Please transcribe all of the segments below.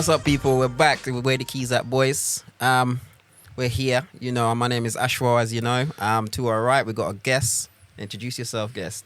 what's up, people? We're back with Where the Keys At, boys. We're here. You know, my name is Ashwar, as you know. To our right, we got a guest. Introduce yourself, guest.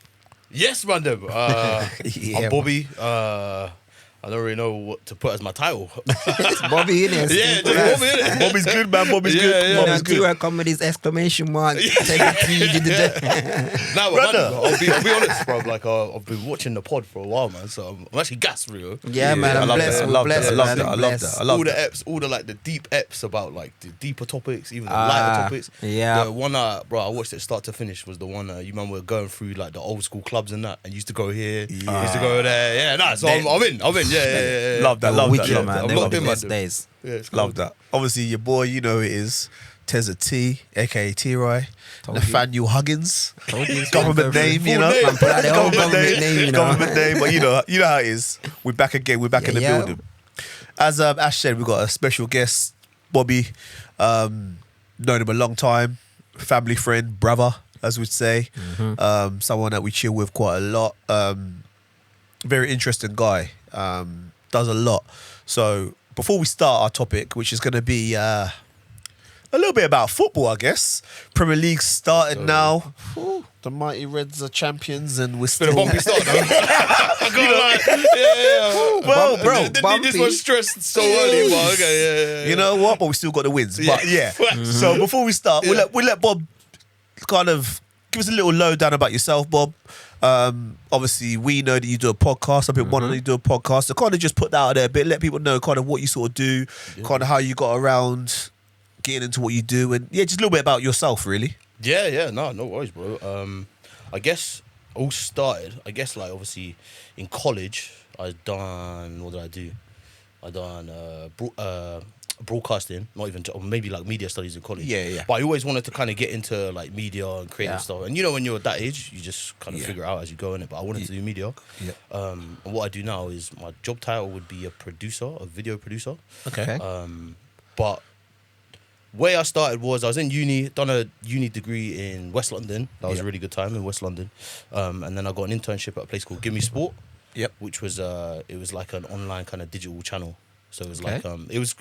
Yes, Random. Yeah, I'm Bobby. I don't really know what to put as my title. It's Bobby, innit? Yeah, just Bobby, innit? Bobby's good, man. Bobby's Yeah, good. yeah. Bobby's good. To our comedy's exclamation mark. Take it Nah, but Brother. man, I'll be honest, bro. Like, I've been watching the pod for a while, man. So I'm actually gassed, bro. Yeah, man. I I'm love blessed. that. We're I love blessed, that. I love man. that. I love Blessed. that. I love All the that. eps, all the like the deep eps about like the deeper topics, even the lighter topics. yeah. The one, bro, I watched it start to finish was the one you man were going through like the old school clubs and that, and used to go here, used to go there. Yeah, nah. So I'm in. Yeah. Love that. Love Wicked, that. Love man. that. They I'm were locked the in, man. best days. Yeah, it's cool. Love that. Obviously, your boy, you know who it is. Tezza T, aka T-Roy. Told you. Nathaniel Huggins. Told you. Government name, you know. name. Man, put out their own government name, you know. Government name, but you know how it is. We're back again. We're back in the Yeah. building. As Ash said, we've got a special guest, Bobby. Known him a long time, family friend, brother, as we'd say. Someone that we chill with quite a lot. Very interesting guy. Does a lot. So before we start our topic, which is going to be a little bit about football, I guess. Premier League started now. Ooh, the mighty Reds are champions, and we're Been a still. bumpy start, though. I can't lie. Yeah. Well, bro, Didn't need this one stressed so early, but okay, yeah. you know what? But we still got the wins. But yeah. So before we start, we'll let Bob kind of give us a little lowdown about yourself, Bob. Obviously, we know that you do a podcast. I've been wanting you to do a podcast. So kind of just put that out there a bit, let people know kind of what you sort of do, kind of how you got around getting into what you do, and yeah, just a little bit about yourself, really. Yeah, no worries, bro. I guess all started, like obviously in college, what did I do? I done broadcasting, not even, or maybe like media studies in college. Yeah. But I always wanted to kind of get into like media and creative Yeah. stuff. And you know, when you're at that age, you just kind of Yeah. figure it out as you go in it. But I wanted to do media. Yeah. And what I do now is my job title would be a video producer. Okay. But way I started was I was in uni, done a uni degree in West London. That was a really good time in West London. And then I got an internship at a place called Gimme Sport. Yep. Which was it was like an online kind of digital channel. So it was Okay. like it was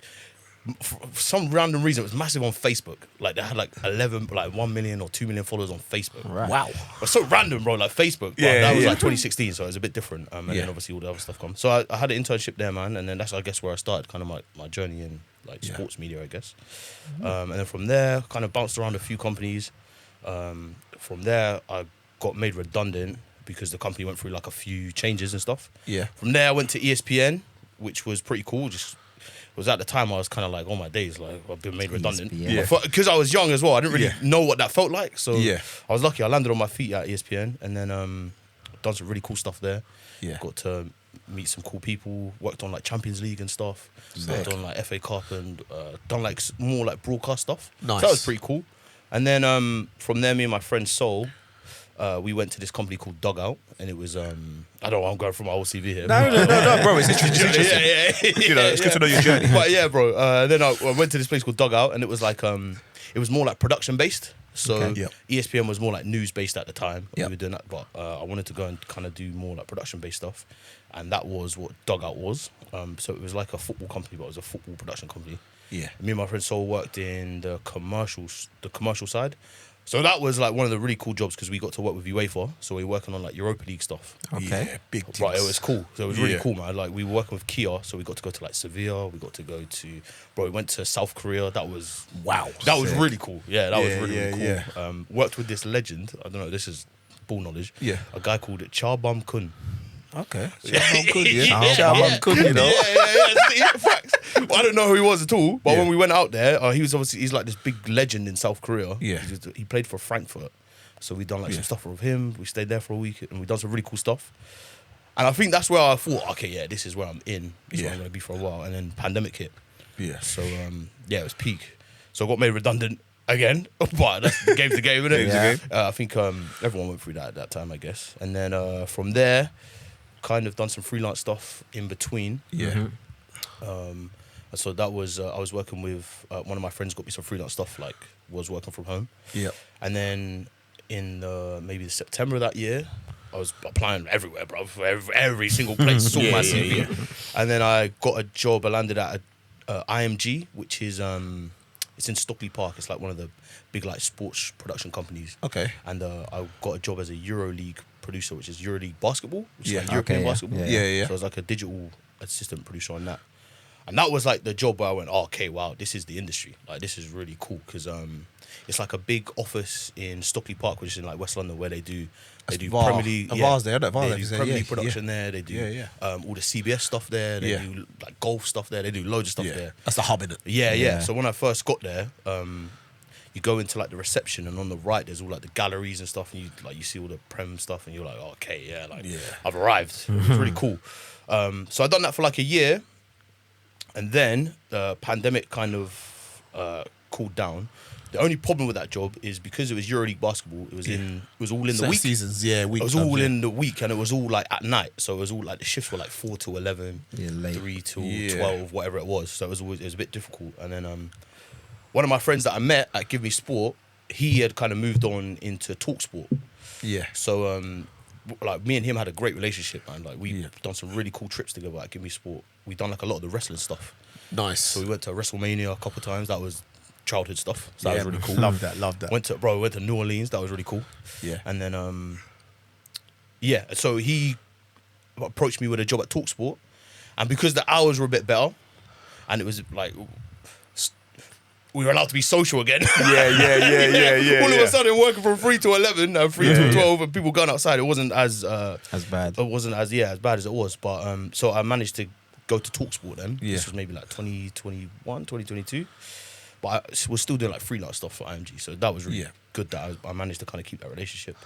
for some random reason it was massive on Facebook. Like they had like 1 million or 2 million followers on Facebook. Right. Wow. It's so random, bro. Like Facebook. But Yeah, that was yeah. like 2016, so it was a bit different. And then obviously all the other stuff comes. So I had an internship there, man, and then that's I guess where I started kind of my journey in like sports media, I guess. And then from there, kind of bounced around a few companies. From there, I got made redundant because the company went through like a few changes and stuff. Yeah. From there, I went to ESPN, which was pretty cool. Just was at the time I was kind of like, oh my days, like I've been made redundant. ESPN. Yeah. Because I was young as well, I didn't really Yeah. know what that felt like. So Yeah. I was lucky. I landed on my feet at ESPN, and then done some really cool stuff there. Yeah. Got to meet some cool people. Worked on like Champions League and stuff. Worked on like FA Cup and done like more like broadcast stuff. Nice. So that was pretty cool. And then from there, me and my friend Sol, we went to this company called Dugout, and it was I don't know, I'm going through my whole CV here. No, bro. It's interesting. Yeah. You know, it's good to know your journey. But yeah, bro. Then I went to this place called Dugout, and it was like it was more like production based. So Okay. Yep. ESPN was more like news based at the time. Yep. We were doing that, but I wanted to go and kind of do more like production based stuff, and that was what Dugout was. So it was like a football company, but it was a football production company. Yeah. Me and my friend Sol worked in the commercial side. So that was like one of the really cool jobs because we got to work with UEFA. So we were working on like Europa League stuff. Okay. Yeah, big things. Right, it was cool. So it was really Yeah. cool, man. Like we were working with Kia, so we got to go to like Sevilla. We got to go to, we went to South Korea. That was Wow. That was Sick. really cool. Yeah, that was Yeah, really, really yeah, cool. Worked with this legend. I don't know. This is bull knowledge. Yeah. A guy called Charbam Kun. Okay. Yeah. Charbam Kun, you know. Yeah, facts. Well, I don't know who he was at all, but Yeah. when we went out there, he's like this big legend in South Korea. Yeah. He played for Frankfurt. So we done like Yeah. some stuff with him. We stayed there for a week and we done some really cool stuff. And I think that's where I thought, okay, yeah, this is where I'm in. This is where Yeah. I'm going to be for a while. And then pandemic hit. Yeah. So, yeah, it was peak. So I got made redundant again. But that's the game's the game, isn't it? Game's the I think everyone went through that at that time, I guess. And then from there, kind of done some freelance stuff in between. Yeah. And so that was, I was working with, one of my friends got me some freelance stuff, like was working from home. Yeah. And then in maybe September of that year, I was applying everywhere, bro. For every single place, saw my CV. And then I got a job. I landed at IMG, which is it's in Stockley Park. It's like one of the big like sports production companies. Okay. And I got a job as a EuroLeague producer, which is EuroLeague basketball, which is like Okay, European yeah. basketball. Yeah. So I was like a digital assistant producer on that. And that was like the job where I went, oh, okay, wow, this is the industry. Like, this is really cool because it's like a big office in Stockley Park, which is in like West London, where they do VAR. Premier League. VAR's there, isn't it? VAR, they like do you said, Premier yeah, League production yeah. there. They do Yeah. all the CBS stuff there. They Yeah. do like golf stuff there. They do loads of stuff Yeah. there. That's the hub, innit? Yeah. Yeah. So when I first got there, you go into like the reception, and on the right there's all like the galleries and stuff, and you see all the Prem stuff, and you're like, oh, okay, yeah, like I've arrived. It's really cool. So I've done that for like a year, and then the pandemic kind of cooled down. The only problem with that job is because it was EuroLeague basketball. It was all in the Certain week. seasons, week. It was all in the week, and it was all like at night. So it was all like the shifts were like 4 to 11, Yeah, late. 3 to Yeah. 12, whatever it was. So it was a bit difficult. And then one of my friends that I met at Give Me Sport, he had kind of moved on into TalkSport. Yeah. So like me and him had a great relationship, man. Like we've Yeah. done some really cool trips together at Give Me Sport. We've done like a lot of the wrestling stuff. Nice. So we went to WrestleMania a couple of times. That was childhood stuff. So that was really cool. Love that. Went to New Orleans. That was really cool. Yeah. And then so he approached me with a job at TalkSport, and because the hours were a bit better, and it was like we were allowed to be social again. Yeah. All of a sudden, working from 3 to 11 and 3 to 12, and people going outside, it wasn't as bad. It wasn't as bad as it was. But so I managed to go to TalkSport then. Yeah. This was maybe like 2021, 2022. But I was still doing like freelance stuff for IMG, so that was really good that I managed to kind of keep that relationship.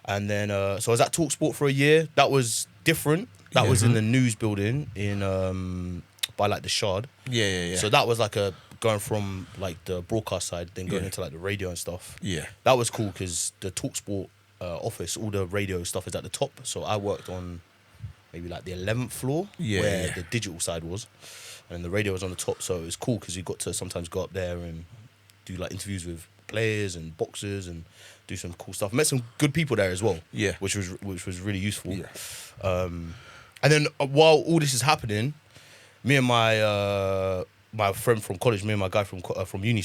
And then so I was at TalkSport for a year. That was different. That was in the news building in by like the Shard. Yeah. So that was like going from like the broadcast side, then going into like the radio and stuff. Yeah. That was cool because the TalkSport office, all the radio stuff is at the top. So I worked on maybe like the 11th floor where the digital side was, and the radio was on the top. So it was cool because you got to sometimes go up there and do like interviews with players and boxers and do some cool stuff. Met some good people there as well. Yeah. which was really useful. Yeah. And then while all this is happening, me and my friend from college, me and my guy from uni,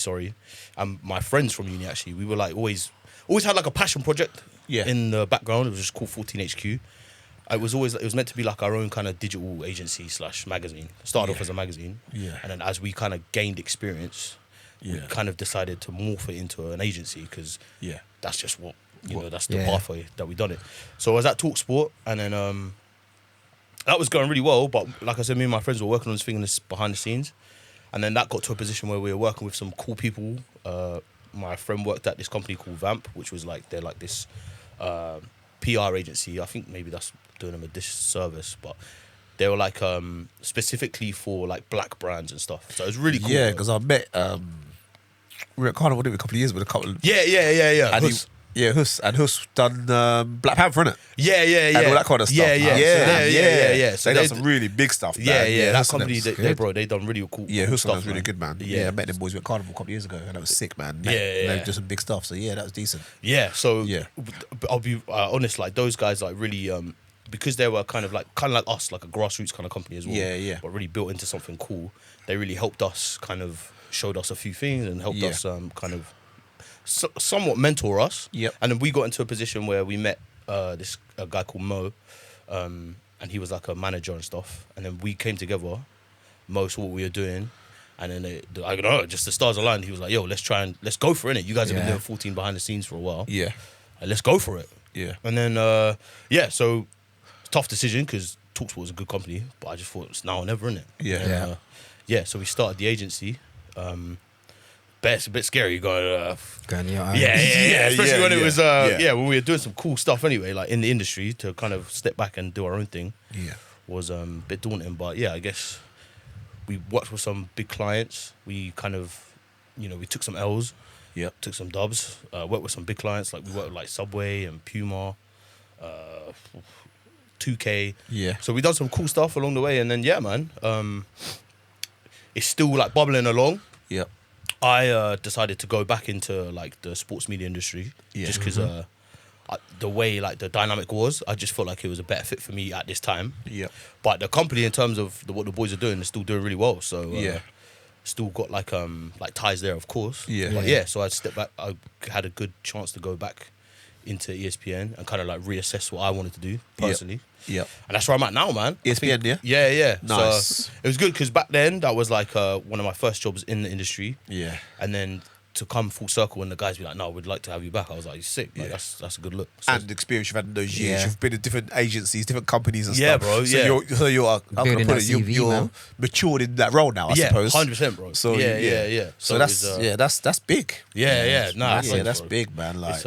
and my friends from uni actually, we were like always had like a passion project in the background. It was just called 14HQ. It was meant to be like our own kind of digital agency / magazine. Started off as a magazine, and then as we kind of gained experience, we kind of decided to morph it into an agency because that's just what that's the pathway that we done it. So I was at TalkSport, and then that was going really well. But like I said, me and my friends were working on this thing behind the scenes, and then that got to a position where we were working with some cool people. My friend worked at this company called Vamp, which was like they're like this PR agency. I think maybe that's doing them a disservice, but they were like specifically for like black brands and stuff. So it was really cool. Yeah, because I met we were at Carnival a couple of years with a couple of Yeah. and Hus. Huss done Black Panther, innit? Yeah. And all that kind of stuff. Yeah. So they done some really big stuff. Man. That Huss and company, them- they done really cool. Yeah, cool Huss stuff, was really man. good, man. Yeah. I met them boys at Carnival a couple of years ago, and that was sick, man. Yeah. They did some big stuff. So that was decent. Yeah, so Yeah. I'll be honest, like those guys like really because they were kind of like us, like a grassroots kind of company as well. Yeah. But really built into something cool. They really helped us, kind of showed us a few things and helped us kind of somewhat mentor us. Yep. And then we got into a position where we met a guy called Mo, and he was like a manager and stuff. And then we came together. Mo saw what we were doing. And then I don't know, just the stars aligned. He was like, "Yo, let's go for it. You guys have been doing 14 behind the scenes for a while. Yeah. Let's go for it." Yeah. And then so tough decision because TalkSport was a good company, but I just thought it's now or never, innit? Yeah. And, so we started the agency. But it's a bit scary going. Especially when it was when we were doing some cool stuff anyway, like in the industry, to kind of step back and do our own thing. Yeah. Was a bit daunting, but I guess we worked with some big clients. We kind of, we took some L's. Yep. Took some dubs. Worked with some big clients, like we worked with like Subway and Puma, 2K. Yeah. So we done some cool stuff along the way, and then it's still like bubbling along. Yep. I decided to go back into like the sports media industry, just because the way like the dynamic was, I just felt like it was a better fit for me at this time. Yeah. But the company, in terms of what the boys are doing, they're still doing really well. So Yeah. still got like ties there, of course. Yeah. But yeah, so I stepped back. I had a good chance to go back into ESPN and kind of like reassess what I wanted to do personally. Yeah. And that's where I'm at now, man. ESPN, yeah? Yeah. Nice. So it was good because back then that was like one of my first jobs in the industry. Yeah. And then to come full circle and the guys be like, no, we'd like to have you back. I was like, you're sick. Like, Yeah. that's a good look. So, And the experience you've had in those years. Yeah. You've been in different agencies, different companies and Yeah, stuff. bro, So yeah. you're how can I Building put that it? You're, CV, you're man. matured in that role now, I yeah, suppose. 100%, bro. So yeah. So it that's was, that's big. yeah. Nah, That's thanks, bro. big, man. Like, It's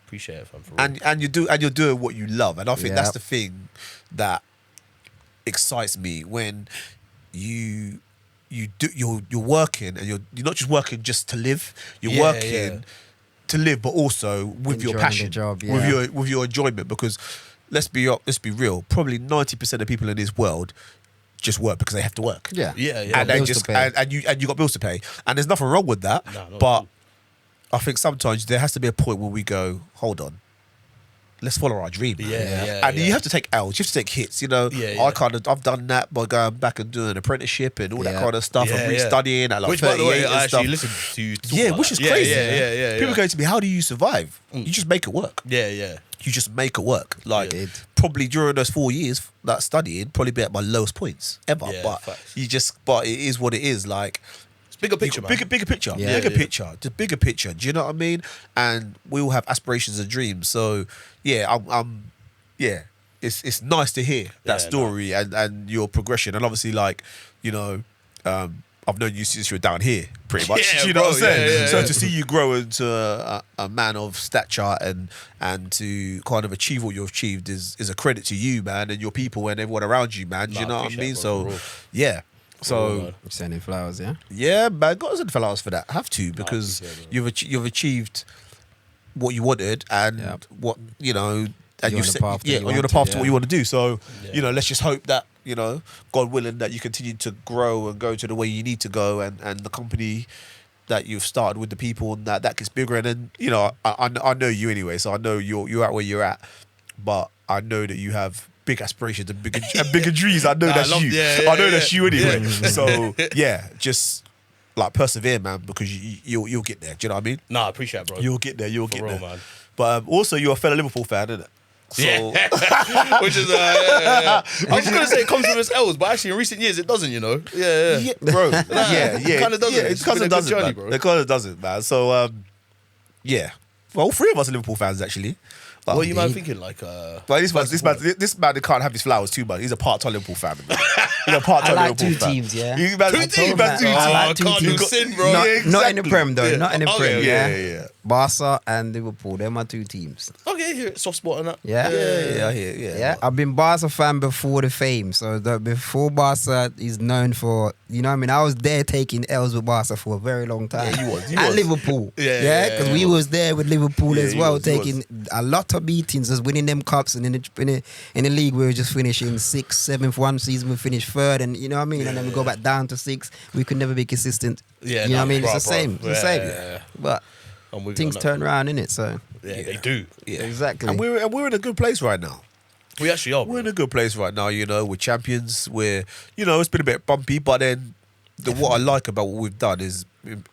appreciate it, fam. For real. and you're doing what you love, and I think that's Yeah. the thing that excites me when you're working, and you're not just working just to live. You're Yeah, working yeah. to live, but also with your Enjoying the passion, job, with yeah. your enjoyment. Because let's be real. Probably 90% of people in this world just work because they have to work. Yeah. Yeah, yeah. And they Bills to just pay. and you got bills to pay, and there's nothing wrong with that. No, not at but all. I think sometimes there has to be a point where we go, hold on, let's follow our dream. man. Yeah. And you have to take L's, you have to take hits. You know, Yeah, yeah. I've done that by going back and doing an apprenticeship and all that Yeah. kind of stuff, and Yeah, yeah. restudying at like Which, by the 38 way, and I stuff. actually listened to you talk Yeah, about which that. is crazy. Yeah. People go to me, how do you survive? You just make it work. Yeah. You just make it work. Like Yeah. probably during those 4 years that studying, probably be at my lowest points ever. Yeah, but facts. but it is what it is. Like It's bigger picture, man. bigger picture, Yeah. bigger Yeah. picture, just bigger picture. Do you know what I mean? And we all have aspirations and dreams. So yeah, I'm yeah. It's nice to hear that Yeah, story and your progression, and obviously like I've known you since you were down here, pretty much. Yeah, Do you know bro, what I'm saying? yeah, So yeah. to see you grow into a man of stature and to kind of achieve what you've achieved is a credit to you, man, and your people and everyone around you, man. Do Nah, you know what I appreciate mean? it, bro, So for real. yeah. real, So man. Sending flowers, yeah. yeah, man, got us in flowers for that. Have to, because appreciate it, you've achieved what you wanted and Yep. what you know. And You're on the set- path that yeah, you you're on the want path to, to what yeah. you want to do. So, Yeah. let's just hope that, God willing, that you continue to grow and go to the way you need to go, and the company that you've started with the people, and that gets bigger. And then, I know you anyway, so I know you're at where you're at, but I know that you have big aspirations and bigger dreams. I know Nah, that's I love- you. yeah, I know yeah, that's yeah. you anyway. Yeah. So yeah, just like persevere, man, because you'll get there. Do you know what I mean? Nah, I appreciate it, bro. You'll get there. You'll For get real, there. man. But also, you're a fellow Liverpool fan, isn't it? So, Yeah. Which is, I was going to say it comes with its L's, but actually in recent years it doesn't, Yeah. yeah, bro. Yeah. It kinda doesn't. Yeah, It's it been kind a of good doesn't, journey, man. bro. It kind of doesn't, man. So, yeah. Well, all three of us are Liverpool fans, actually. But, What are you man thinking? Like, but this man can't have his flowers too much. He's a part-time Liverpool fan. Man. He's a I part-time like Liverpool two fan. teams, yeah. He's man, Two he's teams? man, two Oh, teams. I two can't do teams. sin, bro. Not, Yeah, not in the exactly. Prem though. Yeah. Not in the Okay, Prem. okay. Yeah. Barca and Liverpool. They're my two teams. Okay, here, soft spot on that. Yeah. Yeah, I hear. Yeah. Yeah, I've been Barca fan before the fame. So before Barca is known for, I was there taking L's with Barca for a very long time. Yeah, you was. And Liverpool. Yeah, because yeah, we yeah. was there with Liverpool Yeah, as you well, was, you taking a lot of beatings, as winning them cups, and in the league we were just finishing 6th, 7th. One season we finished 3rd, and you know what I mean. And then we go back down to 6th. We could never be consistent. Yeah, you know what I mean. bro, It's the bro. same. It's the same. Yeah. But I'm with you things on that. turn around, innit? So Yeah, they do. Yeah. exactly. And we're in a good place right now. We actually are. We're in Bro. a good place right now, we're champions. We're, it's been a bit bumpy, but then what I like about what we've done is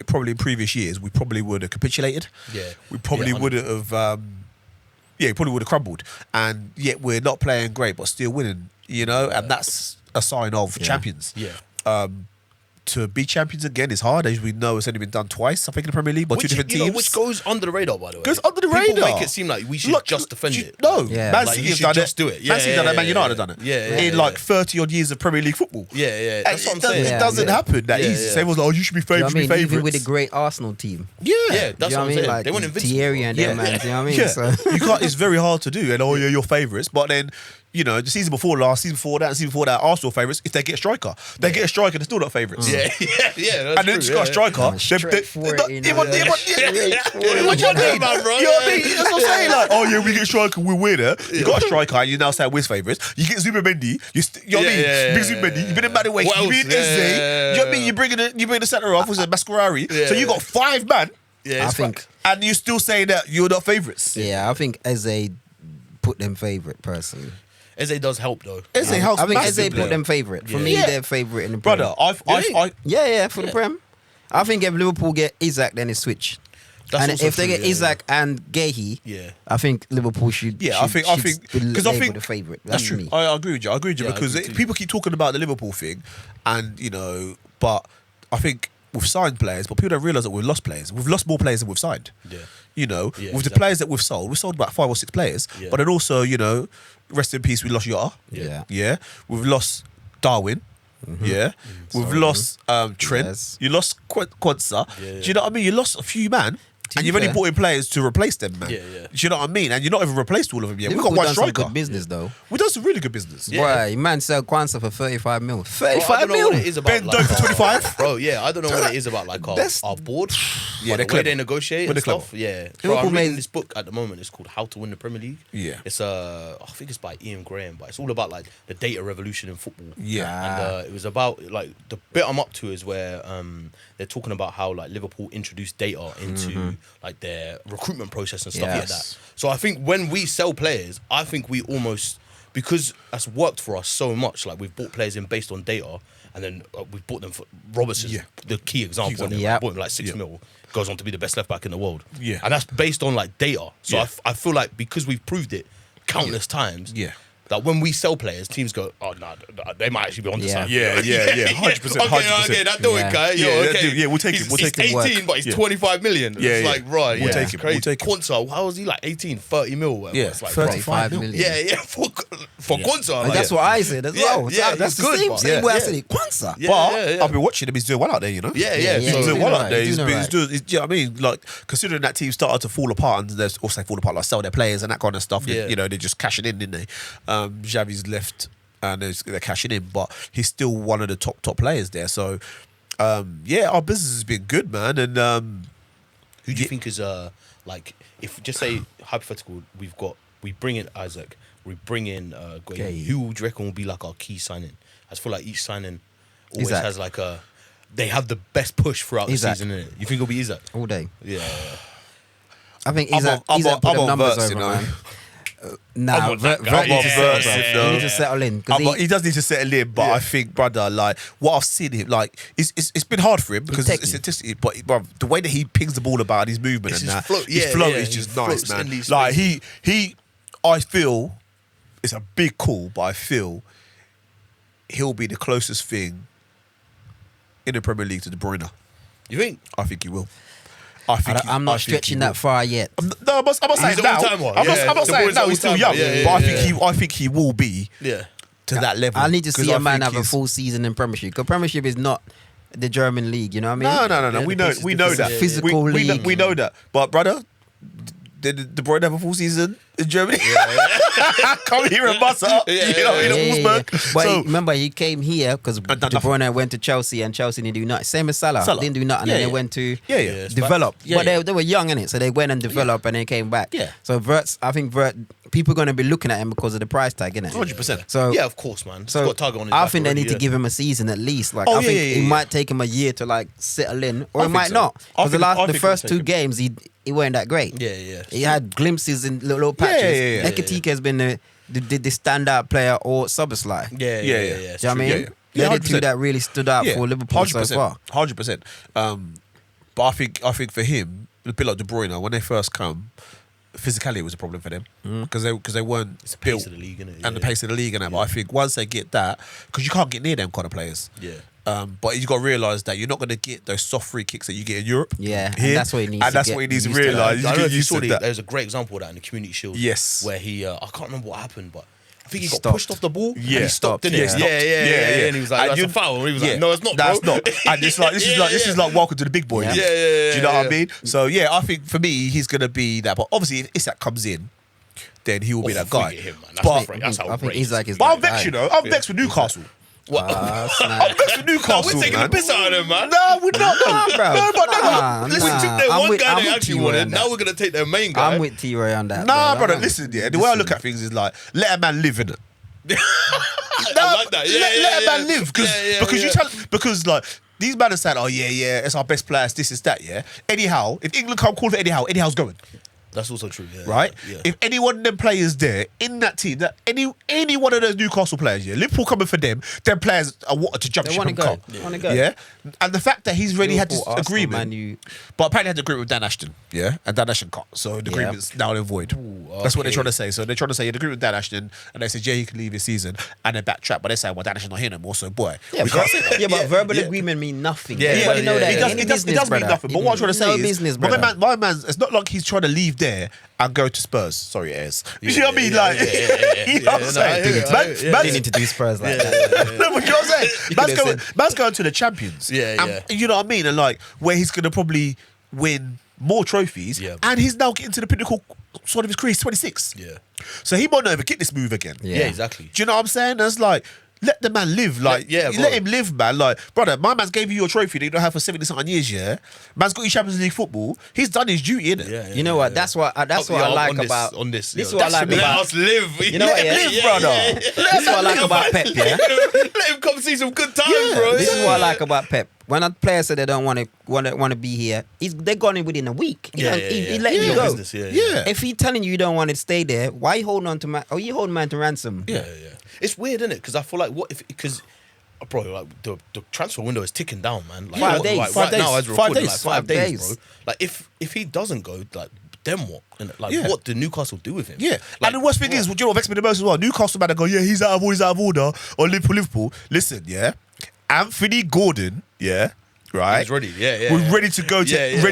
probably in previous years, we probably would have capitulated. Yeah. We probably Yeah, would have, probably would have crumbled. And yet we're not playing great, but still winning, and that's a sign of champions. Yeah. To be champions again is hard, as we know it's only been done twice, I think, in the Premier League by two different teams. Which goes under the radar, by the way. Goes under the People radar. make it seem like we should Look, just defend it. No, Yeah. Man Like, City you have should done just it. do it. Man City Yeah, done it. yeah, Man United yeah. have done it. Yeah, in yeah. like 30 odd years of Premier League football. Yeah. That's what I'm it doesn't, saying. it doesn't Yeah. happen that Yeah, easy. yeah. So everyone's like, oh, you should be You know favourites. what I mean? Be Even favourites. with the great Arsenal team. Yeah. Yeah, You that's know what I'm I mean? saying. Like They weren't invincible. Thierry and them, man. You know what I mean? Yeah. So you can't. It's very hard to do. And yeah, you're favourites. But then, the season before last, season before that, and season before that, Arsenal favourites. If they get a striker, they get a striker. They're still not favourites. Yeah. That's And then true, just got a striker. Yeah. Straight for it, you know. What do you What you mean, man, bro? know what I mean? That's what I'm saying. Like, oh yeah, we get a striker, we win it. You got a striker, and you now say we're favourites. You get Zubimendi. You know what I mean? Yeah. Big Zubimendi. You've been in Madueke. What You've been in else? Eze. Yeah. You know what I mean? You bring the centre off was a Mascarari. Yeah. So you got 5 man. Yeah, I it's think facts. And you still say that you're not favourites. Yeah, I think Eze put them favourite personally. Eze does help though. Eze helps I think massively. Eze put them favourite. For me, Yeah. they're favourite in the Prem. Brother, I Yeah, for the Prem. I think if Liverpool get Isaac, then it's switch. That's And also if they true, get yeah, Isaac and Gehi, Yeah. I think Liverpool should. Yeah, should, I think because I think the favourite. that's true. me. I agree with you. I agree with you Yeah, I because agree too. people keep talking about the Liverpool thing, and but I think we've signed players, but people don't realise that we've lost players. We've lost more players than we've signed. Yeah. Yeah, with exactly. the players that we've sold about 5 or 6 players. Yeah. But then also, rest in peace, we lost Yota. Yeah. Yeah. We've lost Darwin. Yeah. We've Sorry. lost Trent. Yes. You lost Quanza. Yeah, yeah. Do you know what I mean? You lost a few man. To And be you've only fair- brought in players to replace them, man. Yeah, yeah. Do you know what I mean? And you're not even replaced all of them yet. We've Liverpool got one done some striker. good business though. We've done some really good business. Yeah. Why? Man sell Kwanzaa for 35 mil. Bro, 35 I don't know mil. what it is about. Ben Doak for 25? Bro, yeah, I don't know what it is about like our board. Yeah, they're Like, the way clever. they negotiate But and they're stuff. Yeah. Bro, Liverpool I'm reading made- this book at the moment. It's called How to Win the Premier League. Yeah. It's I think it's by Ian Graham, but it's all about like the data revolution in football. Yeah. And it was about like the bit I'm up to is where they're talking about how like Liverpool introduced data into like their recruitment process and stuff like Yes. that. So I think when we sell players, I think we almost, because that's worked for us so much, like we've bought players in based on data, and then we've bought them for Robertson's Yeah. the key example. And Yeah. bought him like 6 mil, goes on to be the best left back in the world. Yeah. And that's based on like data. So Yeah. I feel like because we've proved it countless times, Yeah. that when we sell players, teams go, oh no, they might actually be on the Yeah. side. Yeah, 100%. Okay, that do it, Yeah. guy. Yeah, Yo, that okay. do- yeah, we'll take he's, him, we'll he's take him. 18, but he's Yeah. 25 million. Yeah, It's yeah. like, right, We'll yeah, take it's him, crazy. we'll take him. Quanza, how was he like 18, 30 mil? Whatever. Yeah, It's like, 35 bro. million. Yeah, for Quanza. And that's what I said as Yeah, well. yeah, That's he's the good, same, but- same way I yeah. said it. Kwanzaa. Yeah, But yeah. I've been watching him. He's doing well out there, Yeah, Yeah, He's he's doing doing well alright. out there. He's He's doing been, alright. you know what I mean? Like, considering that team started to fall apart and there's also fall apart, like sell their players and that kind of stuff. Yeah. They're just cashing in, didn't they? Xavi's left and they're cashing in, but he's still one of the top players there. So, yeah, our business has been good, man. And Who do you think is like, if just say hypothetical, we bring in Isaac, we bring in Gueye, Gueye. who do you reckon will be like our key signing? I just feel like each signing always Isaac. has like they have the best push throughout the Isaac. season, innit? You think it'll be Isaac? All day. Yeah. I think I'm Isaac on put them numbers Verts, over, you know. man. Nah, I'm on that Vert guy. needs to Yeah, settle, yeah, bro. yeah. He needs to settle in. 'cause He does need to settle in, but I think, brother, like what I've seen him, like it's been hard for him because it's techie. statistic. But bruv, the way that he pings the ball about and his movement It's and his that, flow- his yeah, flow yeah, is he just floats nice, in man. these Like spaces. I feel it's a big call, but I feel he'll be the closest thing in the Premier League to De Bruyne. You think? I think he will. I think I'm not stretching that far yet. No, I'm not saying He's an now. all-timer. I'm Yeah, not De saying Bruyne's now. He's still young, all-timer. Yeah, but yeah, I think he will be Yeah. to that level. I need to 'Cause see I a man think have a he's- full season in Premiership. Because Premiership is not the German league, you know what I mean? No. Yeah, We the know. pace is We know different. that. Yeah, Physical we know, league. we know that. But brother, did De Bruyne have a full season in Germany? Come here and bust up. Yeah, You know, in Wolfsburg. But So remember, he came here because De done nothing. Bruyne went to Chelsea and Chelsea didn't do nothing. Same as Salah. Salah. Didn't do nothing. Yeah, And yeah. they went to yeah. develop. Yeah, But yeah. they were young in it, so they went and developed and then came back. Yeah. So I think people are going to be looking at him because of the price tag, innit? 100%. So Yeah, of course, man. So He's got a target on his I back think they already, need to yeah. give him a season at least. Like Oh, I think yeah, it yeah. might take him a year to like settle in, or I it think might so. not. I Because think the it'll first take two him. games he weren't that great. Yeah, yeah. He had glimpses in little patches. yeah. Ekitike has been the standout player or Szoboszlai. Yeah, Yeah, yeah. yeah. Do you know what I mean? Yeah, yeah. They're the 100%. two that really stood out for Liverpool so far. 100%. But I think for him, a bit like De Bruyne, when they first come, physicality was a problem for them because they weren't It's the built pace of the league, innit? and the Yeah. pace of the league and that. But I think once they get that, because you can't get near them kind of players. Yeah. But you got to realise that you're not going to get those soft free kicks that you get in Europe. Yeah, and here. that's what he needs And to that's get what he needs to used to. realise. I don't know You if get you used saw to that. there's a great example of that in the Community Shield. Yes. Where he, I can't remember what happened, but I think he got Stopped. pushed off the ball. Yeah. And he stopped, didn't Yeah, he? stopped. Yeah. And he was like, that's you- a foul. And he was yeah, like, no, it's not, That's bro. not. And it's like this is like welcome to the big boy. Yeah. league. Yeah. Do you know what I yeah. mean? So yeah, I think for me, he's gonna be that. But obviously, if Isak comes in, then he will be that guy. Forget him, man. But- That's I think outrageous. Isaac is But I'm that vexed, guy. you know. I'm vexed with Newcastle. What? Snap. Vexed with Newcastle, We're taking man. the piss out of them, man. No, we're not. Nah, bro. No, but Nah, Listen, nah. we took their I'm one with- guy I'm they with actually T-Roy wanted. on that. Now we're going to take their main guy. I'm with T-Roy on that. Nah, bro. brother. Listen, yeah. The way I look at things is like let a man live in it. I like that. Yeah, let a man live because Yeah, because yeah. you tell because like these men are saying, oh yeah, it's our best players, this is that, yeah. Anyhow, if England can't call for Eddie Howe's going. That's also true, yeah. Right? Yeah. If any one of them players there in that team, that any one of those Newcastle players, yeah, Liverpool coming for them players are wanted to jump They ship wanna and go. come. They wanna go. Yeah. And the fact that he's already had this Liverpool, Arsenal, agreement, Man U. but apparently had to agree with Dan Ashton, yeah, and Dan Ashton can't. So the Yeah. agreement's now in void. That's what they're okay. trying to say. So they're trying to say you agree with Dan Ashton, and they said yeah, he can leave his season, and then backtrack. But they say well, Dan Ashton's not here no more. So boy, Yeah, we can't say that. yeah, but verbal Yeah. agreement mean nothing. Yeah, Everybody yeah, know yeah, that. yeah. Any It business, does mean brother. nothing. But what I'm trying to say No is, business, my brother. man's. It's not like he's trying to leave there and go to Spurs. Sorry, Ayers. You know what I mean? yeah, Like, yeah, yeah, you know what I'm yeah, saying? no, I hear it, I hear it, yeah. Man's- They need to do Spurs like that. no, but you know what I'm saying? You Man's could've going, man's going to the champions. Yeah, and, yeah. You know what I mean? And like, where he's going to probably win more trophies. Yeah. And he's now getting to the pinnacle sort of his career. He's 26. Yeah. So he might not ever get this move again. Yeah. Yeah, exactly. Do you know what I'm saying? It's like, let the man live. Like, Yeah, you bro. let him live, man. Like, brother, my man's gave you your trophy that you don't have for 70-something years, yeah? Man's got you Champions League football. He's done his duty, innit? Yeah, You know what? That's what I like on this, about on this. This is yeah. what I like Let about. us live. You know what? Yeah, Live, brother. This is what I like about Pep. Yeah. Let him come see some good times, Yeah, bro. This is what I like about Pep. When a player said they don't want to be here, they're gone in within a week. He let you Your go. business, yeah. Yeah. If he's telling you don't want to stay there, why you holding on to man? Oh, you holding man to ransom? Yeah. It's weird, isn't it? Because I feel like because bro, like the transfer window is ticking down, man. Like, 5 days. Like, 5 right now, days. as we're 5 recording, days. like 5 5 days, days. bro. Like if he doesn't go, like then what? And like Yeah. what do Newcastle do with him? Yeah, Like, and the worst thing is, do you know what vexed me the most as well? Newcastle man go, yeah, he's out of order, or Liverpool. Listen, yeah, Anthony Gordon, yeah, right, He's ready, yeah. was ready to go, ready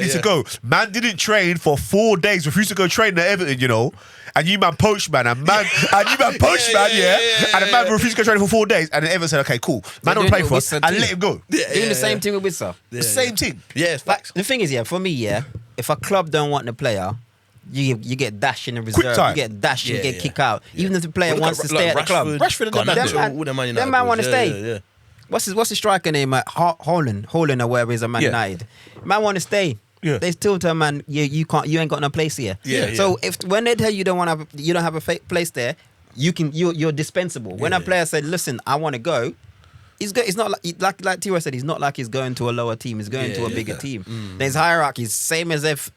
to yeah. go. Man didn't train for 4 days, refused to go train at Everton, you know. And you man poached man, and you man poached man, yeah. And the man refused to go train for 4 days, and then Everton said, okay, cool, man, don't doing play it for with us, Wissa and too. let him go. Doing the same thing with Wissa. The same thing. Yeah, it's Like, facts. the thing is, yeah, for me, yeah, if a club don't want the player, you get dashed in the Quick reserve. time. You get dashed, you Yeah, get yeah. kicked out. Yeah. Even if the player Look wants at, to stay at the club. Rashford and them man Garnacho, do. all them Man Them United man boys, wanna stay. Yeah. What's his striker name? Holland or wherever is a Man Yeah. United. Man want to stay. Yeah. They still tell man, you ain't got no place here. Yeah, So if when they tell you you don't have a place there, you're dispensable. When a player said, listen, I want to go. It's not like Tira said. He's not like he's going to a lower team. He's going to a bigger team. There's hierarchies. Same as if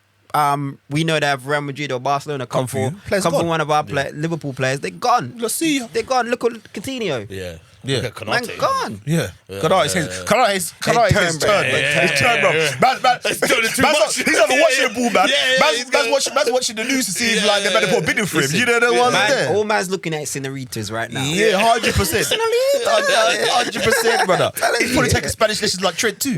we know that if Real Madrid or Barcelona come for you. for Players come for gone. one of our Liverpool players, they're gone. Let's see ya. They're gone. Look at Coutinho. Yeah. Yeah. Look at Man, Konate. gone. Yeah, Kanate is turn, his bro. turn, Yeah, man. yeah, His turn, bro. yeah. Man, He's doing it too man's much. not- he's not even watching the ball, man. Yeah, Man's watching the news to see if Yeah, like they're better yeah, put a bidding for him. listen, You know the ones Man, there. all man's looking at Cineritas right now. Yeah, 100%. 100%, brother. He's probably taking Spanish lessons like Trent too.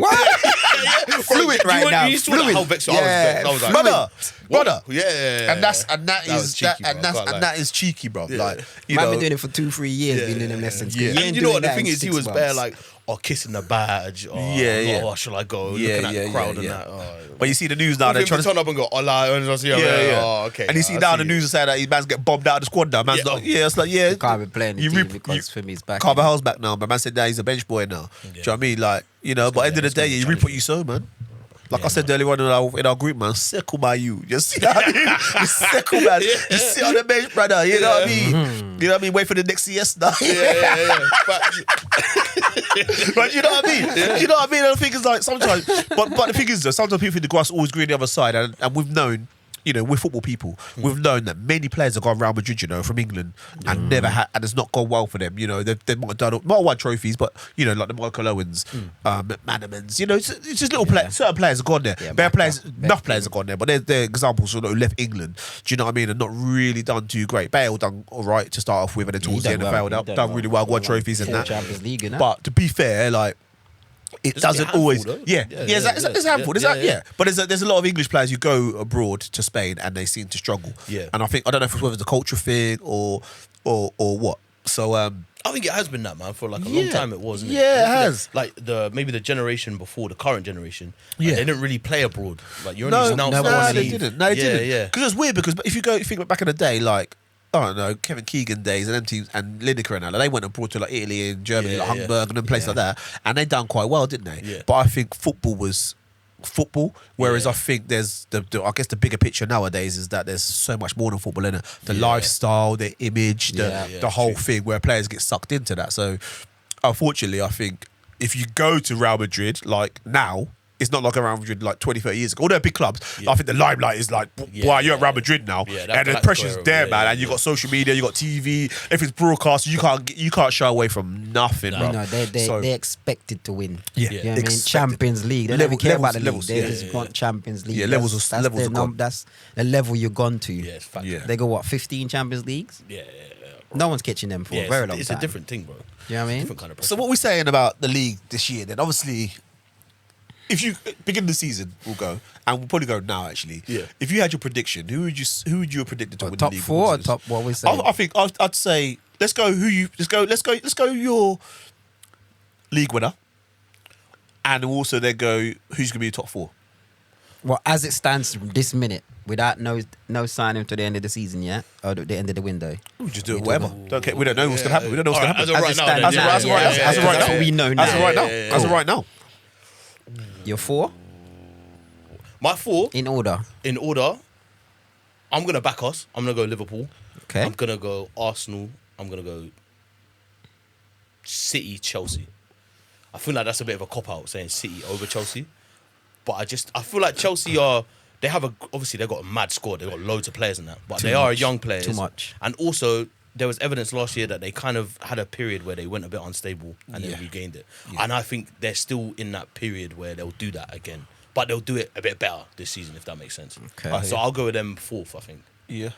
Fluid right now. You saw that Fluid. whole vexed. Yeah, I was like, Brother, brother. Yeah. And that That was is cheeky, bro, I can't lie. that is cheeky, bro. Yeah. Like you Man know, been doing it for 2-3 years. Been doing them lessons. Yeah. You And ain't you know doing what the that thing in is? He 6 was months. bare like, kissing the badge. Or, Yeah. Oh, should I go? Yeah, Looking at yeah, the crowd yeah, and yeah. that. Oh. but you see the news now. They're They're trying to turn up and go, hola, and just, oh, okay. And you see I now the it. news saying that his man's get bombed out of the squad now. Man's Yeah. like, yeah, it's like, yeah. He can't be playing the you team reap- because for me it's back. Carvajal's back now, but man said that he's a bench boy now. Do you know what I mean? Like, you know, but end of the day, you reap what you sow, man. Like I said earlier on in our group, man, circle by you. Just see what I mean? Just circle, man. Just sit on the bench, brother. You know what I mean? You know what I mean? Wait for the next siesta. Yeah. But you know what I mean? You know what I mean? And the thing is, like, sometimes, but the thing is, though, sometimes people think the grass is always green on the other side, and we've known, you know, we're football people. We've known that many players have gone Real Madrid, you know, from England, and never had, and it's not gone well for them. You know, they've not done not won trophies, but you know, like the Michael Owens, McManamans. You know, it's just little players. Certain players have gone there. Yeah, Bare players, Beck- enough players have gone there, but they're examples who left England. Do you know what I mean? And not really done too great. Bale done all right to start off with, and then towards the done end, well. failed He out. Done really well, won trophies and Four that. Champions League and that. But to be fair, like, it It's a doesn't handful, always. though. Yeah, Yeah, it's a handful. yeah. But there's a lot of English players who go abroad to Spain and they seem to struggle. Yeah. And I don't know if it's whether it's a culture thing or what. So I think it has been that, man, for like a long Yeah. time. It was. Yeah, it has. Like maybe the generation before the current generation. Yeah. They didn't really play abroad. Like you're no, only now starting to they leave. didn't. No, they didn't. Yeah. Because it's weird. Because if you think back in the day, like, I don't know, Kevin Keegan days and them teams and Lineker and all, they went abroad to like Italy and Germany, Yeah, like yeah. Hamburg and them places like that, and they done quite well, didn't they? Yeah. But I think football was football, whereas Yeah. I think there's I guess the bigger picture nowadays is that there's so much more than football in it. The Yeah. lifestyle, the image, Yeah, the whole true. thing where players get sucked into that. So unfortunately, I think if you go to Real Madrid, like now, it's not like Real Madrid like 20, 30 years ago. All they're big clubs. I think the limelight is like, wow, you're at Real Madrid now. Yeah, and the pressure's there, man. And you got social media, you got TV. If it's broadcast, you can't shy away from nothing, bro. No, they're expected to win. Yeah. You know what I mean? Expected. Champions League. They don't even care about the league. Levels, They yeah. just want Champions League. Yeah, that's levels are gone. That's the level you're gone to. Yeah, it's fact. Yeah. They got 15 Champions Leagues? Yeah. No one's catching them for Yeah, a very long it's time. a different thing, bro. You know what I mean? Different kind of pressure. So what we're saying about the league this year, then obviously, if you begin the season, we'll go, and we'll probably go now. Actually, Yeah. If you had your prediction, who would you have predicted to win Top the league? 4 or top? What we saying? I think I'd say let's go. Let's go. Your league winner, and also then go who's going to be your top 4. Well, as it stands this minute, without no signing to the end of the season yet, or the end of the window. We just do it whatever. Don't care. We don't know what's going to happen. We don't know what's going to As happen. of right As it now, stands then, now, As of right now. yeah, As of right that's now. what we know now. As of right now. Yeah. As of right now. You're 4 My 4 in order. in order. I'm gonna back us. I'm gonna go Liverpool. Okay. I'm gonna go Arsenal. I'm gonna go City, Chelsea. I feel like that's a bit of a cop out saying City over Chelsea, but I feel like Chelsea obviously they've got a mad squad. They've got loads of players in that, but they are young players. Too much. And also there was evidence last year that they kind of had a period where they went a bit unstable and then regained it. And I think they're still in that period where they'll do that again, but they'll do it a bit better this season if that makes sense. Okay. So I'll go with them 4th. I think. Yeah.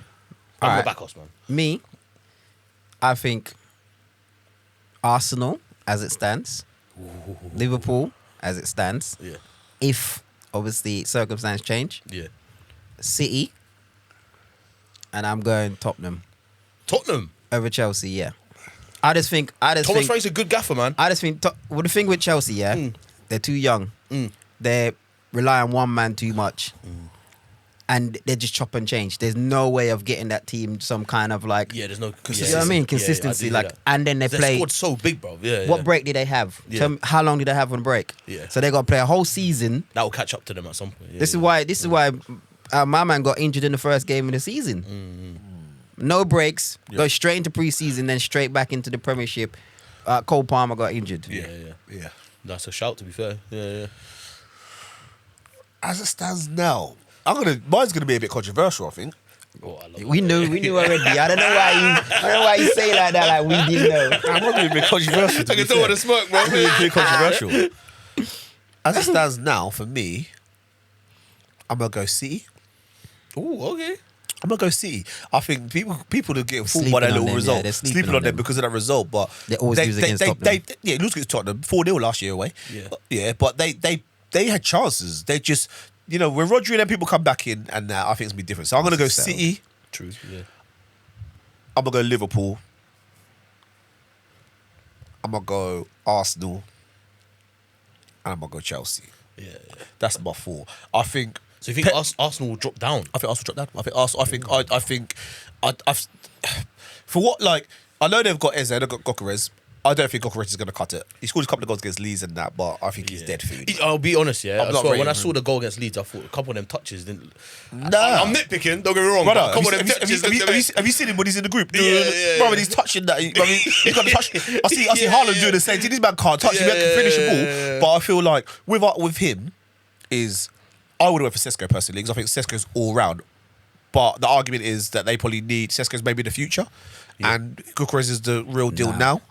I'm Alright. gonna back us, man. Me, I think Arsenal as it stands, Liverpool as it stands. Yeah. If obviously circumstances change, Yeah. City, and I'm going Tottenham Tottenham. over Chelsea. Yeah, I just think Thomas Frank's a good gaffer, man. well, the thing with Chelsea, they're too young. They rely on one man too much. And they just chop and change. There's no way of getting that team some kind of like, Yeah, there's no you know what I mean, consistency. I do Like, that. and then they Their play. squad's so big, bro. Yeah. What yeah. break did they have? Yeah. Tell me, how long did they have on break? Yeah. So they got to play a whole season. That will catch up to them at some point. Yeah, This yeah. is why my man got injured in the first game of the season. No breaks. Go straight into preseason, then straight back into the Premiership. Cole Palmer got injured. Yeah. Yeah. That's a shout, to be fair. Yeah. As it stands now, mine's gonna be a bit controversial, I think. Oh, I love We knew already. I don't know why you say like that. Like we didn't know. I'm not gonna be a bit controversial. I can tell with the smoke, bro. I'm gonna be a bit controversial. As it stands now, for me, I'm gonna go City. Oh, okay. I'm gonna go City. I think people are getting fooled Sleeping by that on little them, result. yeah, they're sleeping on them because of that result, but They always lose against Tottenham. They lose against Tottenham 4-0 last year away. Yeah. But they had chances. They just, when Rodri and them people come back in, and I think it's gonna be different. So I'm gonna go Settled. City. True. Yeah. I'm gonna go Liverpool. I'm gonna go Arsenal. And I'm gonna go Chelsea. Yeah. That's my 4. I think. So you think Arsenal will drop down? I think Arsenal dropped down. I think I've for what, like, I know they've got Eze, they've got Gokeres. I don't think Gokeres is going to cut it. He scored a couple of goals against Leeds and that, but I think he's dead food. I'll be honest, yeah. I'm I not swear, when rating I saw him. the goal against Leeds, I thought a couple of them touches didn't. Nah. I'm nitpicking. Don't get me wrong. Brother, but a couple of them touches. have you seen him when he's in the group? Yeah. Bro, when he's touching that, he's got to touch. I see Haaland doing the same thing. This man can't touch. He can finish the ball. But I feel like with him I would have went for Sesko personally because I think Sesko's all round. But the argument is that they probably need Sesko's maybe in the future, and Gokeres is the real deal now.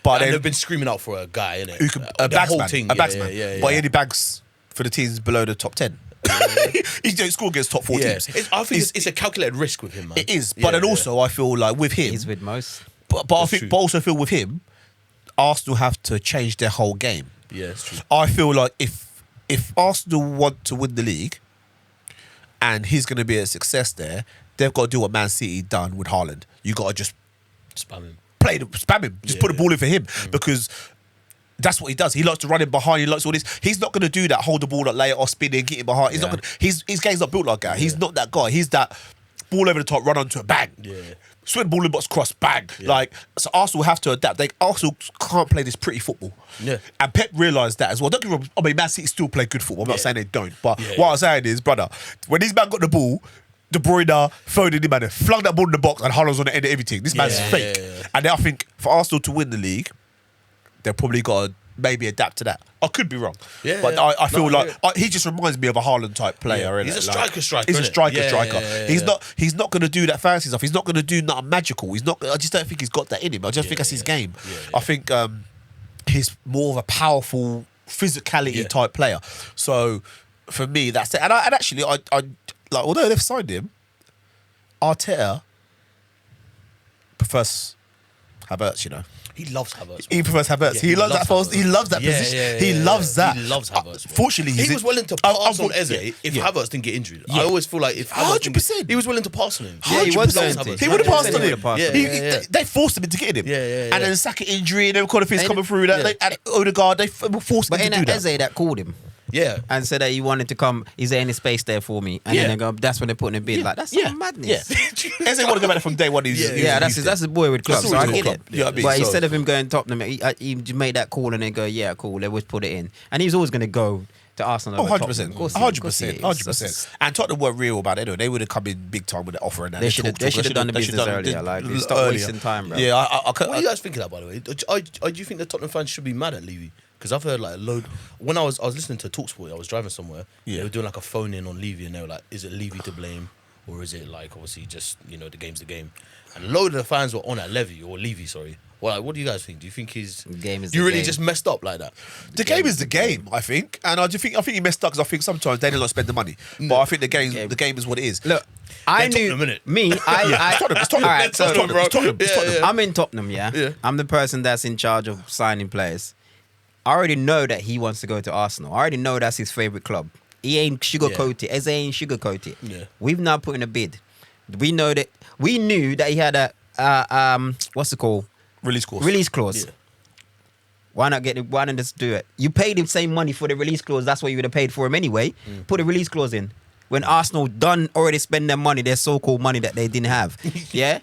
But And then they've been screaming out for a guy, innit? who can, a The whole bagsman, thing. a bagsman. Yeah. But he only bags for the teams below the top 10. He don't score against top 4 teams. I think it's a calculated risk with him, man. It is, but then also I feel like with him, He's with most. but I That's think, true. but also feel with him, Arsenal have to change their whole game. Yeah, it's true. I feel like if Arsenal want to win the league, and he's going to be a success there, they've got to do what Man City done with Haaland. You got to just Spam him. spam him, just put the ball in for him because. That's what he does. He likes to run in behind. He likes all this. He's not going to do that. Hold the ball up, lay it off, spin it, get it behind. He's not. Gonna, his game's not built like that. He's not that guy. He's that ball over the top, run onto a bang. Yeah. Swing ball in box, cross, bang. Like, so Arsenal have to adapt. Arsenal can't play this pretty football. Yeah. And Pep realised that as well. Don't get me wrong. I mean, Man City still play good football. I'm not saying they don't. But Yeah, what I'm saying is, brother, when these man got the ball, De Bruyne, Foden, him, man, flung that ball in the box and Haaland's on the end of everything. This man's fake. Yeah. And then I think for Arsenal to win the league, they've probably got to maybe adapt to that. I could be wrong. Yeah, but yeah. I feel No, he just reminds me of a Haaland type player. He's innit? a striker, He's a innit? striker. Yeah. He's not going to do that fancy stuff. He's not going to do nothing magical. He's not. I just don't think he's got that in him. I just think that's his game. I think he's more of a powerful physicality type player. So for me, that's it. And actually, I like, although they've signed him, Arteta prefers Havertz, you know. He loves Havertz. He prefers Havertz. Yeah, he loves that. Havertz. He loves that position. He loves that. He loves Havertz. Fortunately, he was willing to pass on Eze if yeah. Havertz didn't get injured. I always feel like if Havertz didn't 100%. he was willing to pass on him. Yeah, he was 100%. going to. He would have passed 100% on he him. would've passed on him. They forced him into getting him. Yeah. And then Saka injury and every kind of things Ain't coming it- through. That yeah. and Odegaard, they forced But him ain't to do that that. Eze that called him Yeah. and said that he wanted to come? Is there any space there for me? And then they go, that's when they put in a bid. Like that's some madness. Yeah. Eze want to go back from day one. Yeah, that's a boy with club, That's so I always get club. it. You know what I mean? But So- instead of him going Tottenham, he made that call and then go, yeah, cool, let's put it in. And he was always going to go to Arsenal. Oh, over 100%. Tottenham. Of course he is, of course he is. 100%. And Tottenham weren't real about it anyway. They would have come in big time with the offer and that. They should have done the business earlier. Like, stop wasting time, bro. Yeah, What are you guys thinking of, by the way? Do you think the Tottenham fans should be mad at Levy? Because I've heard like a load. When I was listening to TalkSport, I was driving somewhere. Yeah. They were doing like a phone in on Levy, and they were like, "Is it Levy to blame, or is it like obviously just the game's the game?" And a load of the fans were on at Levy. Sorry. Well, like, what do you guys think? Do you think he's Game is you the really game. just messed up like that? The game is the game, I think, and I think he messed up because I think sometimes they did not spend the money. But I think the game is what it is. Look, I They're knew Tottenham, innit? me. I It's Tottenham. all right, It's so Tottenham. It's Tottenham. It's Yeah, Tottenham. yeah. I'm in Tottenham, yeah? Yeah. I'm the person that's in charge of signing players. I already know that he wants to go to Arsenal. I already know that's his favourite club. He ain't sugarcoat it. Eze ain't sugarcoat it. Yeah. We've now put in a bid. We knew that he had a what's it called? Release course. Release clause. Yeah. Why not just do it? You paid him same money for the release clause. That's what you would have paid for him anyway. Put a release clause in. When Arsenal done already spend their money, their so-called money that they didn't have. Yeah?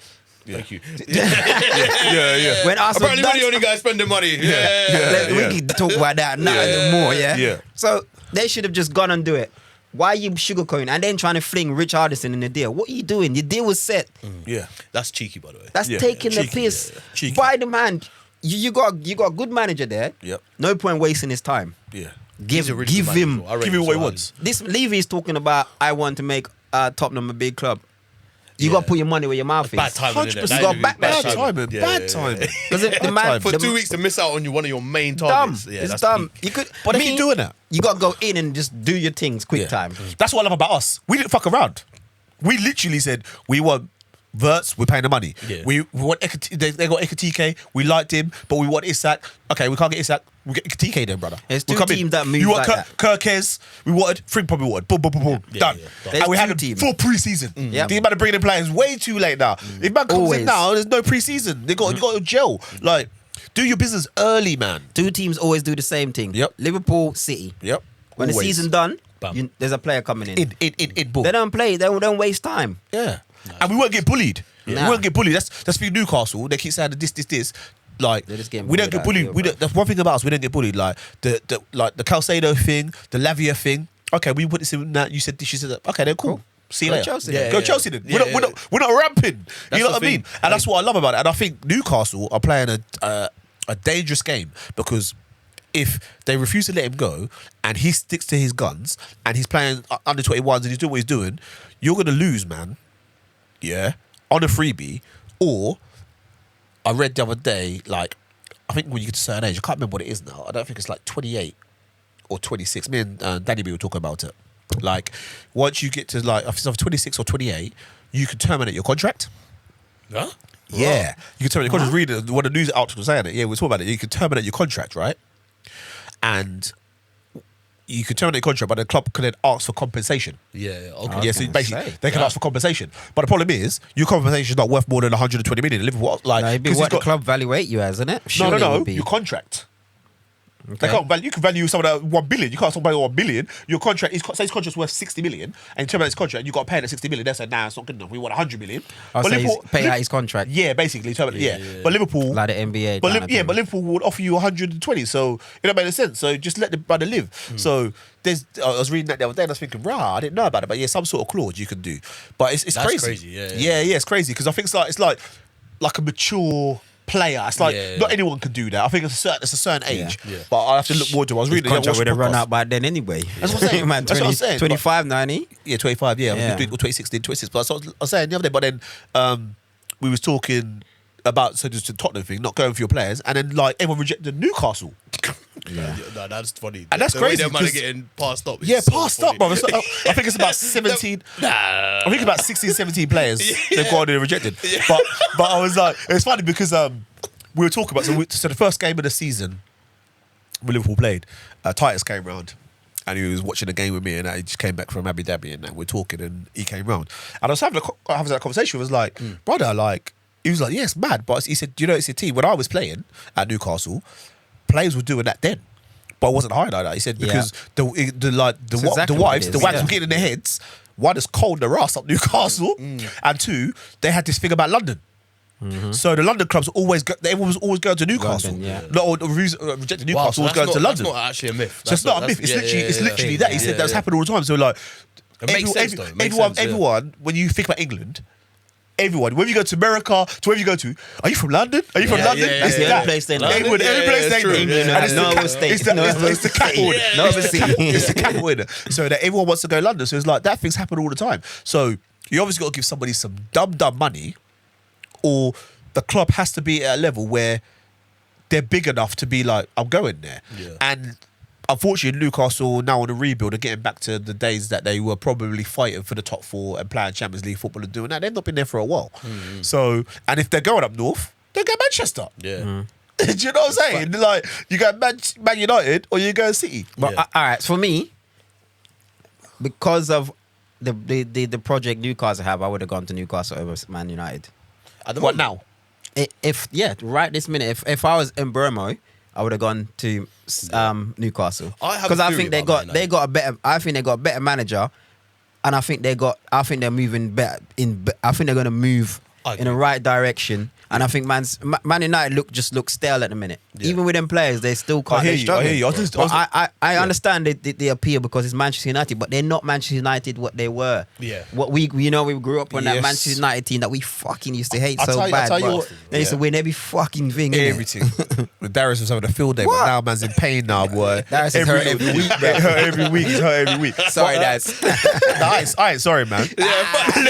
Thank you. Yeah. When Arsenal Apparently, done we're the only guys spending money. Yeah. We can talk about that now more, yeah? Yeah. So they should have just gone and do it. Why are you sugarcoating and then trying to fling Rich Hardison in the deal? What are you doing? Your deal was set. Yeah. That's cheeky, by the way. That's Yeah. taking the Cheeky, piss. yeah. Cheeky. Buy the man. You got a good manager there. Yep. No point wasting his time. Yeah. He's a really Give good him. manager. I rate Give him him what so he highly. wants. This Levy is talking about. I want to make Tottenham a big club. You got to put your money where your mouth is. Bad timing. innit? 100%. That You got is bad Bad timing. timing. Yeah, Bad yeah, timing. Because the man For the, 2 weeks to miss out on one of your main dumb. targets. Yeah, It's that's dumb. peak. You could. But if me, you're doing that, you got to go in and just do your things quick Yeah. time. That's what I love about us. We didn't fuck around. We literally said we want Verts, we're paying the money. Yeah. We want they got Ekatike, we liked him, but we want Isak. Okay, we can't get Isak. We get Ekatike then, brother. There's We'll two come in. teams that move You want like that. Kirkes, we wanted, Fring probably wanted. Boom, boom, boom, boom. Yeah, Done. yeah. There's And we had two them teams. for pre-season. Yep. These man are bringing in players way too late now. If man comes Always. in now, there's no pre-season. You got to gel. Like, do your business early, man. Two teams always do the same thing. Yep. Liverpool, City. Yep. When the Always. season done, Bam. there's a player coming in. In boom. They don't play. They don't waste time. Yeah. And we won't get bullied. Nah. We won't get bullied. That's for Newcastle. They keep saying this. Like They're just getting we don't bullied get out bullied. here, We bro. don't, that's one thing about us. We don't get bullied. Like the Calcedo thing, the Lavia thing. Okay, we put this in that. You said this. You said that. Okay, then cool. See you Go later. Chelsea then. Go Yeah, Chelsea then. yeah. We're not ramping. That's You know the what I mean? thing. And that's what I love about it. And I think Newcastle are playing a dangerous game because if they refuse to let him go and he sticks to his guns and he's playing under 21s and he's doing what he's doing, you're gonna lose, man. Yeah, on a freebie. Or I read the other day, like I think when you get to a certain age, I can't remember what it is now. I don't think it's like 28 or 26. Me and Danny B were talking about it. Like once you get to like, if it's 26 or 28, you can terminate your contract. Huh? Yeah, you can terminate your contract. Read it, what the news outlet was saying it. Yeah, we're talking about it. You can terminate your contract, right? And you can terminate your contract, but the club can then ask for compensation. Yeah. Okay. Yeah, so gonna basically say. they can ask for compensation. But the problem is, your compensation is not worth more than 120 million. Liverpool, like, No, it'd be 'cause what he's the club valuate you as, isn't it? No, Surely it would be. your contract. They Okay. can't value, you can value some of that 1 billion. You can't talk about 1 billion. Your contract, say his contract's worth 60 million, and you terminate his contract, and you got to pay that 60 million. They said, nah, it's not good enough. We want 100 million. Oh, so he's pay out his contract. Yeah, basically, terminate. Yeah. But Liverpool, Like the NBA. but kind of thing. Liverpool would offer you 120, so it don't make any sense. So just let the brother live. So I was reading that the other day, and I was thinking, I didn't know about it, but yeah, some sort of clause you can do. But it's That's crazy. crazy, yeah. Yeah, it's crazy because I think it's like a mature player. It's like Yeah. not anyone can do that. I think it's a certain age. Yeah. But I have to look more to. I was His reading. contract would have run podcast. out by then anyway. That's what I'm saying. Man, That's what I'm saying. 25, 90. Yeah, 25. Yeah, Yeah. or 2016, 26. But I was saying the other day. But then we was talking about just the Tottenham thing, not going for your players, and then like everyone rejected Newcastle. Yeah. No, that's funny. And that's the way crazy, them man are 'cause- getting passed up. is Yeah, so passed funny. up, bro. I think it's about 17. I think about 16, 17 players they've gone and rejected. But I was like, it's funny because we were talking about so the first game of the season when Liverpool played, Titus came round and he was watching a game with me, and he just came back from Abu Dhabi, and we're talking, and he came round, and I was having that conversation. Was like, brother, like he was like, yeah, it's mad, but he said, you know, it's a team. When I was playing at Newcastle, players were doing that then. But I wasn't hired like that. He said because the That's exactly the what wives it is, were yeah. getting in their heads. One is cold their ass up Newcastle, and two, they had this thing about London. So the London clubs everyone was always going to Newcastle. London, yeah. No, or the reason rejected Wow, Newcastle so was going to London. That's not actually a myth. So it's not a myth. It's literally that. He said that's happened all the time. So like, It makes sense, though. It makes sense, yeah. everyone, when you think about England. Everyone, whether you go to America, to wherever you go to, are you from London? Are you from London? yeah, It's yeah. that. Every place they know. Everyone, every place they true. know. England, And it's no the other state. it's the capital. No other city. It's the capital, innit? So that everyone wants to go to London. So it's like that things happen all the time. So you obviously got to give somebody some dumb money, or the club has to be at a level where they're big enough to be like, I'm going there. Yeah. And unfortunately, Newcastle now on a rebuild are getting back to the days that they were probably fighting for the top four and playing Champions League football and doing that. They've not been there for a while. So, and if they're going up north, they'll get Manchester. Yeah. Do you know what I'm saying? Like, you go Man United or you go City. But Yeah. all right, for me, because of the project Newcastle have, I would have gone to Newcastle over Man United. At the What moment- now? If right this minute, if I was in Burmo, I would have gone to Newcastle I have a because I theory think they about Man got United. a better. I think they got a better manager, and I think they're moving better I think they're going to move I in the agree. right direction. And I think Man United look stale at the minute. Yeah. Even with them players, they still can't. I hear they're you, I struggling. hear you. I just- But I understand the appeal because it's Manchester United, but they're not Manchester United what they were. Yeah. What we grew up on that Yes. Manchester United team that we fucking used to hate I'll so tell you- bad. I'll tell you but what- they used to yeah. win every fucking thing. innit? Everything. Darius was having a field day, but What? now man's in pain now, boy. Darius is hurt every week, bro. It hurt every week. It's hurt every week. Sorry, But, Daz. I ain't sorry, man. Nah, Let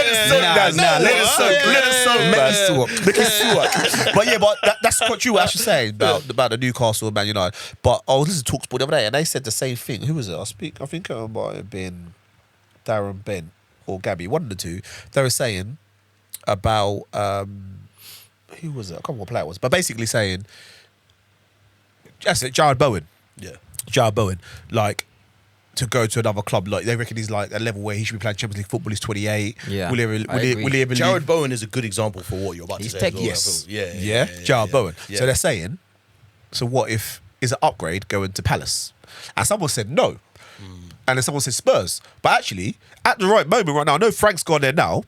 us soak, Daz. nah, Let us soak. Let us soak, Make man. us soak. Make us soak. But yeah, but that's quite true what Ash is saying about the Newcastle and Man United. But I was listening to TalkSport the other day, and they said the same thing. Who was it? I think it might have been Darren Bent or Gabby, one of the two. They were saying about who was it? I can't remember what player it was, but basically saying, that's it, Jared Bowen. Yeah. Jared Bowen, like, to go to another club, like they reckon he's like a level where he should be playing Champions League football. He's 28. Yeah, will I he agree. ever Jared leave? Bowen is a good example for what you're about He's to say. as tech- well, Yes. I feel. Yeah. Jared Bowen. Yeah. So they're saying, so what if is an upgrade going to Palace? And someone said no. And then someone said Spurs. But actually, at the right moment right now, I know Frank's gone there now,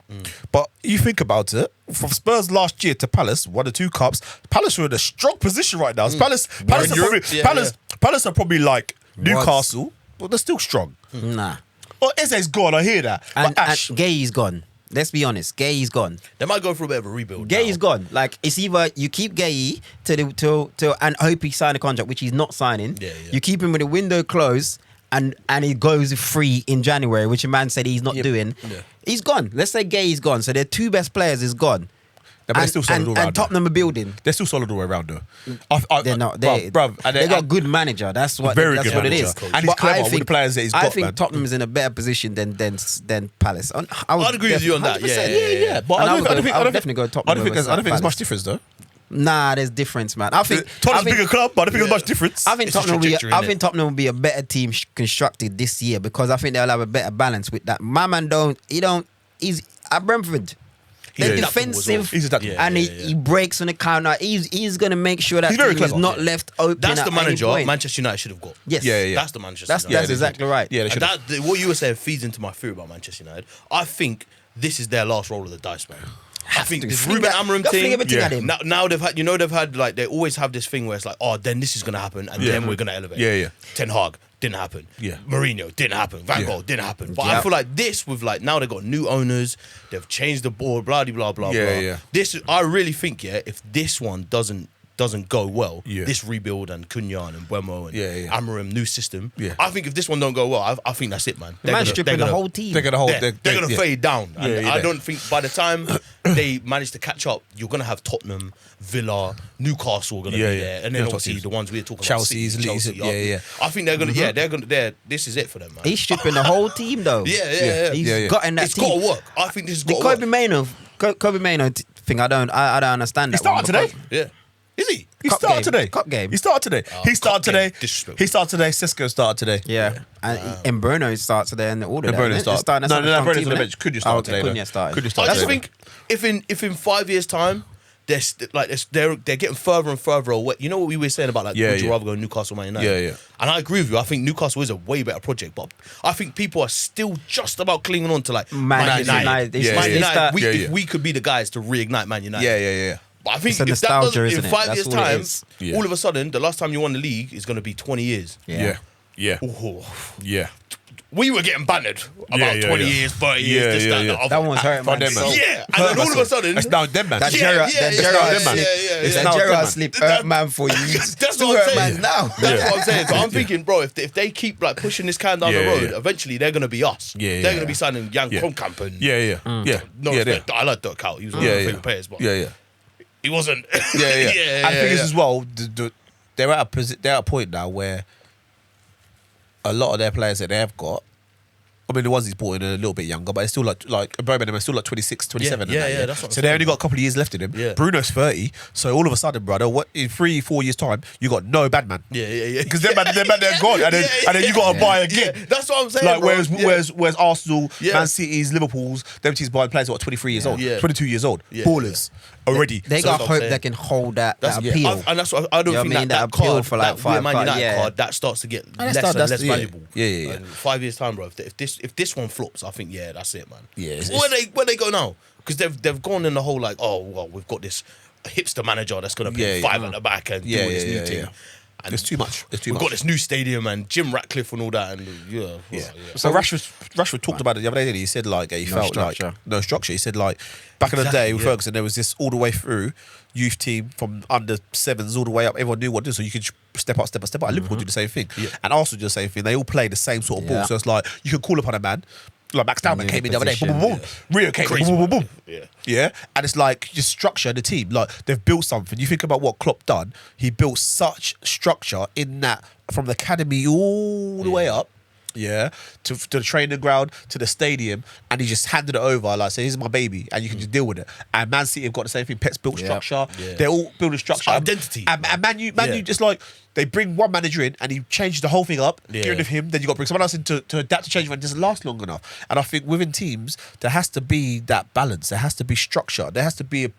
but you think about it, from Spurs last year to Palace, 1 or 2 cups, Palace are in a strong position right now. Palace are Europe, probably, yeah, Palace are probably like Newcastle, but they're still strong. Nah. Oh, Eze's gone, I hear that. And, But Ash, and Gay's gone. Let's be honest. Gay's gone. They might go through a bit of a rebuild. Gay's now. gone. Like it's either you keep Gay till and hope he sign a contract, which he's not signing. Yeah. You keep him with the window closed and he goes free in January, which a man said he's not doing. Yeah. He's gone. Let's say Gay is gone. So their 2 best players is gone. but they're still solid all and round. Tottenham are building. They're still solid all the way around though. They're not. Bruv, and They got a good manager. That's what. Very That's good what it manager. is. And he's But clever I with the players that he's I got, think man. Tottenham is in a better position than Palace. I'd agree with you on that. 100%. Yeah. But And I don't think I would definitely go Tottenham. I don't think there's over much Palace. difference though. Nah, there's difference, man. I think Tottenham's I think- a bigger club, but I don't think there's much difference. I think It's a Tottenham will be. trajectory, I innit? think Tottenham will be a better team constructed this year because I think they'll have a better balance with that. My man He's at Brentford. They're Yeah. defensive, He's adaptable. Yeah. and he breaks on the counter. He's gonna make sure that He's very team is clever. not Yeah. left open. That's at the any manager point. Manchester United should have got. Yes. Yeah. That's the Manchester That's United. exactly right. Yeah, they And should have. what you were saying feeds into my theory about Manchester United. I think this is their last roll of the dice, man. I think to. this Fling Ruben that- Amorim go fling thing. everything at him. Now they've had like they always have this thing where it's like, oh, then this is gonna happen, and then we're gonna elevate. Yeah. Ten Hag, didn't happen. Yeah. Mourinho, didn't happen. Van Gaal, didn't happen. But I Yep. feel like this, with like, now they've got new owners, they've changed the board, blah, blah, blah, Yeah, blah. yeah. This, I really think, if this one doesn't go well, Yeah. this rebuild and Cunha and Buemo and Amorim, new system, Yeah. I think if this one don't go well, I think that's it, man. The man's stripping the whole team. They're gonna hold. They're going to fade down. Yeah, And yeah, I yeah. don't think by the time they manage to catch up, you're going to have Tottenham, Villa, Newcastle going to Yeah, be yeah. there. And then Yeah, obviously top teams. the ones we're talking Chelsea's, about. Leeds, Chelsea, yeah, yeah. I think they're going to, they're going to, this is it for them, man. He's stripping the whole team though. Yeah. He's got in that It's team. got to work. I think this has The got to Kobe work. Maino thing, I don't understand that. He started one today. Yeah. Is he? He Cup started game. today. Cup game. He started today. Oh, He started cup game. today. Disrespectful. He started today. Cisco started today. Yeah, and Bruno starts today and all of that. Bruno innit? started. Starting, No, that's not a Bruno's strong on the team, bench. innit? Cunha started today, Cunha though. started. Cunha I started just today. think if in 5 years' time, they're getting further and further away. You know what we were saying about, like, would you rather go Newcastle, Man United? Yeah, yeah. And I agree with you. I think Newcastle is a way better project, but I think people are still just about clinging on to, like, Man United. Yeah, Man yeah. United. Yeah, yeah. If we could be the guys to reignite Man United. Yeah. But I think It's a if that nostalgia, doesn't, in isn't it? 5 That's years' all it time, is. Yeah. all of a sudden, the last time you won the league is going to be 20 years. Yeah. Ooh. Yeah. We were getting bannered about Yeah, 20 yeah. years, 30 Yeah, years, this, yeah, that, yeah. the other. That one's hurting, For man. them, man. So- Yeah, and then all of a sudden, It's now them, man. That Yeah, Gerrard, yeah, that yeah, Gerrard yeah, slip, yeah, it's yeah. that now Gerrard them, slip man. hurt man for you. That's Still what I'm hurt saying. man now. That's what I'm saying. So I'm thinking, bro, if they keep, like, pushing this can down the Yeah, road, yeah. eventually they're gonna be us. Yeah, they're yeah. gonna be signing Jan Yeah. Kronkamp and Yeah. no yeah. respect. I like Dirk Kuyt. He was one of my favorite players, but Yeah. he wasn't. Yeah. And the thing is yeah. as well, they're at a point now where a lot of their players that they have got, I mean, the ones he's brought in are a little bit younger, but it's still like Birmingham is still like 26, 27. Yeah, and that, yeah, that's what I'm so they saying. only got a couple of years left in him. Yeah. Bruno's 30, so all of a sudden, brother, what in 3-4 years' time, you got no bad man. Yeah. Because they're gone, and then you got to buy again. Yeah, that's what I'm saying. Like bro. whereas Arsenal, Yeah. Man City's, Liverpool's, them teams buying players what 23 years old, Yeah. 22 years old, Yeah. ballers already. They So got that's what I'm hope saying. they can hold that That's appeal. and that's what I don't You know think what I mean? that That appeal card, for, like, that 5 Man card, United yeah. card, that starts to get that's less and less yeah. valuable. Yeah. In 5 years' time, bro. If this one flops, I think that's it, man. Yeah, it's- Where they go now? Because they've gone in the whole, like, oh well, we've got this hipster manager that's gonna pay Yeah, 5 at the back and do this new thing. yeah. It's too much. We've got this new stadium and Jim Ratcliffe and all that, and yeah. So Rashford talked about it the other day. Didn't he? He said like he felt structure. like no structure. He said like back in the Exactly, day with yeah. Ferguson, there was this all the way through youth team from under 7s all the way up. Everyone knew what to do, so you could step up. And Liverpool do the same thing, Yeah. and Arsenal do the same thing. They all play the same sort of ball. Yeah. So it's like you can call upon a man. Like Max Dowman knew came the in the other day, boom, boom, boom. position, Rio came in, Crazy. boom, boom, boom, boom. Yeah. Yeah, and it's like just structure the team. Like they've built something. You think about what Klopp done. He built such structure in that from the academy all the way up. Yeah, to the training ground, to the stadium, and he just handed it over. Like, say, here's my baby, and you can just deal with it. And Man City have got the same thing. Pets built structure. Yeah. They're all building structure. identity. And Man U just like they bring one manager in, and he changes the whole thing up. Yeah. Get rid of him, then you got to bring someone else in to adapt to change, and it doesn't last long enough. And I think within teams, there has to be that balance. There has to be structure. There has to be a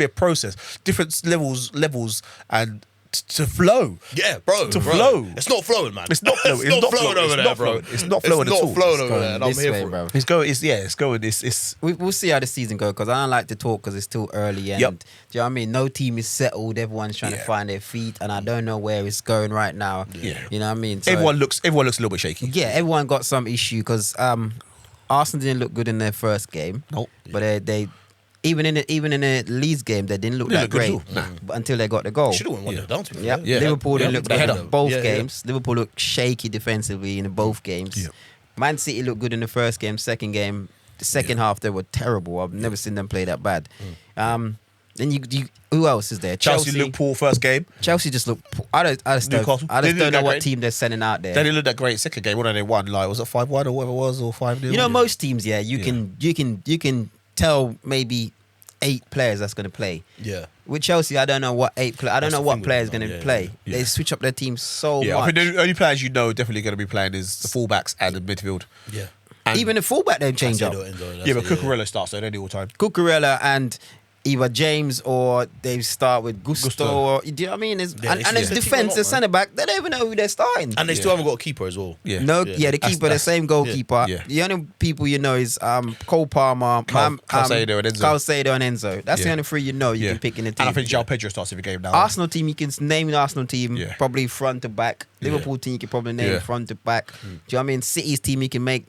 process, different levels, and to flow. Yeah, bro. To bro. flow. It's not flowing, man. It's not flowing. It's not flowing over It's there, not bro. flowing. It's not flowing at all. It's not flowing It's over there, and I'm this here way, for it. bro. It's going. It's going. It's. We'll see how the season goes because I don't like to talk because it's too early. And Yep. do you know what I mean? No team is settled. Everyone's trying to Yeah. find their feet, and I don't know where it's going right now. Yeah. You know what I mean? So, Everyone looks a little bit shaky. Yeah, everyone got some issue because Arsenal didn't look good in their first game. Nope. But they even in the Leeds game they didn't look Didn't that look great. good at all. Nah. But until they got the goal. Should have won 1-0 down to me. Yep. Yeah. Liverpool didn't Yeah. look They good had in a- both Yeah, yeah. games. Liverpool looked shaky defensively in both games. Yeah. Man City looked good in the first game. Second game, the second half they were terrible. I've never seen them play that bad. Then you who else is there? Chelsea looked poor first game. Chelsea just looked. I just Newcastle. don't They didn't know look that what great. team they're sending out there. They didn't look that great second game. What did they won? Like was it 5-1 or whatever it was, or 5-0? You know, most teams, you can tell maybe 8 players that's going to play. Yeah. With Chelsea, I don't know what I don't That's know the what thing with players them, going to yeah, play. yeah. They switch up their team so Yeah, I much. think the only players you know definitely going to be playing is the fullbacks and the midfield. Yeah. And Even the fullback they change up. yeah, but Cucurella starts there any all time. Cucurella and either James or they start with Gusto. Or, do you know what I mean? It's, Yeah, and it's it's defense, the man. centre back. They don't even know who they're starting. And they still haven't got a keeper as well. Yeah. No, yeah, the keeper, the same goalkeeper. yeah. The only people you know is Cole Palmer, Caicedo and Enzo. Caicedo and Enzo. That's the Yeah. only three you know you can pick in the team. And I think João Pedro starts every game now. Arsenal team, you can name the Arsenal team Yeah. probably front to back. Liverpool team, you can probably name Yeah. front to back. Do you know what I mean? City's team, you can make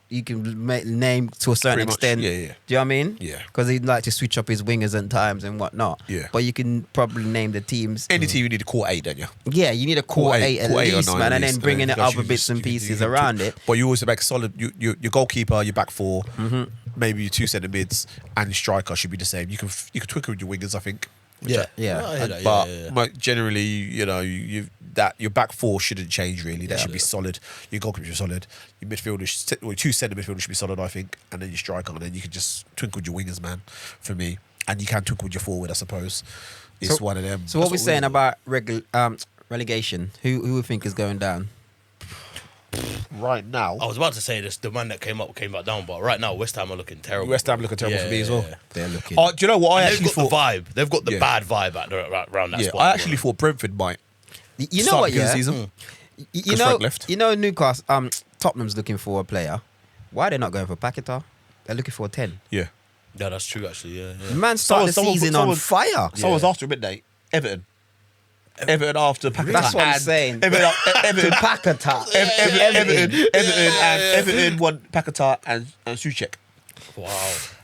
name to a certain Pretty much. extent. Yeah, yeah. Do you know what I mean? Yeah. Because he'd like to switch up his wingers at times and whatnot. Yeah. But you can probably name the teams. Any team you need a core 8, don't you? Yeah, you need a core eight at core eight or least, nine man, at and then least. bringing in Because other you bits just- and you pieces can around it. But you always make a solid. Your goalkeeper, your back four, maybe your two centre mids, and your striker should be the same. You can twinkle with your wingers, I think. Yeah. Yeah. I hear that, But yeah. like, generally, you know, that your back four shouldn't change really. That should be solid. Your goalkeeper should be solid. Your midfielders, well, two centre midfielders should be solid, I think, and then your striker, and then you can just twinkle with your wingers, man. For me, and you can twinkle with your forward, I suppose. It's So- one of them. So what we're That's saying we- about relegation? Who we think is going down? right now? I was about to say this. The man that came back down. But right now, West Ham are looking terrible. West Ham looking terrible Yeah, for me as yeah, well. yeah. They're looking. Do you know what I And actually they've got thought? the vibe. They've got the Yeah. bad vibe around that Yeah, spot. I actually thought Brentford might. You know start what? the Yeah. season. You 'Cause know. Frank left. You know Newcastle. Tottenham's looking for a player. Why are they not going for Paquetá? They're looking for a 10. Yeah. Yeah, that's true. Actually, yeah. The man started the Someone- season someone- on fire. Someone's after midnight. Everton. Everton after Paquetá. That's what I'm and saying. Everton. Paquetá. Everton won Paquetá and Souček. Wow.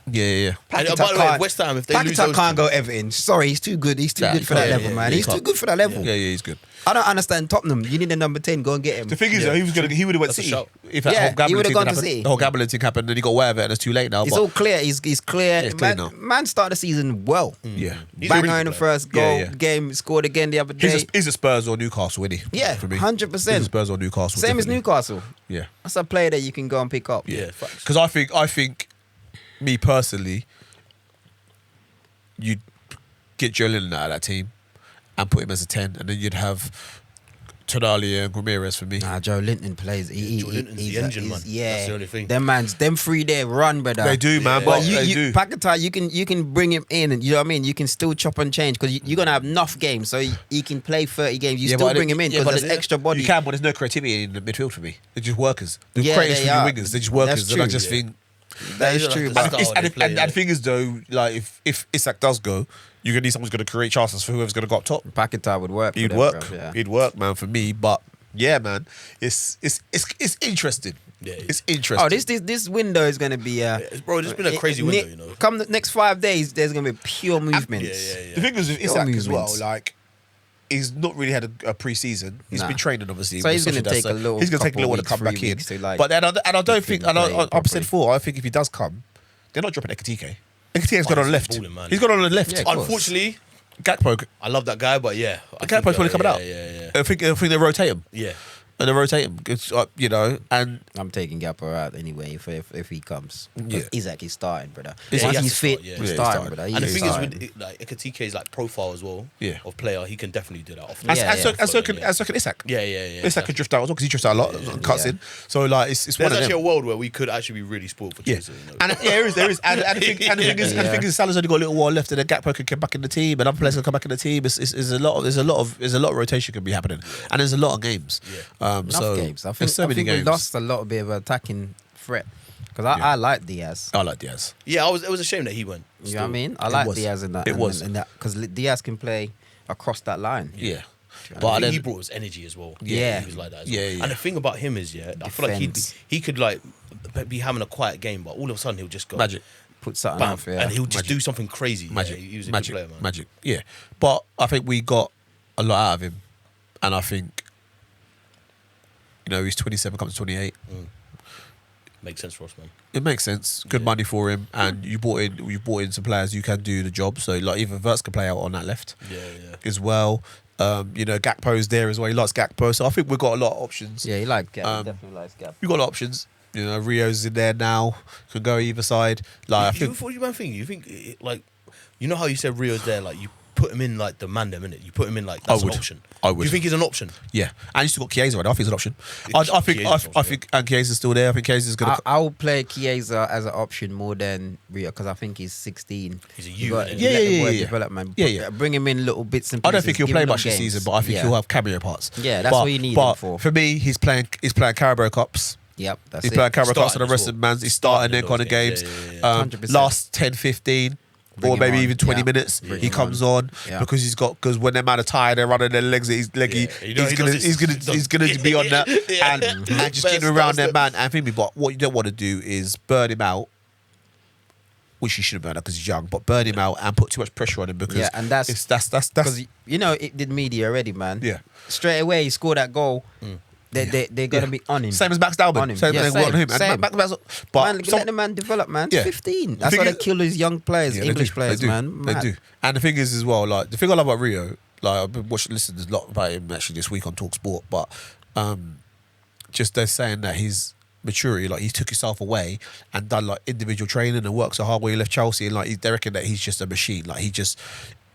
Yeah. And, Paquetá by the way, can't- West Ham, if they lose Paquetá those can't two- go Everton. Sorry, he's too good. He's too Nah, good for that yeah, level, yeah, man. yeah, He's he too can't. good for that level. Yeah, he's good. I don't understand Tottenham. You need a number 10. Go and get him. The thing is, though, he would have went That's a City. shout. If that Yeah, whole he gambling would've thing gone to happened, City. the whole gambling thing happened, then he got aware of it, and it's too late now. It's but all clear. He's clear. It's clear man, now. man started the season well. yeah, He's a Banger really in the good player. first goal Yeah, yeah. game, scored again the other day. he's a Spurs or Newcastle, isn't he? Yeah, for me, 100%. He's a Spurs or Newcastle. Same as definitely. Newcastle. Yeah, That's a player that you can go and pick up. Yeah, facts. because I think, me personally, you'd get Joe Linton out of that team and put him as a 10, and then you'd have Tonali and Ramirez for me. Nah, Joe Linton plays. Joe Linton's the engine, man. Yeah, That's the only thing. Them three there run, brother. They do, man. Yeah. But But they do. Paquetá, you can bring him in, and you know what I mean. You can still chop and change because you're gonna have enough games, so he can play 30 games. You Yeah, still but bring him in yeah, because but there's extra body. You can, but there's no creativity in the midfield for me. They're just workers. The Yeah, creators they for your are. wingers. They're just workers. That's And I true, just yeah. think. That is They don't true, have but to start. And, they play, and the thing is, though, like if Isak does go, you're gonna need someone's gonna create chances for whoever's gonna go up top. Paquetá would work. for He'd them, work. bruv, yeah. He'd work, man, for me. But yeah, man, it's interesting. Yeah, yeah. It's interesting. Oh, this window is gonna be. Bro, it's been a crazy window, you know. Come the next 5 days, there's gonna be pure movements. Yeah. The thing is with Pure Isak as well, movements. like he's not really had a pre-season. He's Nah. been training, obviously. So with he's gonna Sociedad, take a little He's gonna take a couple little while to weeks, come 3 back in. weeks to, like, But then I don't get think, him and playing I've said properly. before, I think if he does come, they're not dropping Ekitike. Ekitike's gone on the he's left. balling, man. He's gone on the left. Yeah, of course. Unfortunately, Gakpo. I love that guy, but yeah. Gakpo's probably coming out. Yeah. I think they rotate him. Yeah. And they rotate him. It's, you know, and I'm taking Gapper out anyway if he comes. Yeah. Isaac is starting, brother. Yeah, Once he has he's to fit, start, yeah. he's Yeah, he's starting, starting. brother. And the He's thing is, starting. with like Ekitike's like profile as well, Yeah. of player, he can definitely do that. Off and, Yeah, and, so, yeah. and, so can, and so can Isak. Yeah. Isak could drift out as well because he drifts out a lot and cuts Yeah. in. So like it's There's one of actually them. a world where we could actually be really spoiled for Yeah, choosing. You know? and there is, and the thing is, Salah's only got a little while left, and then Gakpo can come back in the team, and other players can come back in the team. There's a lot of rotation can be happening, and there's a lot of games. Enough So games. I there's think, so I many think games. we lost a lot of bit of attacking threat because Yeah. I like Diaz. I like Diaz. Yeah, it was a shame that he went. You know what I mean? I It like was. Diaz in that. It was. because Diaz can play across that line. Yeah, But but he then brought his energy as well. Yeah. He was like that as Yeah, well. yeah. And the thing about him is, I feel like Defense. he could like be having a quiet game, but all of a sudden he'll just go magic, Put something bam, out for you. and he'll just Magic. do something crazy. magic, Yeah, he was a magic, good player, man. magic. Yeah, but I think we got a lot out of him, and I think he's 27, comes to 28. Makes sense for us, man. It makes sense. Good money for him, and you brought in some players who can do the job. So like even Verts can play out on that left Yeah. as well. Gakpo's there as well. He likes Gakpo, so I think we've got a lot of options. Yeah, he likes Gap. Um, He definitely likes Gap. We've got a lot of options. Rio's in there now. Can go either side. Like I What think do you man think? You think like, you know how you said Rio's there? Like you put him in like the man them, innit? You put him in like that's would. an option. I would. Do you think he's an option? Yeah, and you still got Chiesa right now. I think he's an option. I think and Chiesa's still there. I think Chiesa's gonna. I'll play Chiesa as an option more than Rio because I think he's 16. He's a You youth. got- innit? you let the boy Yeah. develop, man. Yeah. Bring him in little bits and I pieces. don't think he'll give play him much this games. season, but I think Yeah. he'll have cameo parts. Yeah, that's what you need But him for. For me, he's playing Carabao Cups. Yep, that's He's it. playing Carabao Cups, and the Starting rest as of the well. man, he's starting them kind of Starting games. those games, 100%. Last 10, 15. Bring Or him maybe on. even 20 Yeah. minutes, Bring he him comes on. on Yeah. because when they're man are tired, they're running their legs, he's leggy. Yeah. You know, he does this- He's gonna be on that Yeah. and just Best getting around their stuff. man. And for me, but what you don't want to do is burn him out, which you shouldn't burn out because he's young, but burn him out and put too much pressure on him because Yeah, and that's- that's Because you know it did media already, man. Yeah. Straight away he scored that goal. They're gonna be on him. same as Max On Dalman. him. Same Yeah, as on him. same. And but Man, let the man develop, man. Yeah. 15. The That's thing why they is- kill these young players, Yeah, they English do. players, they do. man. They Mad. do. And the thing is as well, like the thing I love about Rio, like I've been listening a lot about him actually this week on Talk Sport, but just they're saying that his maturity, like he took himself away and done like individual training and worked so hard when he left Chelsea, and like they reckon that he's just a machine. Like he just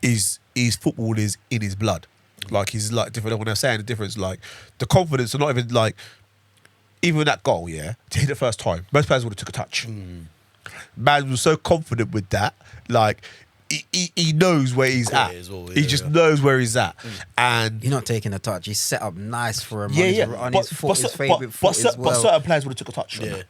his football is in his blood. Like he's like different. When they're saying the difference, like the confidence, are not even like even that goal, yeah, to hit it first time, most players would have took a touch. Man was so confident with that, like he knows where he's Got at. it as well, He yeah, just yeah. knows where he's at, and You're not taking a touch. He's set up nice for him. yeah, on his, yeah. on But, his foot, his but, favourite foot as well. but certain players would have took a touch. Yeah.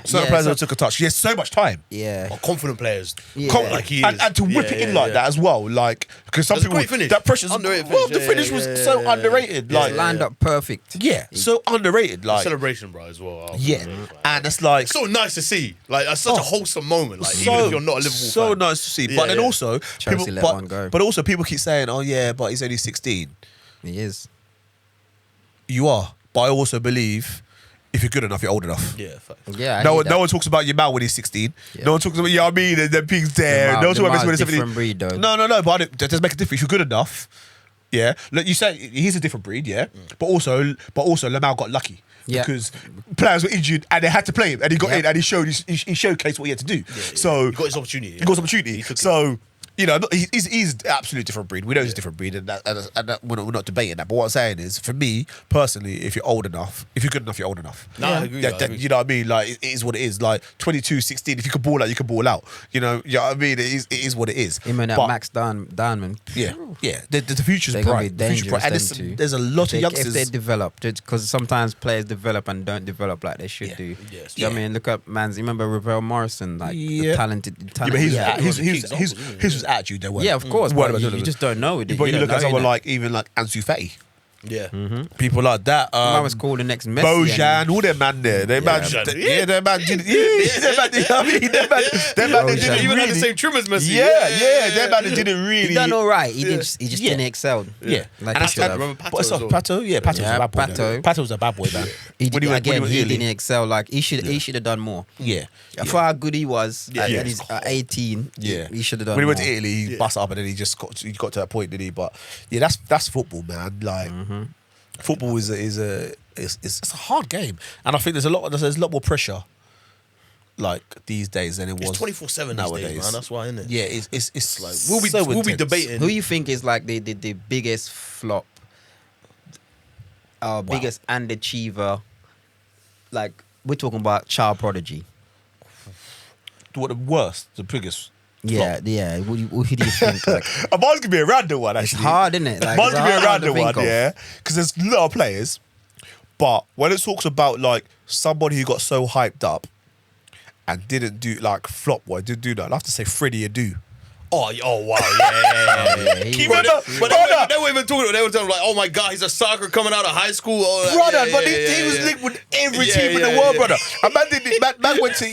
Certain players would have took a touch. He has so much time. Yeah. Or confident players. Yeah. Like he and, is. and to whip Yeah, it in yeah, like yeah. that as well, like because some That's a people great finish. that pressure's Underrated well, finish. the Yeah, finish yeah, was yeah, so yeah, underrated. yeah. Like It's lined up perfect. yeah, so underrated. Like Celebration, bro, as well. Oh, yeah, man. and it's like It's so nice to see. Like, it's such a wholesome moment. Like, even if you're not a Liverpool so fan. nice to see. Yeah, But then yeah. also, Chelsea people, let one go. but also people keep saying, "Oh yeah, but he's only 16." He is. You are, but I also believe if you're good enough, you're old enough. Yeah, fact. Yeah. I No hear one, that. no one talks about Yamal when he's 16. Yeah. No one talks about, you know what I mean? And then pigs there. Yamal- No one talks about Messi when Yamal's he's 17. different breed, though. No, but that does make a difference. If you're good enough, yeah. Look, you say he's a different breed, yeah. But also, Lamau got lucky. Yeah. Because players were injured and they had to play him, and he got Yeah. in and he showcased what he had to do. So He got his opportunity. he got his opportunity. He took it. So you know, he's an absolute different breed. We know he's a different breed, and that we're not debating that. But what I'm saying is, for me personally, if you're old enough, if you're good enough, you're old enough. No, I agree, I agree. You know what I mean? Like it is what it is. Like 22, 16. If you can ball out, you can ball out. You know what I mean? It is what it is. Him and that But, Max Diamond. Yeah. The future's They're gonna be bright. The future's bright. dangerous. And them two. there's a lot of If youngsters. they develop, because sometimes players develop and don't develop like they should Yeah. do. Yes. Do you know what I mean? Look up, man. You remember Ravel Morrison, like Yeah. the talented. Yeah, but yeah, his was attitude. They weren't. yeah, of course. Weren't But about you it. just don't know it. But you don't look at know someone it. like even like Ansu Fati, Yeah. people like that. I was called the next Messi. Bojan, all them man there. They man, Bojan. them man did. Yeah, them man did. I mean, them man Bojan. didn't Even had the really. same trim as Messi. Yeah, them man didn't really. He done all right. He just Yeah. didn't excel. Yeah, Like and he should have. remember Pato But it's as well. Pato, yeah, Pato was Yeah, a bad boy. Pato. Pato was a bad boy, man. He When did, went- again. when He Italy. didn't excel. Like he should have done more. Yeah, For how good he was Yeah. at his 18, yeah. he should have done When he more. went to Italy, he bust up and then he got to that point, didn't he? But yeah, that's football, man. Like football is it's a hard game, and I think there's a lot more pressure. Like these days than it was. It's 24/7 these nowadays, days, man. That's why, isn't it? Yeah, it's Like so we'll be intense. debating. Who you think is like the biggest flop, biggest underachiever? Like we're talking about child prodigy. What the worst, the biggest. Yeah, yeah. Who do you think? Like, Mine's gonna be a random one. it's Actually, hard, isn't it? Like, mine's it's gonna be a hard to random think one, of. yeah. Because there's a lot of players, but when it talks about like somebody who got so hyped up and didn't do like flop, what didn't do that? I have to say Freddie Adu. Oh, wow, yeah. he Brother, But brother. they were even talking. They were talking like, "Oh my God, he's a soccer coming out of high school." Oh, Brother, yeah, but yeah, he was yeah. linked with every Yeah, team in the yeah, world, yeah. brother. A man went to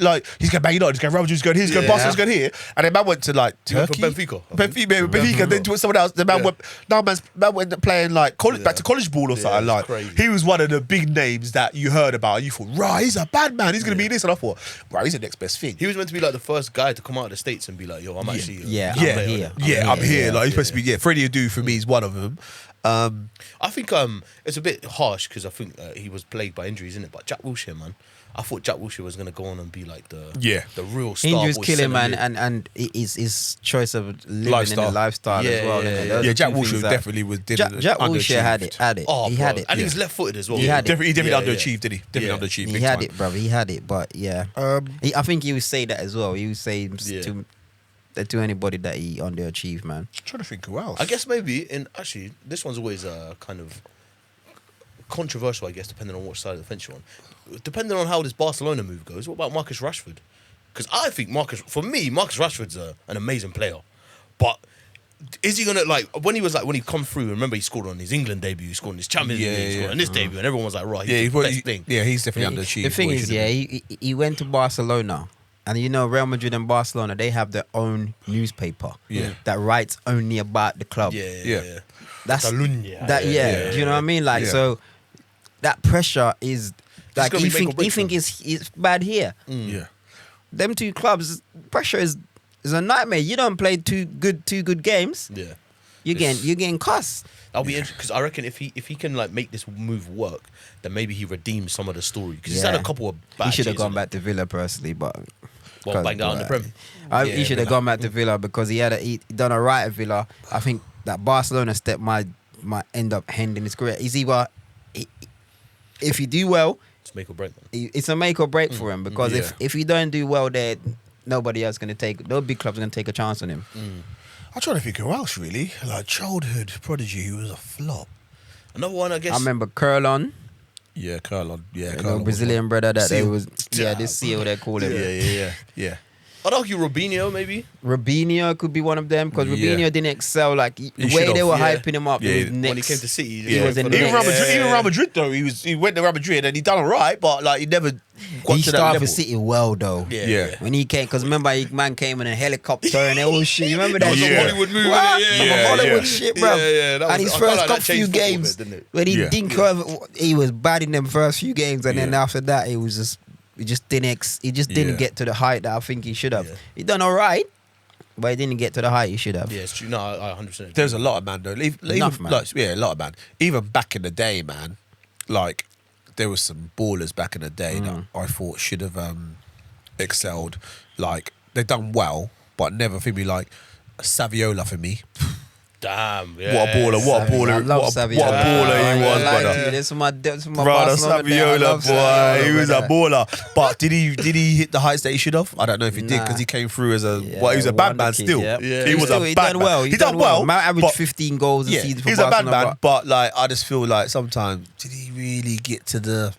like he's going Man United, he's going Real Madrid, he's going here, he's going Barcelona, he's going here, and then man went to like He went for Turkey, Benfica. then to someone else. The man Yeah. went playing like college, back to college ball or Yeah, something. it's Like crazy. he was one of the big names that you heard about, and you thought, right, he's a bad man, he's going to be this, and I thought, right, he's the next best thing. He was meant to be like the first guy to come out of the States and be like, "Yo, I'm actually Yeah, Yeah, I'm here. I'm here. Yeah, Like he's supposed to be. Yeah, Freddie Adu for me is one of them. I think it's a bit harsh because I think he was plagued by injuries, isn't it? But Jack Wilshere, man, I thought Jack Wilshere was going to go on and be like the real star. Injuries boy kill him, centre man, mid. and his choice of living Lifestyle. in the lifestyle Yeah, as well. yeah, innit? yeah. Those Yeah, are Jack two things Wilshere that- definitely was Jack Wilshere had it. Oh, He bro. had it. And he was left-footed as well. He had it. He definitely Yeah, underachieved, didn't he? Definitely Yeah. underachieved. He big had time. it, brother. He had it, but yeah. I think he would say that as well. He would say to anybody that he underachieved, man. Trying to think who else. I guess maybe actually this one's always kind of controversial, I guess, depending on which side of the fence you're on. Depending on how this Barcelona move goes, what about Marcus Rashford? Because I think Marcus Rashford's an amazing player, but is he gonna when he come through? Remember, he scored on his England debut, he scored on his Champions League, he scored on this debut, and everyone was like, right, he's the best thing. Yeah, he's definitely underachieved. The thing what he is, should have been. he went to Barcelona, and Real Madrid and Barcelona, they have their own newspaper that writes only about the club. Yeah. That's Catalunya. that. Yeah, do you know what I mean? Like, Yeah. so that pressure is like gonna you be make or think break for him. it's bad here. Yeah. Them two clubs, pressure is a nightmare. You don't play two good games. Yeah. You're getting cussed. That'll be interesting because I reckon if he can make this move work, then maybe he redeems some of the story because he's had a couple of bad. He should have years, gone innit? back to Villa personally, but Banged out on the Prem. He should have gone back to Villa because he done alright at Villa. I think that Barcelona step might end up ending his career. He's either if you do well, It's make or break, man. it's a make or break for him because Yeah. if you don't do well there, nobody else gonna take. No big clubs gonna take a chance on him. I'm trying to think who else really. Like childhood prodigy who was a flop. Another one, I guess. I remember Curlon, Yeah, Carlon. Yeah, the Carlon was Brazilian brother that they Seal. was this seal they call him. one. Yeah. I'd argue Robinho, maybe. Robinho could be one of them because Yeah. Robinho didn't excel like the way should've, they were yeah. hyping him up. Yeah, It was When he next. came to City, He was in Even next. Real Madrid, Yeah. even Real Madrid though, he went to Real Madrid and he done alright, but like he never got He to that started level. for City well though. Yeah. When he came, because remember, man came in a helicopter and all shit. You remember that? was a shit? Hollywood movie, What? yeah, Some yeah, Hollywood yeah. shit, bro. Yeah, that And was- his I felt first like that couple few changed football a games, bit, didn't it? when he Yeah. didn't cover, he was bad in them first few games, and then Yeah. after that, he just didn't Yeah. get to the height that I think he should have. Yeah. He done all right, but he didn't get to the height he should have. Yeah, it's true. No, I 100%. agree. There's a lot of man though. Even, Enough, man. Like, yeah, a lot of man. Even back in the day, man, like there was some ballers back in the day that I thought should have excelled. Like they done well, but never for me like Saviola for me. Damn. Yeah. What a baller! What a I baller! love What a Saviola. baller he was, brother. This is my Brother Barcelona day. I Saviola, love boy, Saviola, he was a brother. baller. But did he hit the heights that he should have? I don't know if he did Nah. because he came through as a Yeah, he was a bad wonder man kid, still. yeah. Yeah. He was Still, a he bad done man. well. He done well. Man averaged but- 15 goals a Yeah, season for he's a bad Barcelona, man, but like I just feel like sometimes did he really get to the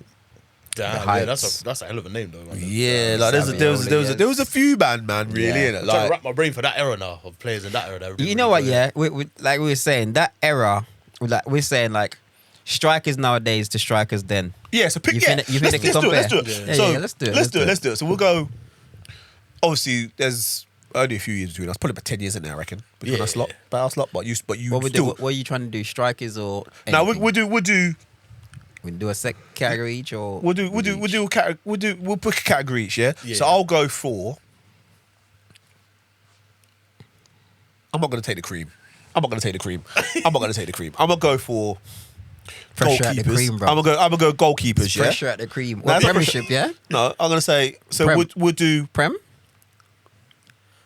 Damn. The Yeah, heights. that's a hell of a name, though. Man. yeah? Like there was a few man really Yeah. in it. I'm trying to Like wrap my brain for that era now of players in that era. That You know what? Yeah, like we were saying, that era, like we're saying, like strikers nowadays to strikers then. yeah, so pick You yeah. think- you think they can Let's do it. compare? Let's do it. Yeah, So yeah, let's do it. Let's do it. So we'll go. Obviously, there's only a few years between us. Probably about 10 years in there, I reckon. Between Yeah. us lot, about us lot. But you What we do? still. What are you trying to do? Strikers or? Now anything? we'll do. we do a category each or We'll pick a category each, yeah? Yeah. So I'll go for. I'm not gonna take the cream. I'm gonna go for Pressure at the goalkeepers. cream, bro. I'm gonna go goalkeepers, yeah? pressure at the cream. No, Or it's not Premiership, yeah. No, I'm gonna say so Prem. we'll do Prem.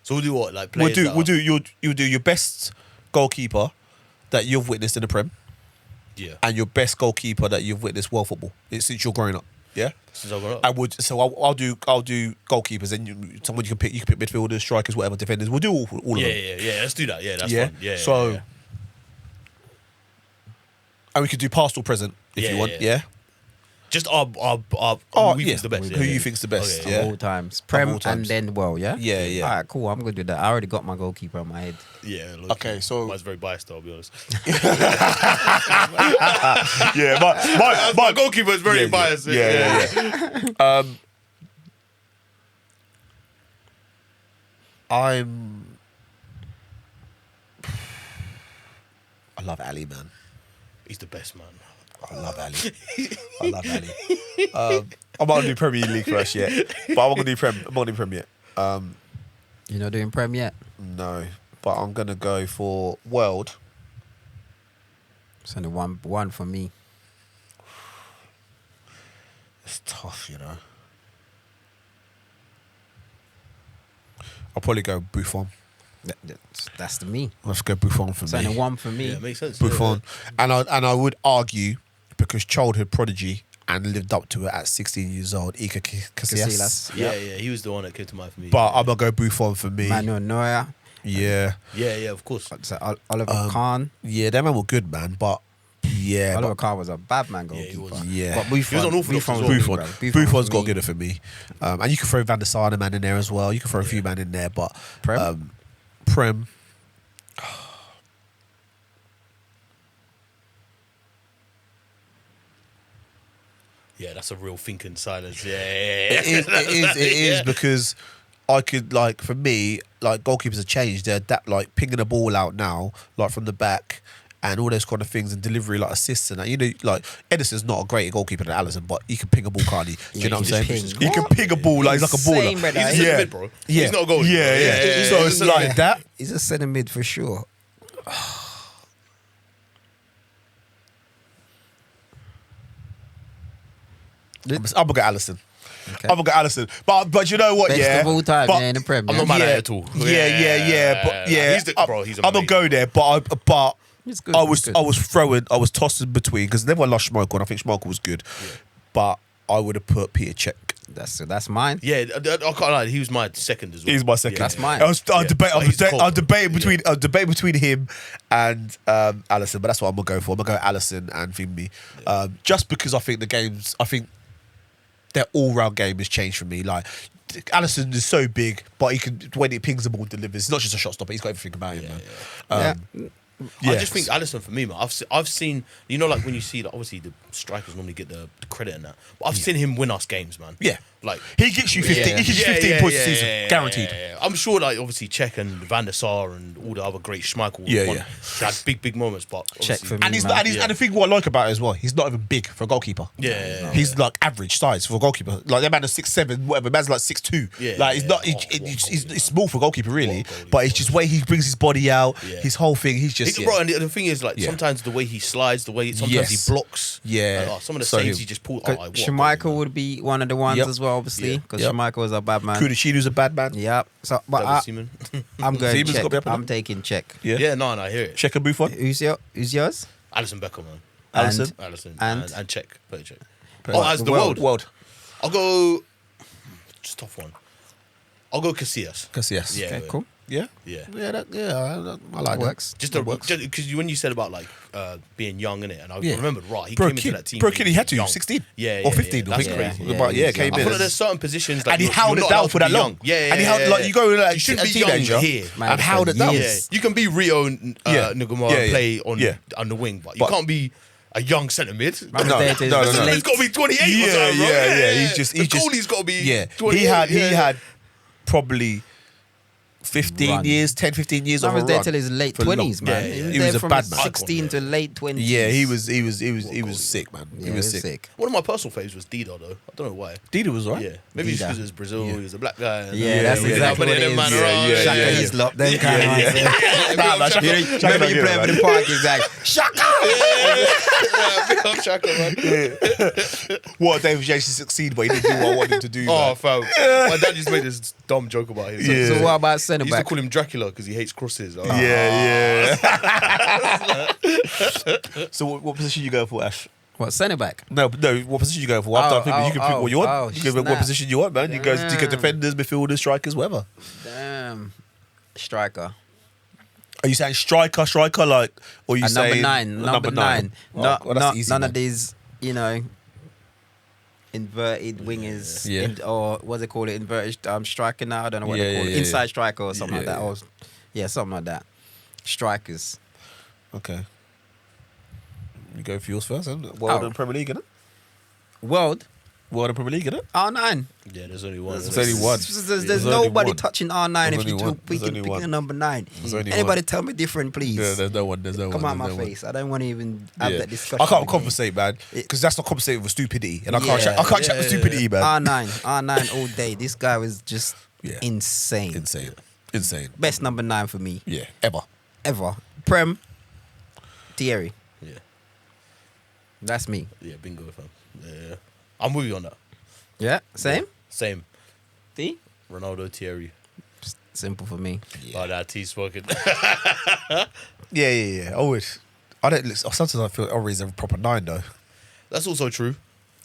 So we'll do what? Like we'll players do that we'll are- do you'll do your best goalkeeper that you've witnessed in the Prem Yeah. and your best goalkeeper that you've witnessed world football since you're growing up. Yeah? Since I got up. I would so I'll do goalkeepers and someone you can pick midfielders, strikers, whatever, defenders. We'll do all of Yeah, them. yeah. Let's do that. Yeah, that's Yeah. fun. Yeah. So yeah. and we could do past or present if Yeah, you want. yeah. Yeah. Just our Oh, who we yeah. think's the best. Who you think's the best, Okay. yeah. Of all times. Prem all times. and then yeah. Yeah, yeah. All right, cool. I'm gonna do that. I already got my goalkeeper on my head. Yeah. Low Okay, key. so- Mine's very biased, though, I'll be honest. Yeah, My goalkeeper is very biased. Yeah. I love Ali, man. He's the best, man. I love Ali. I'm not gonna do Premier League first yet, but I'm not gonna do Prem yet. You're not doing Prem yet. No, but I'm gonna go for World. It's only one for me. It's tough, you know. I'll probably go Buffon. That's the me. Let's go Buffon for It's me. only one for me. Yeah, makes sense. Buffon, and I would argue because childhood prodigy and lived up to it at 16 years old. Iker Casillas. Casillas. Yeah, yeah, he was the one that came to mind for me. But I'm gonna go Buffon for me. Manuel Neuer. Yeah, yeah, of course. So Oliver Kahn. yeah, them man were good, man. But yeah, Oliver but, Kahn was a bad man Yeah, he goalkeeper. was. yeah. But Buffon, He was unorthodox Buffon as was well. good, Buffon, bro. Buffon Buffon's for got me. good for me, and you can throw Van der Sar man in there as well. You can throw a few man in there, but Prem? Prem. Yeah, that's a real thinking silence. Yeah. It is because I could, like, for me, like, goalkeepers have changed. They adapt, like, pinging the ball out now, like, from the back and all those kind of things and delivery, like, assists and that. You know, like, Edison's not a great goalkeeper than Alisson, but he can ping a ball, can't he? Do you Yeah, know what he I'm can saying? ping. He can ping a ball, like, he's like a Insane, baller. brother. He's a centre mid, bro. Yeah. He's not a goalie. Yeah. So it's like that. He's a centre mid for sure. I'm gonna go Alisson. Okay. I'm gonna go Alisson. But you know what? Best yeah. of all time, but, yeah, in the Prem. I'm not mad yeah, at it at all. Yeah. But yeah, He's bro, he's I'm gonna amazing. go there. But It's good. I it's was good. I was tossing between because everyone lost Schmeichel and I think Schmeichel was good, but I would have put Peter Cech. That's mine. Yeah, I can't lie. He was my second as well. He's my second. That's mine. I was Yeah. But he's cold, debating bro. between between him and Alisson, but that's what I'm gonna go for. I'm gonna go Alisson and Fimby, just because I think their all-round game has changed for me. Like, Alisson is so big, but he can, when he pings the ball, delivers. He's not just a shot stopper. He's got everything about him, man. I just think Alisson for me, man. I've seen, you know, like when you see, like, obviously the strikers normally get the credit in that, but I've seen him win us games, man. Yeah. Like He gets you 15. He gets you 15 points a season, guaranteed. yeah. I'm sure, like, obviously Czech and Van der Sar and all the other great Schmeichel. Yeah, won. yeah. They had big moments, but Check obviously- for me. And man. and the thing what I like about it as well, he's not even big for a goalkeeper. Yeah. He's like average size for a goalkeeper. Like that man is 6'7", whatever. Man's like 6'2". Yeah, Like he's yeah. not. What He's small for a goalkeeper, really. What a goalie, But it's just way he brings his body out. Yeah. His whole thing. He's just. Bro, and the thing is, like, Yeah. sometimes the way he slides, the way sometimes Yes. he blocks. Yeah. Like, some of the So saves he- he just pulled. Cause Like, what, Schmeichel would be one of the ones Yep. as well, obviously, Yeah. because Yep. Schmeichel was a bad man. Kudashinu's a bad man. Yep. So, but David Seaman. I'm going Seaman's gotta be check. up in I'm there. taking check. Yeah. Yeah, no, I hear it. Check and Buffon. Who's yours? Alison Becker, man. Alisson. Alison And? and Czech. Play Czech. Play Oh, Czech. as the world. World. I'll go. Just tough one. I'll go Casillas. Casillas. Yeah. Okay, cool. Yeah. Yeah. I like that. Works. Just That works. because when you said about like being young in it, and I Yeah. remembered right, he Bro, came kid, into that team. bro, when kid, he had to was young. 16. Yeah, Or 15, I That's think. crazy. Yeah. But yeah, he's came young. I in. feel like there's certain positions that And he you're held it not down allowed for to that be long. young. Yeah, And he held, like, you go like you shouldn't a be teenager young here. Man, and held it for down. years. You can be Rio Yeah. Nagumara Yeah, and yeah. play Yeah. on the wing, but you But- can't be a young centre mid. Man, No, it's no, no, no. It's got to be 28 or Yeah, something, bro. yeah. He's The just goalie's got to be yeah. 28. He had probably 15 Run. years, 10, 15 years I of was a there run. till his late For long. 20s, man. Yeah, yeah. was He there was a from bad man. 16 to late 20s. Yeah, he was sick, man. Yeah, He was sick. One of my personal faves was Dida, though. I don't know why. Dida was right. Yeah, maybe it's Dida. because it's Brazil. Yeah. He was a black guy. and- Yeah, that's yeah, exactly yeah. what it is. Man Yeah, around. yeah, Shaka yeah. Hislop, them kind of ones. Nah, nah, Shaka- You know, Shaka remember don't you get playing it, for the park, he's like, Shaka! Big up Shaka, man. What David Jason succeed, but he didn't do what I wanted him to do. Oh, man. fam. My dad just made this dumb joke about him. Yeah. So what about He centre used to back? call him Dracula because he hates crosses. Oh. Yeah. So what position you go for, Ash? What, centre back? No. What position you go for? After I think you can pick what you want. You can pick what snap. position you want, man. You can Damn. defenders, midfielders, strikers, whatever. Damn. Striker. Are you saying striker, like, or are you A saying number nine. Oh, well, that's easy, None man. of these, inverted wingers, Yeah. or what they call it, inverted striker now. I don't know what they Yeah, call yeah, it. yeah. Inside striker or something like Yeah, that. Or, yeah, something like that. Strikers. Okay. You go for yours first, then. World Oh. and Premier League, innit? World. World and Premier League, innit? R9. Yeah, there's only one. There's only one. There's There's only nobody one. touching R9 There's if you only two one. There's only picking one. a number 9. There's only Anybody one. tell me different, please? Yeah, there's no one. There's no Come one. out my there's no one. face. I don't want to even have Yeah. that discussion. I can't again. compensate, man, because that's not compensating with stupidity, and I can't. Yeah. I can't chat with stupidity, man. R9 all day. This guy was just Yeah. insane. Insane. Best number 9 for me Yeah, ever. ever. Prem, Thierry. Yeah. That's me. Yeah, bingo, fam. Yeah. I'm with you on that. Yeah, same. Same. T. Ronaldo, Thierry. Simple for me. Oh, that T's spoken. Yeah. Always. I don't. Sometimes I feel Henry's a proper 9 though. That's also true.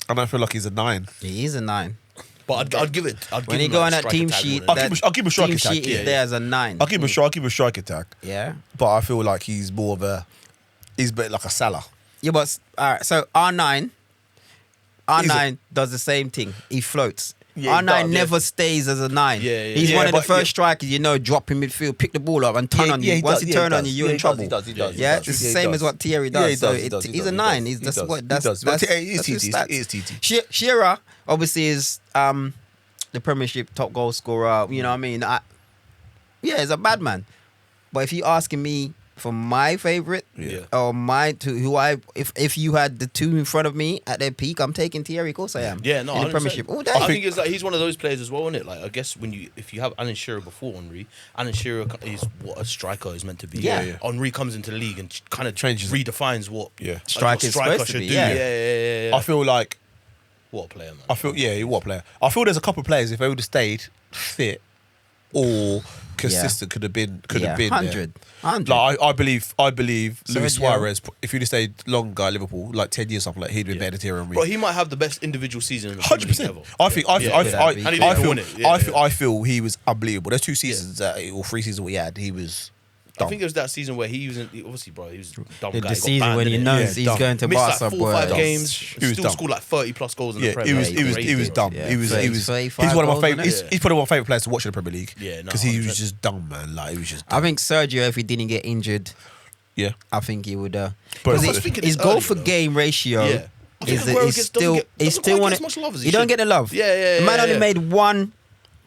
I don't feel like he's a 9. He is a 9. But I'd give it. When you go on that team sheet, I'll give him a strike team attack. sheet is there as a 9. I'll give him a strike attack. Yeah. But I feel like he's more of a. He's a bit like a Salah. Yeah, but all right. So R9 does the same thing. He floats. Yeah, he R9 does, never stays as a 9. Yeah, yeah. He's Yeah, one of the but- first strikers, drop in midfield, pick the ball up and turn on you. Once he turn on you, you're in trouble. He does. Yeah, it's the same as what Thierry does. He's a 9. He's just what that's his stats. He is TT. Shearer obviously is the Premiership top goal scorer. You know what I mean? He's a bad man. But if you're asking me for my favorite, Yeah. or if you had the two in front of me at their peak, I'm taking Thierry. Of course I am. Yeah, no, in the 100%. Premiership all day. I think it's like he's one of those players as well, isn't it? Like I guess if you have Alan Shearer before Henry, Alan Shearer is what a striker is meant to be. Yeah. Henry comes into the league and kind of Changes it. redefines what Striker is supposed to should be, do. yeah. Yeah. I feel like. What a player, man. I feel what player? I feel there's a couple of players if they would have stayed fit or consistent could have been 100. Like I believe Luis Sergio. Suarez, if he'd have stayed longer at Liverpool, like 10 years something, like he'd been better than Thierry Henry. Bro, he might have the best individual season in the Premier League 100%. ever. I feel he was unbelievable. There's 2 seasons or 3 seasons we had. He was. I think it was that season where he obviously, bro, he was a dumb guy. The He got season banned, when he innit? knows he's dumb. going to Missed Barca, like 4 or 5 boy. games, He was still dumb. scored like 30 plus goals in the Yeah, Premier League. he was dumb. Yeah. He was 35 he's one of my goals, favorite. isn't He's probably one of my favorite players to watch in the Premier League. Yeah, no, because he was 100%. just dumb, man. Like he was just. I Dumb. think Sergio, if he didn't get injured, Yeah, I think he would. But Because I was thinking his it's goal early, for though. game ratio Yeah. I think is Aguero is doesn't still get- is doesn't still quite one. get as much love as he You don't should. get the love. Yeah. The man only yeah. made one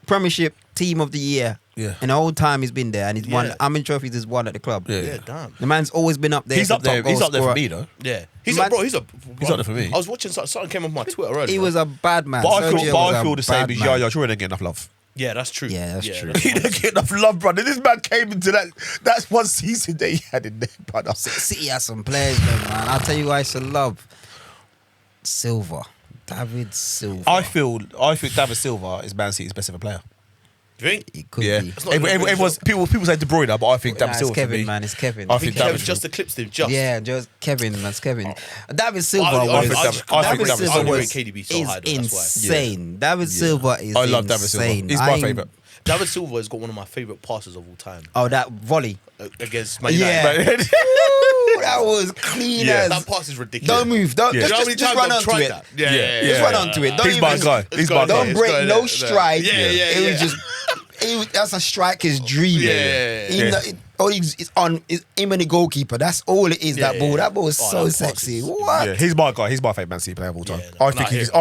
Premiership Team of the Year. Yeah. In the whole time he's been there, and he's won. Yeah. How many trophies he's won at the club? Yeah. Yeah, damn. The man's always been up there. he's for up there. top goal He's up there for scorer. me though. Yeah. He's Man- up, bro. He's up there for me. I was watching something came off my Twitter earlier. He was a bad man. But I Sergio feel was a the same bad as man. Yaya Toure didn't get enough love. Yeah, that's true. Yeah, that's true. He didn't get enough love, brother. This man came into that's one season that he had in there, brother. City has some players, though, man. I'll tell you who I used to love. Silva. David Silva. I think David Silva is Man City's best ever player. Do you think? He could Yeah, be. not even a good everyone's people say De Bruyne, but I think Nah, David it's Silva. Kevin, for me. man. It's Kevin. I I think think David Kev just eclipsed him. Just. Yeah, just Kevin, man. It's Kevin. David Silva I was. think David David Silva Silva was rate KDB so is high, though, that's why. insane. David Silva is. I love David Silva. insane. He's I my ain't- favourite. David Silva has got one of my favorite passes of all time Oh, that volley. against Man Yeah. United. Ooh, that was clean Yeah. as. That pass is ridiculous. Don't move. Don't Yeah. just, You know how many just times run I've onto tried it. that? Yeah. Just run onto it. Don't He's my even- guy. He's my Don't guy. break no stride. Yeah. It was just. That's a striker's dream. Yeah. It's him and the goalkeeper. That's all it is. That Yeah, ball. yeah. That ball was Oh, so that pass sexy. is- What? Yeah, he's my guy. He's my favourite Man City player of all time. Yeah, no, I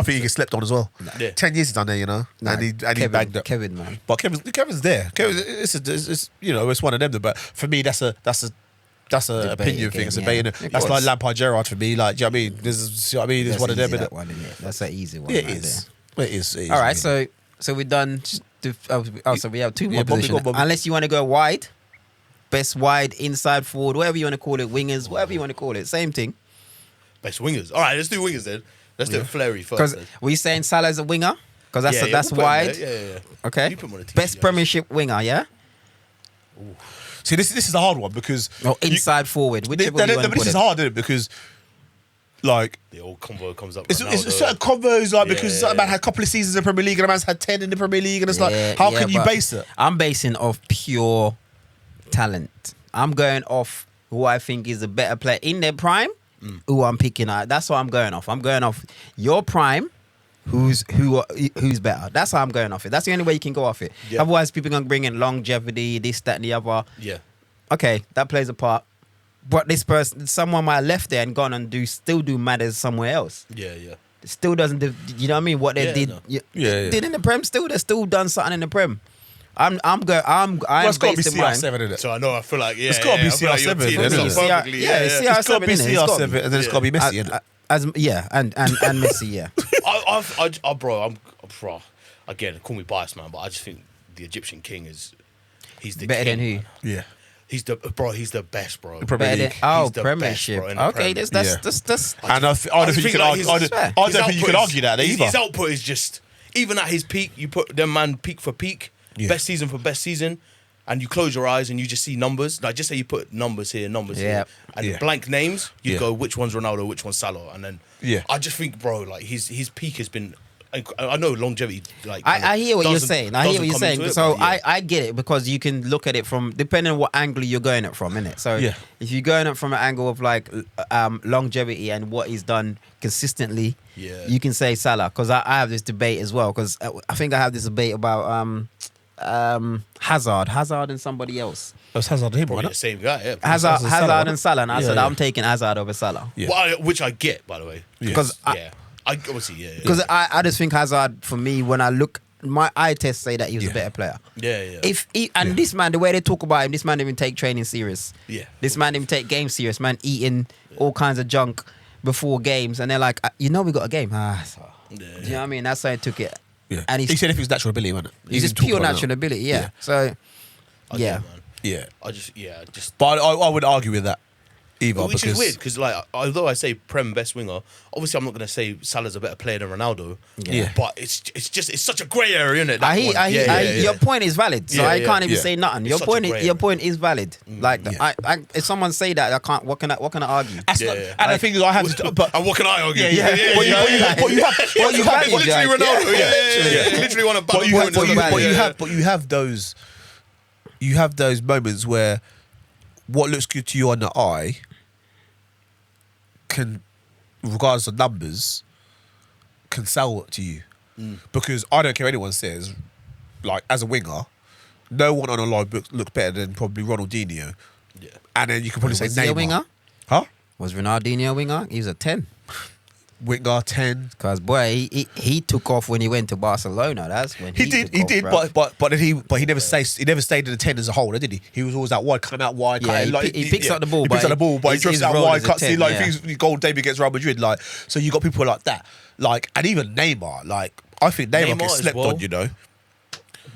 think he gets slept on as well. Yeah. 10 years he's done there, you know, and he bagged up. Kevin, man. But Kevin's there. It's one of them. But for me, that's a opinion thing. again, It's a yeah. debate. Of That's course. like Lampard Gerrard for me. Like, do you know what I mean? It's one of them. That's innit? that one, innit? That's an easy one. Yeah, it right is. there. It is. All right, so we're done. So we have two more Yeah, Bobby, positions. go, Bobby. Unless you want to go wide, best wide, inside, forward, whatever you want to call it, wingers, whatever you want to call it, same thing. Best wingers. All right, let's do wingers then. Let's do it Fleury first. Because then. we saying Salah's a winger, because that's Yeah, that's we'll put him wide. there. Yeah. Okay. You put him on the team, Best yeah. Premiership winger, yeah. See, this is a hard one because Or inside, forward, whichever you want to this put is it. hard, isn't it? Because like. The old convo comes up. It's Ronaldo. certain combos like because Yeah. certain man had a couple of seasons in the Premier League and a man's had 10 in the Premier League and it's like how can you but base it? I'm basing off pure talent. I'm going off who I think is a better player in their prime. Who I'm picking out. That's what I'm going off. I'm going off your prime. Who's better? That's how I'm going off it. That's the only way you can go off it. Yeah. Otherwise, people gonna bring in longevity, this, that, and the other. Yeah. Okay, that plays a part. But this person, someone might have left there and gone and still do matters somewhere else. Yeah. Still doesn't do. You know what I mean? What they Yeah, did, no. Yeah. did in the Prem. They're still done something in the Prem. I'm Well, it's got to be basing mine. CR7, isn't it? So I know. I feel like It's gotta be I feel like your CR7, team isn't is it? perfectly. Yeah, Yeah. CR7, It's got to be innit? It's gotta CR7 and then it's got to be Messi, innit? And Messi, yeah. Bro, again, call me biased, man, but I just think the Egyptian king he's the Better king, than who? man. Yeah. He's the best, bro. Premier Better than, League. oh, He's the Premiership. best, bro, in the Okay, Prem. that's And I don't think you can argue. I don't think you can argue that either. His output is just even at his peak. You put them man peak for peak, best season for best season, and you close your eyes and you just see numbers. Like just say you put numbers here, and blank names. You go which one's Ronaldo, which one's Salah, and then I just think, bro, like his peak has been. I know longevity. Like I hear what you're saying. I hear what you're come saying. into it, So but I get it because you can look at it from depending on what angle you're going at from, innit? So if you're going at from an angle of like longevity and what he's done consistently, you can say Salah. Because I have this debate as well. Because I think I have this debate about Hazard and somebody else. That's Hazard and him, probably right? the same guy. Yeah. Hazard and Salah. And I said yeah. I'm taking Hazard over Salah. Yeah. Well, which I get, by the way. Because I obviously, because I just think Hazard, for me, when I look, my eye tests say that he was a better player. Yeah. If he, and this man, the way they talk about him, this man didn't even take training serious. Yeah. This man didn't take games serious. Man eating all kinds of junk before games, and they're like, we got a game. Do you know what I mean? That's how he took it. Yeah. And he said if it was natural ability, wasn't it? He's just pure natural ability. Yeah. So, man. Yeah. I just. But I would argue with that either. Which because is weird because, like, although I say Prem best winger, obviously I'm not going to say Salah's a better player than Ronaldo. Yeah. But it's such a grey area, isn't it? I hear, your point is valid, so I can't even Yeah. say nothing. It's Your such a point, grey your point is valid. Like, if someone say that, I can't. What can I argue? And the thing is, I have to. But And what can I argue? But you have Literally Ronaldo. Yeah. Literally want to. But you have those moments where what looks good to you on the eye can, regardless of numbers, can sell to you. Because I don't care what anyone says, like as a winger, no one on a live book looks better than probably Ronaldinho. Yeah. And then you can probably say Was he Neymar. a winger? Huh? Was Ronaldinho a winger? He was a 10. Winger 10. Because boy, he took off when he went to Barcelona. That's when He did, but he never stayed in the 10 as a whole, did he? He was always out wide, coming out wide. Yeah, he picks up the ball, He picks but up the ball, but he his drifts out role wide, is a cuts 10, in, like yeah. things goal debut against Real Madrid. Like, so you got people like that. Like, and even Neymar, like, I think Neymar gets as slept well. on, you know.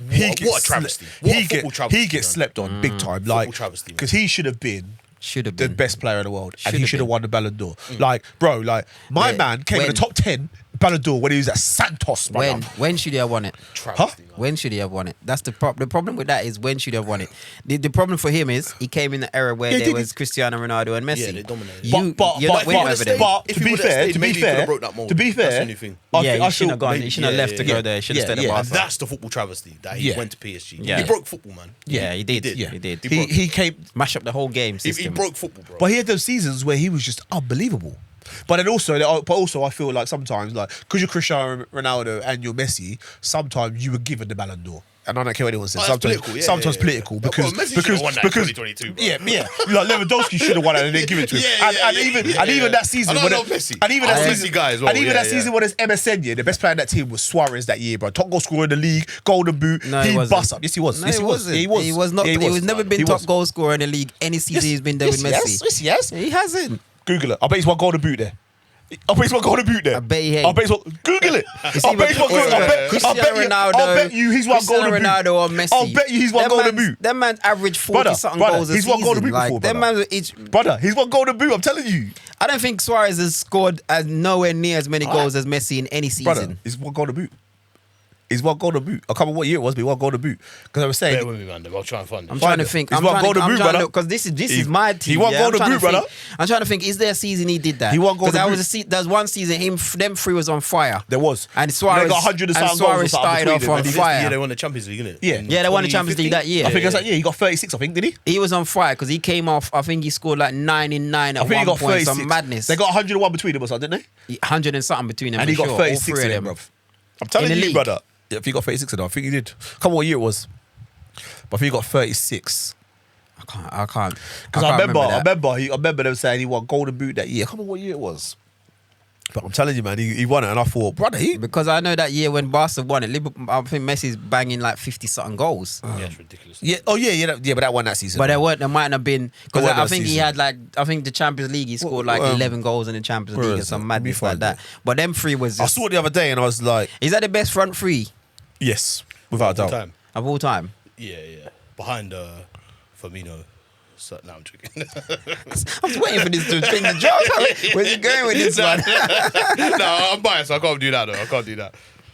What a travesty. What a football travesty, He gets man. slept on big time. Like, travesty, man. because he should have been the best player in the world. And he Should've should have been. won the Ballon d'Or. Like, bro, like, my Yeah, man came in the top 10 Ballon d'Or when he was at Santos, brother. When should he have won it? Travesty, man. When should he have won it? That's the problem. The problem with that is when should he have won it? The problem for him is he came in the era where Yeah, there did was Cristiano Ronaldo and Messi. Yeah, they dominated. You're not winning over them. But If to he be would've fair, stayed, maybe he could've broke that mold. to be That's the fair, only thing. He shouldn't have gone. He shouldn't have left to go there. He should have stayed at yeah. Barca. And that's the football travesty that he Yeah. went to PSG. Yeah. He broke football, man. Yeah, he did. did. He did. He came, Mash up the whole game He system. broke football, bro. but he had those seasons where he was just unbelievable. But then also, I feel like sometimes, like, because you're Cristiano Ronaldo and you're Messi, sometimes you were given the Ballon d'Or. And I don't care what anyone says. Oh, that's sometimes political, yeah, sometimes yeah. political Bro, because Messi should've won that in 2022, bro. yeah. Like Lewandowski should have won it and then give it to him. Even that season, And I when love Messi. and even I'm that a season, Messi guy as well, and even yeah, that yeah. season when it's MSN, yeah, the best player in that team was Suarez that year, bro. Top goal scorer in the league, golden boot. No, he he wasn't. bust up. Yes, he was. No, Yes, he was. wasn't. Yeah, he was. He was not. Yeah, He was never been He top was. goal scorer in the league any season he's been there with Messi. Yes, yes. He hasn't. Google it. I bet he's won golden boot there. I bet he's won golden boot there. I bet he ain't. I bet he's won. Google it. It's I either- bet he's won golden. Cristiano Ronaldo, I bet you he's won Cristiano golden boot. Ronaldo or Messi. I'll bet you he's won Them golden man's- boot. Them man average 40 something Brother, goals a he's won season. golden boot like, before, them brother. man each. Brother, he's won golden boot. I'm telling you, I don't think Suarez has scored as nowhere near as many goals as Messi in any season. brother. He's won golden boot. He's won golden boot. I can't remember what year it was, but he won golden boot. Because I was saying, Bear with me, man. I'll try and find it. I'm trying to think. He's I'm won trying golden to, boot, brother. because this is my team. He won yeah? golden I'm trying boot, to think- brother. I'm trying to think. Is there a season he did that? He won golden that boot. was there was one season them three was on fire. there was. And Suarez They got 100 and and something goals or Suarez something started between off them. on And he This fire. year they won the Champions League, innit? Yeah. In Yeah, they won the Champions League that 2015? year. I think that's like, yeah, he got 36, I think, did he? He was on fire because he came off. I think he scored like 9 in 9 I at think he one got point. 36. Some madness. They got 101 between them or something, didn't they? 100 and something between them. And he for got sure. 36 All three of of them, them. bruv. I'm telling In the you, league. brother. Yeah, if he got 36 of them, I think he did. Come on, what year it was? But I think he got 36. I can't. Because I remember that. I remember them saying he won golden boot that year. I can't remember what year it was. But I'm telling you, man, he won it, and I thought, brother, Because I know that year when Barca won it, Liverpool, I think Messi's banging like 50 something goals. Yeah, it's ridiculous. yeah, oh yeah, but that won that season. But there mightn't have been because There I wasn't think that he season. had I think the Champions League he scored like 11 goals in the Champions where League or is some it? Let me madness like find that. it. But them three was I just, saw it the other day, and I was like, is that the best front three yes, without a doubt. Time. of all time? Yeah. Behind Firmino. So, no, I'm joking. I was waiting for this to change the job. Where's he going with this one? No, I'm biased. I can't do that, though. I can't do that.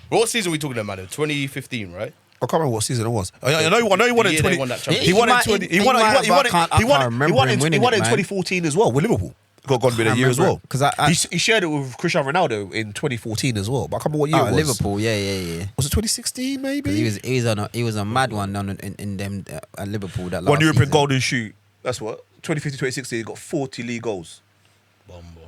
What season are we talking about, man? 2015, right? I can't remember what season it was. I know he won The in year 20. they won that championship. He won in might- 20. he might have, I can't remember him winning He won it, in man. 2014 as well with Liverpool. Got gone with a year as well. Because He shared it with Cristiano Ronaldo in 2014 as well. But I can't remember what year it was. Liverpool, yeah. Was it 2016 maybe? He was a mad one down in them at Liverpool that last One European season. golden shoot. That's what 2015, 2016. He got 40 league goals Bombo.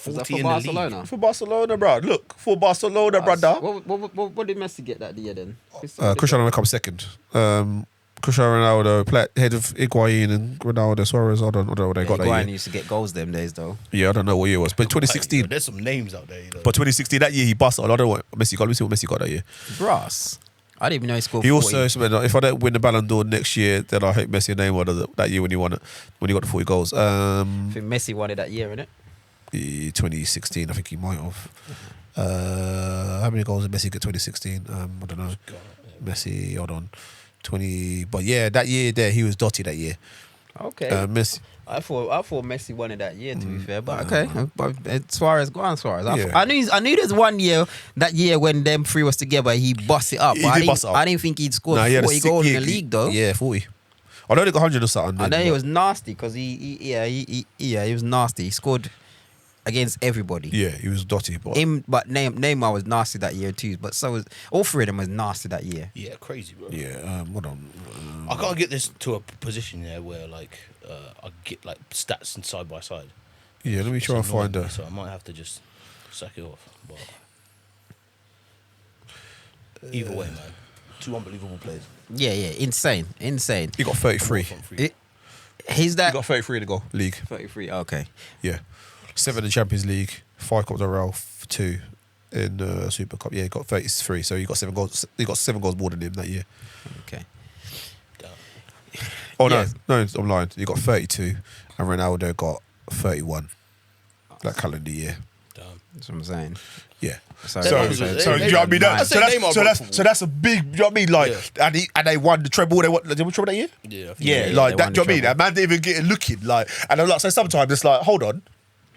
Was that 40 for in Barcelona? the league. for Barcelona, bro. Look for Barcelona, brother. What did Messi get that year then? Cristiano Ronaldo comes second. Cristiano Ronaldo, head of Higuain and Ronaldo, Suarez. I don't know what they got that Higuain year. used to get goals them days though. Yeah, I don't know what year it was, but 2016. Hey, there's some names out there, you know. But 2016, that year he busted. I don't know what Messi got. Let me see what Messi got that year. Brass. I didn't even know he scored He 40. also said, if I don't win the Ballon d'Or next year, then I hope Messi and Neymar that year when he won it, when he got the 40 goals. I think Messi won it that year, innit? 2016, I think he might have. How many goals did Messi get 2016? I don't know. Messi, hold on. 20, but yeah, that year there, he was dotty that year. Okay. Messi. I thought Messi won it that year. To be fair, but okay. But Suarez, go on, Suarez. Yeah. I knew there's one year that year when them three was together, he bust it up. He But did bust it up. I didn't think he'd scored Nah, he had a 40 sick goals in year. the league though. Yeah, 40. I know they got 100 or something. I know then, he but- was nasty because he was nasty. He scored against everybody. Yeah, he was dotty. But But Neymar was nasty that year too. But so was all three of them was nasty that year. Yeah, crazy, bro. yeah, hold on. I can't get this to a position there where like I get like stats and side by side. Yeah, let me try and It's annoying find me, her. So I might have to just sack it off. But either way, man, two unbelievable players. Yeah, insane. He got 33. From free. He's He that got 33 in the goal league. 33. Okay. Yeah, 7 in Champions League, 5 Copa del Rey, 2 in Super Cup. Yeah, he got 33. So he got 7 goals. He got 7 goals more than him that year. Okay. Damn. Oh Yeah. no, I'm lying. He got 32, and Ronaldo got 31 that calendar year. Damn. That's what I'm saying. Yeah. So, So, Neymar was- do Neymar- you know what I mean? Neymar- I'd say Neymar So that's a big. Do you know what I mean? Like, Yeah. and they won the treble. They won the treble that year. Yeah. I think Yeah, yeah, like they that. won Do you know the what I mean? treble. And man didn't even get it looking like. And I'm like, so sometimes it's like, hold on,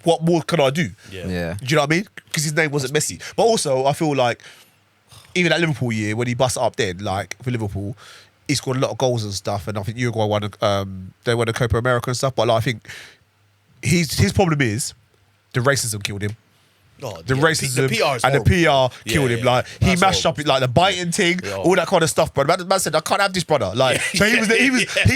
what more can I do? Yeah. Yeah. Do you know what I mean? Because his name wasn't Messi. But also, I feel like even that Liverpool year when he busted up then, like for Liverpool, he scored a lot of goals and stuff. And I think Uruguay won. They won the Copa America and stuff. But like, I think his problem is the racism killed him. No, The yeah, racism the PR is and the horrible. PR killed him. yeah. Like he That's mashed horrible. up like the biting thing, Yeah. all that kind of stuff. But man said, I can't have this brother. Like so he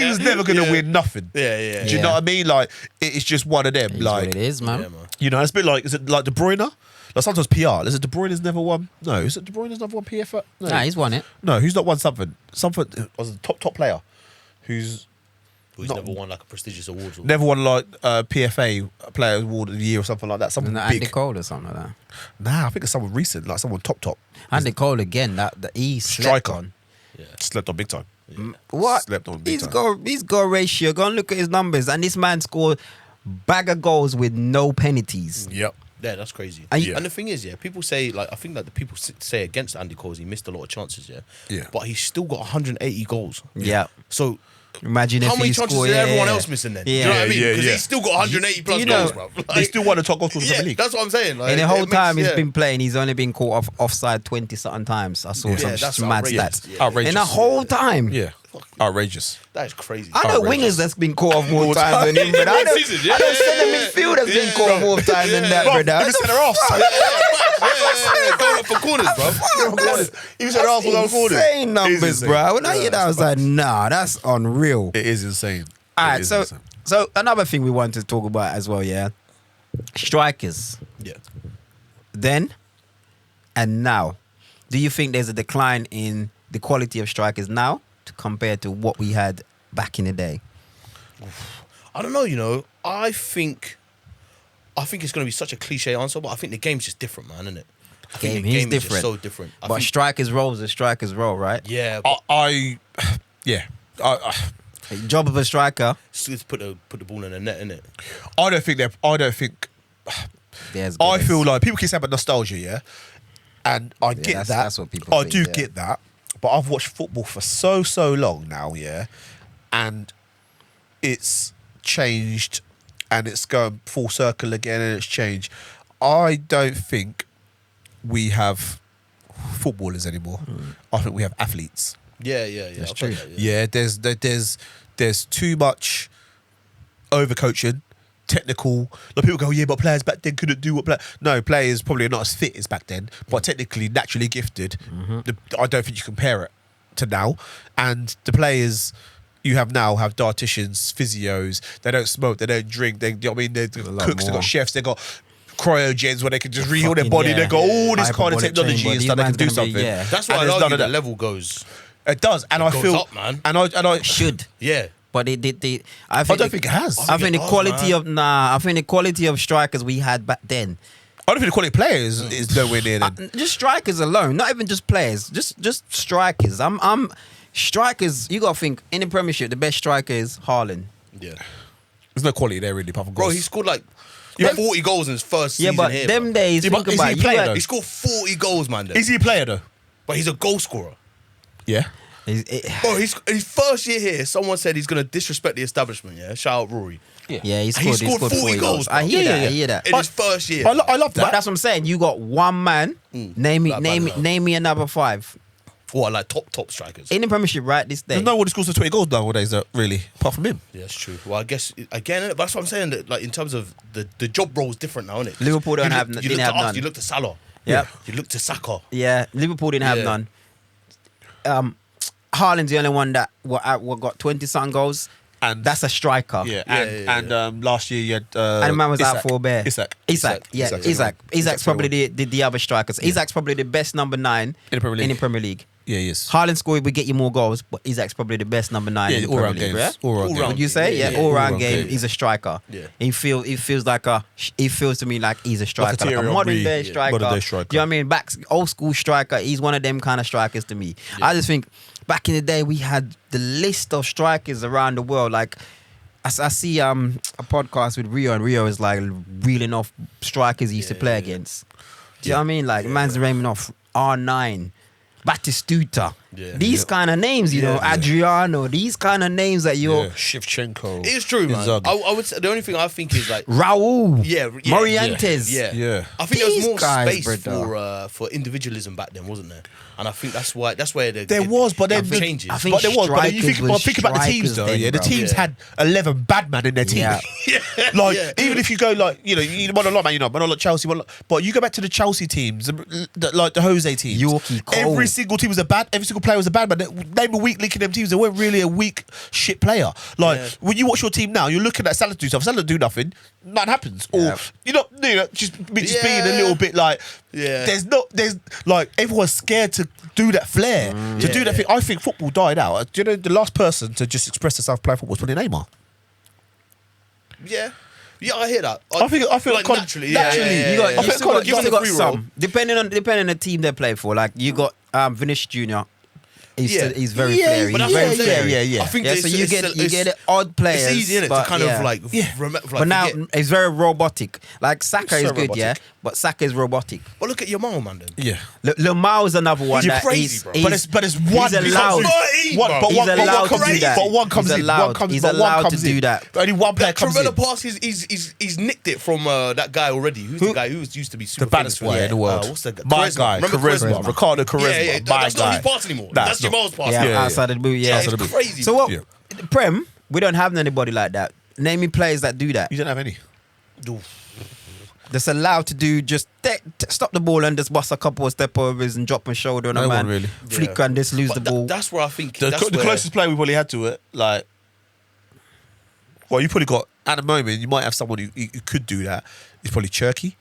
was never gonna Yeah. win nothing. Yeah. Do you Yeah. know what I mean? Like it's just one of them. It is what Like it is, man. Yeah, man. you know, it's a bit like is it like De Bruyne? Like sometimes PR. Is it De Bruyne's never won? No, is it De Bruyne's never won PFA? No, Nah, he's won it. no, who's not won something? Something was a top player who's Who's Not- never won like a prestigious award. Or never won like PFA Player Award of the Year or something like that. Something Andy big. Cole or something like that. Nah, I think it's someone recent, like someone top. Andy Cole again. That he slept Striker. on. Yeah. Slept on big time. What? Slept on big He's time. got ratio. Go and look at his numbers. And this man scored bag of goals with no penalties. Yep. Yeah, that's crazy. And- And the thing is, yeah, people say like I think that the people say against Andy Cole, he missed a lot of chances, yeah. Yeah. But he's still got 180 goals. Yeah. So Imagine how if many he chances scored. is yeah, everyone yeah. else missing then? Yeah. Do you know what I mean? Yeah, Because yeah. he's still got 180 plus You know, goals, bro. Like, They still won the top goal scorer in the yeah, Premier League. that's what I'm saying. Like, In the whole it makes- time he's yeah. been playing, he's only been caught offside 20-something times. I saw Yeah. some Yeah, that's mad outrageous. stats. Yeah. Outrageous. In the whole time. Yeah. Outrageous. That is crazy. I know Outrageous. wingers that's been caught off more times than him, but I know Season, yeah, centre yeah, midfield that's been yeah, caught more times than that, Bro, brother. even centre half. Yeah, going up for corners, bro. Even centre half was on corner. Insane numbers, insane. bro. When I Yeah, hear that, I was like, nah, that's unreal. It is insane. All It right, is so insane. another thing we wanted to talk about as well, yeah, strikers. Yeah. Then and now, do you think there's a decline in the quality of strikers now to compare to what we had back in the day? I don't know, you know. I think it's going to be such a cliche answer, but I think the game's just different, man, isn't it? I think Game the is game is different. just so different. I But think, strikers' role is a striker's role, right? yeah, but Yeah. Job of a striker. just put the ball in the net, innit? I don't think. There's I feel like people keep saying about nostalgia, yeah, and I get that's- that. that's what people I think, do yeah. get that, but I've watched football for so long now, yeah, and it's changed and it's going full circle again and it's changed. I don't think we have footballers anymore. I think we have athletes. Yeah. That's I've true. heard that, yeah. Yeah, there's too much overcoaching, technical. Like people go, yeah, but players back then couldn't do what players probably are not as fit as back then, but technically naturally gifted. I don't think you compare it to now. And the players you have now have dietitians, physios. They don't smoke, they don't drink. They've got cooks, they've got chefs, they've got cryogens where they can just reheal their body. They've got all this kind of technology and stuff. They can do something. That's why I argue the level goes. It does, and I goes feel up, man. And I Should. Yeah. But I don't think it has. I think the it quality does, I think the quality of strikers we had back then. I don't think the quality of players is nowhere near them. Just strikers alone, not even just players. Just strikers. I'm strikers. You gotta think in the Premiership, the best striker is Haaland. Yeah. There's no quality there really, apart from Bro, goals. he scored like 40 goals in his first Yeah, season but here. them man. days, Yeah, think but is about he it, playing you though? had- He scored 40 goals, man. Then. Is he a player though? But he's a goal scorer. Yeah. Bro, his first year here, someone said he's going to disrespect the establishment, yeah? Shout out Rory. Yeah, he He scored, scored 40 goals, I bro. hear that. Yeah. I hear that. In his first year. I love But that. that's what I'm saying. You got one man. Name Like Man now. me another five What, like top strikers? in the Premiership right this day. There's no one who scores 20 goals nowadays, really, apart from him. Yeah, that's true. Well, I guess, again, but that's what I'm saying, that like in terms of the job role is different now, isn't it? Liverpool don't You have- look- didn't have none. You look to Salah. Yep. You look to Saka. Yeah, Liverpool didn't have Yeah. none. Haaland's the only one that got 20-something goals. And That's a striker. yeah, Yeah, and last year you had And the man was out Isak. for a bear. Isak. Isak. Isak's Isak's probably the other strikers. Isak's probably the best number 9 In the Premier League. in the Premier League. Yeah, he is. Haaland scored, we get you more goals, but Isak's probably the best number 9 in the all Premier round League. games. Yeah? All round All games. round. Would you say? Yeah, Yeah, all round all-round game. game. He's a striker. Yeah. He feels to me like he's a striker, like a Thierry modern Henry. day Yeah. striker. Modern day striker. Do you know what I mean? Back old school striker. He's one of them kind of strikers to me. I just think back in the day we had the list of strikers around the world. Like I see a podcast with Rio, and Rio is like reeling off strikers he used to play against. Do you know what I mean? Like man's naming off R9, Batistuta. Yeah. These kind of names, you know, Adriano. These kind of names that you're. Shevchenko. It is true, man. Inzaghi. I would say the only thing I think is like Raul. Yeah, Morientes. Yeah. I think These there was more guys, space brother. for individualism back then, wasn't there? And I think that's where There was, but then changes. I think but there was. But then you think strikers about the was teams though. strikers Yeah, the then, teams bro. had 11 bad men in their team. Yeah. Like Yeah. even if you go like you might not like Man United, might not like Chelsea, but you go back to the Chelsea teams, like the Jose teams. Yorkie Cole. Every single team was every single player was a bad man. Name a weak link in them teams. They weren't really a weak shit player. Like when you watch your team now, you're looking at Salah do stuff. Salah do nothing. Nothing happens. Or Yeah. you know, just being a little bit like. Yeah. There's like everyone's scared to do that flair, to do that thing. I think football died out. Do you know the last person to just express themselves playing football was probably Neymar? Yeah, I hear that. I feel like naturally, You got, I you think still got, give them you the still got free some. Depending on the team they play for. Like you got Vinicius Junior. He's very flary. But He's that's very what I'm saying. flary. yeah. I think Yeah, it's- so you it's- get the odd players. It's easy, innit, to but kind yeah. of like, But now forget. it's very robotic. Like Saka So is good, yeah, robotic. but Saka is robotic. Well, look at Yamal, man. Then Yeah. Lamau is another one You're that crazy, he's, bro. he's But it's one. He's allowed. He's allowed to do that. But one comes He's in. allowed. One comes. He's but one allowed comes to do in. that. Only one player comes in. Trevella pass, he's nicked it from that guy already. Who's the guy who used to be super The baddest famous? player in the world. What's the guy? My Charisma. guy, Remember Charisma. Ricardo Charisma. Yeah, my that's guy. not his pass anymore. Nah, That's it's not. Jamal's pass. Yeah, Yeah, outside of the boot. Yeah, it's crazy. So what? Yeah. The Prem, we don't have anybody like that. Name me players that do that. You don't have any. That's allowed to do just stop the ball and just bust a couple of step overs and drop a shoulder on No a man. one really. Flick and just lose But the ball. that's where I think The that's where, closest player we probably had to it, like, well, you probably got at the moment. You might have someone who could do that. It's probably Cherky.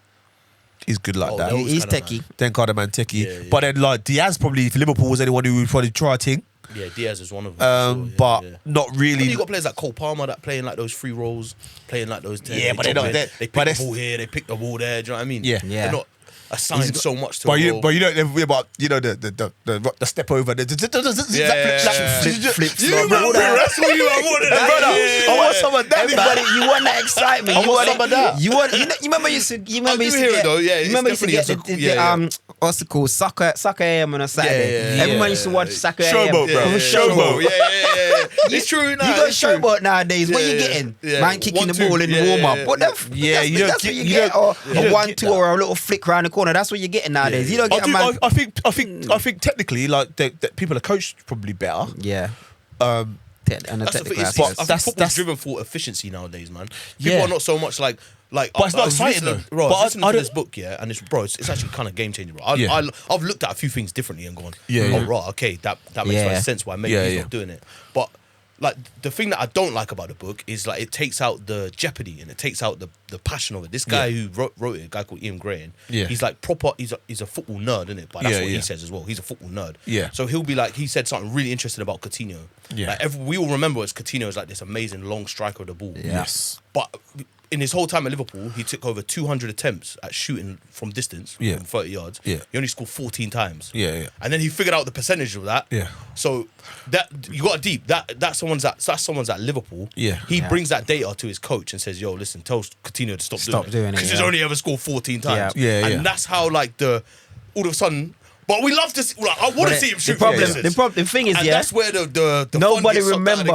He's good like Oh, that. no. He's kinda techie. Then Cardaman Teki. Yeah. But then like Diaz probably, if Liverpool was anyone who would probably try a thing. Yeah, Diaz is one of them. for But sure, yeah. not And really. you got players like Cole Palmer that playing like those free rolls, playing like those. Yeah, but they're not- They but pick the it's- ball here, they pick the ball there. Do you know what I mean? Yeah. Yeah. They're not assigned so much to. But a you, role. but you don't. But you know the step over. The flip, You flop, man, all bro, that. that's what you are wanting. I want some of that. Everybody, you want that excitement. I You want want some of that. You want. You remember you used to. You remember I you do used to hear it get. though, yeah, You it's remember you used to get definitely the a- yeah. what's it called? Soccer AM on a Saturday. Yeah. Everyone used to watch Soccer AM. Showboat, bro. Yeah, Showboat. Yeah. It's true. You got showboat nowadays. What you getting? Man kicking the ball in the warm up. What the? That's what you get. Or a 1-2 or a little flick round the corner. That's what you're getting nowadays. You don't get a man. I think technically, like that people are coached probably better. Yeah. And That's the thing. technical I think football's driven for efficiency nowadays, man. People Yeah. are not so much like. But it's not exciting though. Bro, But I was listening I to don't- this book, yeah, and it's actually kind of game changing, bro. I've looked at a few things differently and gone, right, okay, that makes Yeah. sense why maybe he's not doing it. But like the thing that I don't like about the book is like it takes out the jeopardy and it takes out the passion of it. This guy who wrote it, a guy called Ian Graham, he's like proper. He's a football nerd, isn't it? But that's what he says as well. He's a football nerd. Yeah. So he'll be like, he said something really interesting about Coutinho. Yeah. Like we all remember as Coutinho is like this amazing long striker of the ball. Yes. But in his whole time at Liverpool, he took over 200 attempts at shooting from distance, Yeah. from 30 yards. Yeah. He only scored 14 times. Yeah. And then he figured out the percentage of that. Yeah. So that you got deep. That's someone's at Liverpool. Yeah. He Yeah. brings that data to his coach and says, "Yo, listen, tell Coutinho to stop doing it, because he's yeah. only ever scored 14 times." Yeah. And that's how like all of a sudden. But we love to see. Like, I want to see him shoot. The thing is, and yeah. that's where the Nobody fun gets sucked out of the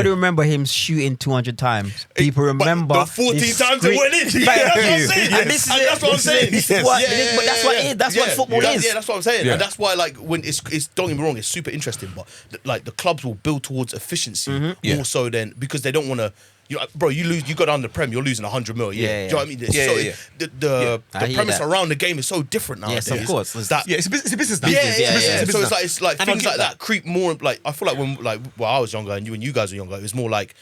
game. remember him shooting 200 times. People But remember the 14 this times it went in. Thank That's what I'm you. saying. And this is And it. that's what I'm saying. This is what- Yeah, but that's what it is. That's what football is. Yeah, that's what I'm saying. Yeah. And that's why, like, when it's don't get me wrong, it's super interesting. But like the clubs will build towards efficiency Yeah. more so than because they don't want to. Bro, you go down the Prem, you're losing 100 mil. Yeah, Yeah, do you know what I mean? It's Yeah, so, yeah. The I hear premise that. around the game is so different nowadays. Yes, of course. That, Yeah, it's a business now. yeah, Business, yeah, yeah. So it's like And I things get like that creep more. Like I feel like when I was younger and you guys were younger, it was more like,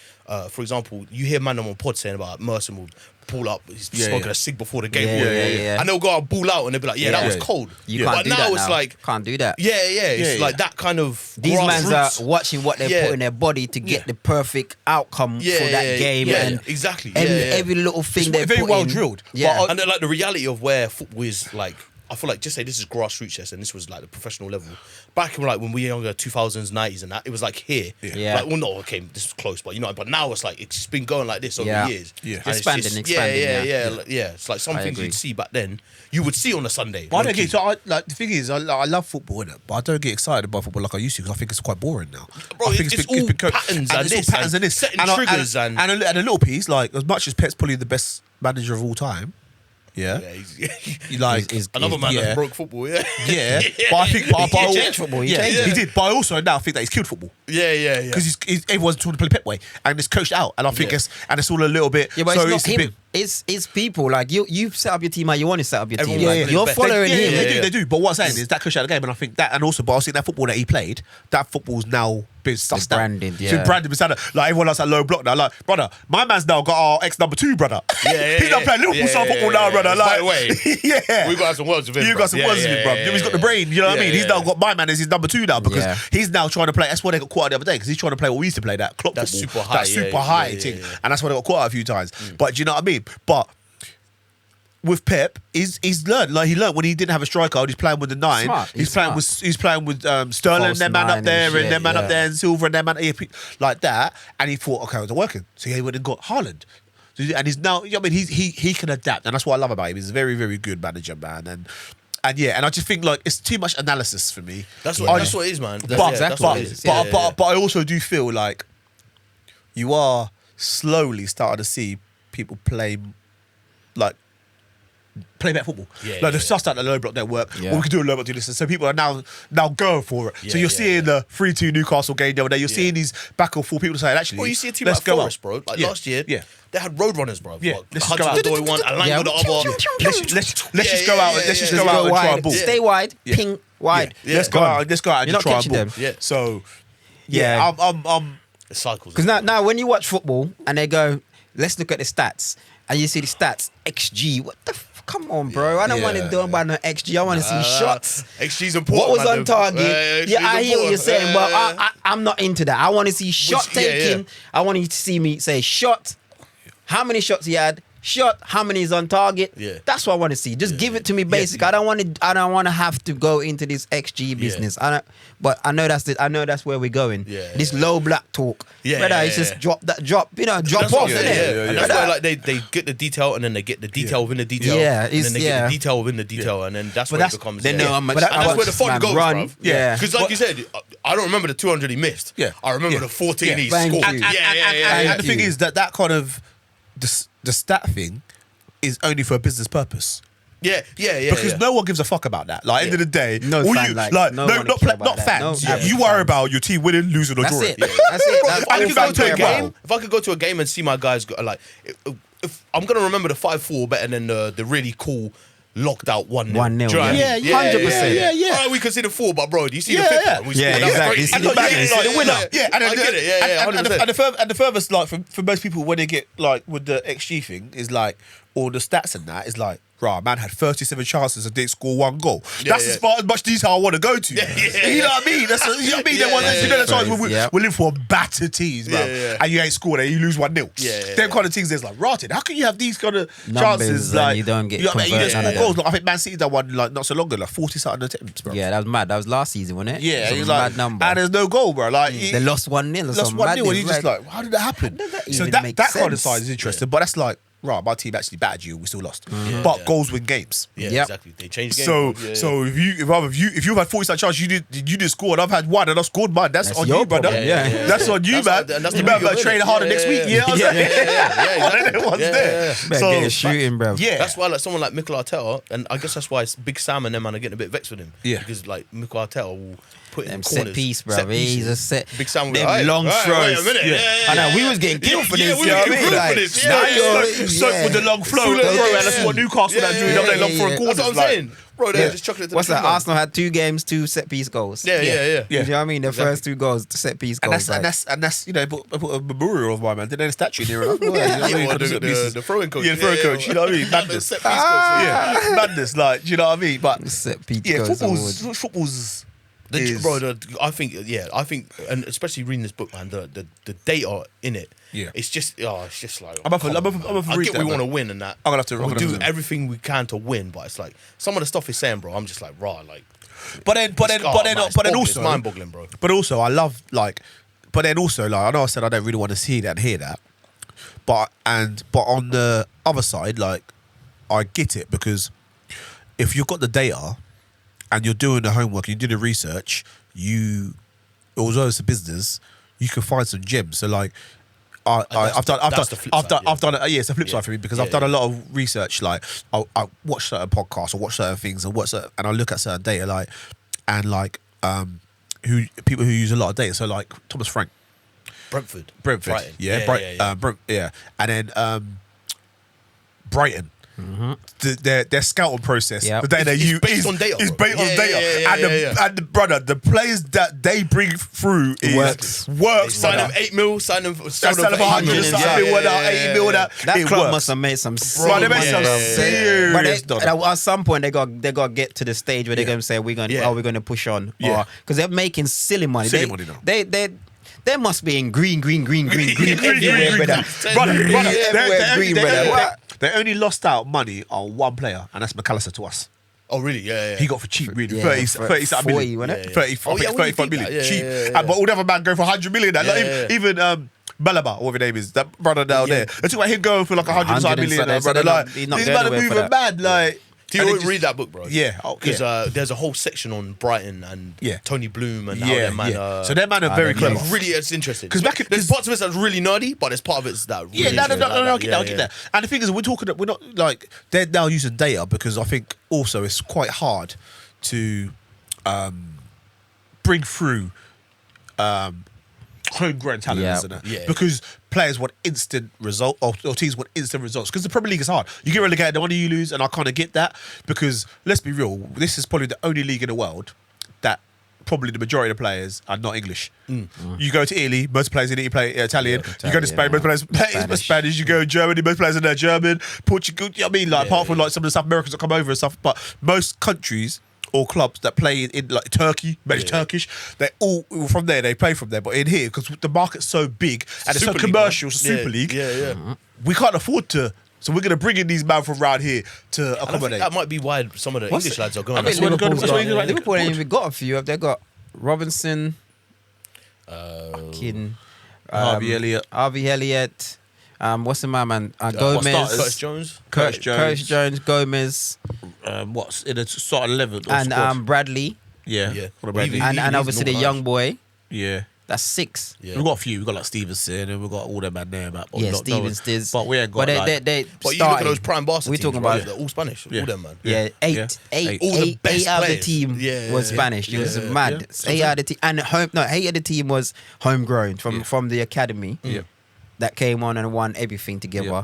for example, you hear man on pod saying about Merson will pull up, he's smoking a cig before the game, Yeah. and they'll go out, ball out, and they'll be like, that was cold. You but can't do now that it's now. like, Can't do that. it's Yeah, like that kind of These mans grassroots. are watching what they put in their body to get the perfect outcome for that game, and exactly. every little thing they very put well in. drilled. Yeah, And then like the reality of where football is like, I feel like just say this is grassroots, yes, and this was like the professional level. Back in like when we were younger, 2000s, 90s, and that it was like here. Yeah. Like, well, no, okay, this is close, but but now it's like it's been going like this over years. Yeah. And it's Expanding, yeah. It's like some I things agree. you'd see back then, you would see on a Sunday. But I don't get so the thing is, I love football, innit? But I don't get excited about football like I used to because I think it's quite boring now. Bro, I think it's all patterns and it's all this patterns and and this, setting and triggers and- a little piece. Like as much as Pep's probably the best manager of all time, Yeah, you like another man that broke football. Yeah, yeah. But I think, but He changed football, he changed he it. did. But I also now think that he's killed football. yeah. Because everyone's trying to play Pep way and it's coached out, and I think it's all a little bit. Yeah, but so it's not a him. It's people. Like you set up your team how you want to set up your Everyone team. wants Like, to you're play best. following him. They do. But what I'm saying is that coached out the game, and I think that, and also, but I think that football that he played, that football's now been sussed out. branded, It's yeah. been branded, beside it. Like everyone else at low block now. Like, brother, my man's now got our ex number 2, brother. He's not playing Liverpool style football now, brother. By Like, the way, yeah. we got some words with him. You got some words with him, bro. He's got the brain. You know what I mean? He's now got my man as his number 2 now because he's now trying to play. That's why they got caught out the other day because he's trying to play what we used to play, that clock That's football, super high, that super yeah, high yeah, thing, yeah. and that's why they got caught out a few times. But do you know what I mean? But with Pep, he's learned. Like he learned when he didn't have a striker, he's playing with the 9. Smart. He's playing with Sterling, False and their man nine up there, and and shit, their man yeah. up there, and Silver, and their man like that. And he thought, okay, it's working. So he went and got Haaland. And he's now, I mean, he can adapt, and that's what I love about him. He's a very, very good manager, man. And I just think like it's too much analysis for me. That's what it is, man. That's what it is. But I also do feel like you are slowly starting to see people play better football. Like they've sussed out the low block network. Yeah. Well, we can do a low block do this. And so people are now going for it. So you're seeing the 3-2 Newcastle game the other day. You're seeing these back and forth people saying, actually, Well, you see a team let's like go Forest, out. bro. Like Yeah. last year, Yeah. they had roadrunners, bro. Yeah, let's just go out. Hudson-Odoi one, Alanga the other. Let's just go out. Let's just go out and try and ball. Stay wide, ping wide. Let's go out. Let's go out and You're just not try and catching ball. them. Yeah. So Yeah. I'm The cycles. Because now when you watch football and they go, let's look at the stats, and you see the stats, XG. What the? Come on, bro. I don't want to do about no XG. I want to see shots. XG's important. What was man. on target? XG's Yeah, I hear what you're important. saying, but I'm not into that. I want to see shot taking. I want you to see me say shot. How many shots he had? Shot. How many is on target? Yeah. That's what I want to see. Just give it to me basic. I don't want to have to go into this XG business. But I know that's where we're going. Yeah, This low black talk. Yeah, Brother, yeah, it's just yeah. drop off, That's innit? what- And that's Brother, why like they get the detail and then they get the detail within the detail. Yeah, and then it's- they yeah. get the detail within the detail, and then that's where it becomes. they know how much and that's where the fun man goes, run. bruv. Yeah. Because like you said, I don't remember the 200 he missed. Yeah. I remember Yeah. the 14 Yeah. he Thank scored. you. And the thing you. is that kind of the stat thing is only for a business purpose. Yeah. Because no one gives a fuck about that. Like, end of the day, No all fan, you, like, like, no no, one not, care about not that. fans. No you average worry fan. about your team winning, losing, or That's drawing. it. That's it. That's If I all could go fans to a care game, about. if I could go to a game and see my guys go, like, if I'm gonna remember the 5-4 better than the really cool locked out 1-0. 1-0, Do you know what I yeah. mean? Yeah, 100%. Yeah. All right, we can see the 4, but bro, do you see Yeah, the 5th yeah. one? We Yeah, scored? That's exactly. crazy. You see And the look, back, yeah, you see like, the winner. I get it. Yeah, 100%. and the furthest, like, for most people, when they get, like, with the XG thing, is like, all the stats and that is like, right, man had 37 chances and didn't score 1 goal. That's yeah. as far as much detail I want to go to. Yeah. You know what I mean? That's you know what I mean. You know the times when Yeah. we're living for battered teams, bro, Yeah. and you ain't scored and you lose 1-0. Yeah. Them kind of things. There's like, rotted. How can you have these kind of Numbers chances? and Like you don't get you know what I mean? You converted don't none score of goals. Like, I think Man City done one like not so long ago, like 40 something attempts, bro. Yeah, that was mad. That was last season, wasn't it? Yeah, It he was was a like, mad number. and there's no goal, bro. Like They lost 1-0 or lost something. 1-0, and madness, you just like, how did that happen? does that So even that make kind of sense? side is interesting, but that's like, right, my team actually battered you, we still lost. But goals win games. Yeah, Yep. exactly. They changed the So, game. so if you've had 40 such chances, you didn't score, and I've had 1 and I've scored mine. That's That's on your you, brother. problem. Yeah. That's on you, That's- man. and that's You the better beauty of train it. harder Yeah, next yeah, week. yeah. You know what I'm saying? exactly. One's Yeah, there. yeah. Better get a shooting, bro. Yeah. That's why, like, someone like Mikel Arteta, and I guess that's why Big Sam and them man are getting a bit vexed with him. Yeah. Because, like, Mikel Arteta will put in Them corners. set piece, bro. Set He's pieces. a set. Big Sam will be Them like, long "Hey, throws. Wait a minute. I know, we was getting killed for this. Yeah, we you know were what I getting mean? killed for Like, this. now Yeah, you're- So with the long flow, Yeah. and that's what Newcastle are doing. They long for a corner. That's what I'm saying. Bro, they're just chucking it to What's the that? front. Arsenal had 2 games, 2 set piece goals. Yeah. Yeah. You know what I mean? The Exactly. first 2 goals, set piece And goals. that's you know, put a memorial of my man. Did they have a statue near it? The throwing coach. Yeah, the throwing coach. You know what I mean? Madness. Set piece goals, yeah. Yeah, madness. Like, do you know what I mean? But set piece yeah, goals. football's. I think, and especially reading this book, man, the data in it, Yeah. it's just like, I'm up for come on, read I get that, we want to man. win and that. I'm gonna have to- I'm we gonna do have to- everything we can to win, but it's like some of the stuff he's saying, bro. I'm just like, raw, like. But then also, mind-boggling, bro. But also, I love like. But then also, like, I know I said I don't really want to see that and hear that, but on the other side, like, I get it because if you've got the data and you're doing the homework and you do the research, although it's a business, you can find some gems. So like. I've done that's the flip side, yeah. It's a flip side for me because Yeah, I've done a lot of research. Like I watch certain podcasts or watch certain things and I look at certain data people who use a lot of data. So like Thomas Frank, Brentford, Brighton. yeah. And then Brighton. Their scouting process, Yep. the data they It's use based on data, is bro. based on Yeah, data, yeah. and the players that they bring through Works. Sign brother. them 8 mil, sign them for Sell them for 100, 100, something, yeah, without 80 mil, that That it club works. must have made some Bro, they made some serious But at some point they got to get to the stage where they're going to say we're going to push on, Yeah. because they're making silly money. Silly money now. They must be in green everywhere, brother. Brother, Everywhere green, brother. they only lost out money on one player, and that's McAllister to us. Oh, really? Yeah. He got for cheap, really. Yeah, 30 40, something million. wasn't it? 30, Oh, yeah, I think what do you 35 think million. that? Yeah, Cheap. yeah, yeah. But all the other man go for 100 million. Like, Yeah. even Balaba, whatever his name is, that brother down there. They talk about him going for like 100 million. They said Brother, like, he's not these going man are anywhere for moving that. mad. Like, Do you and it always just- read that book, bro? Yeah. Because there's a whole section on Brighton and Yeah. Tony Bloom and how Yeah, their man. yeah. So their man are very clever. Really, it's interesting. 'Cause back in- there's parts of it that's really nerdy, but there's part of it's that. Really Yeah, no, interesting I like get that, I get that. And the thing is, we're not like, they're now using data because I think also it's quite hard to bring through homegrown talent, Yeah. isn't it? Yeah. Because players want instant result, or teams want instant results. Because the Premier League is hard. You get relegated, the one you lose, and I kind of get that. Because let's be real, this is probably the only league in the world that probably the majority of the players are not English. You go to Italy, most players in Italy play Italian. You go to Spain, most players play Spanish. You go to Germany, most players in there German, Portugal. You know what I mean, like apart from like some of the South Americans that come over and stuff, but most countries or clubs that play in like Turkey, maybe Turkish, they all from there. They play from there, but in here because the market's so big and it's so Super League, commercial, man. Super League. Yeah. We can't afford to. So we're gonna bring in these men from around here to And I think accommodate. that might be why some of the English lads are going. I think That's where they're going, Liverpool's that's where you're got, going, Liverpool like, ain't even got a few. They've got Robinson, Harvey Elliott. Harvey Elliott. What's the man? Gomez. starters? Curtis Jones. Curtis Jones. Curtis Jones, Gomez, What's in the start 11 or and squad? Bradley. Yeah. Yeah. What about Even- you? and he's obviously the not young nice. boy. Yeah. That's 6. Yeah. We've got a few. We've got like Stevenson and we've got all them man there. But Yeah, not- Steven no- Stiz. But we ain't got But they, like... they But you look at starting. those prime Barca We teams, talking right? about- They're all Spanish. Yeah. All them, man. Yeah, Yeah. eight All the best out of the players. team Yeah, was yeah, Spanish. It was yeah, mad. yeah. 8 out of the team and home. No, 8 of the team was homegrown Yeah. from the academy. Yeah. That came on and won everything together. Yeah.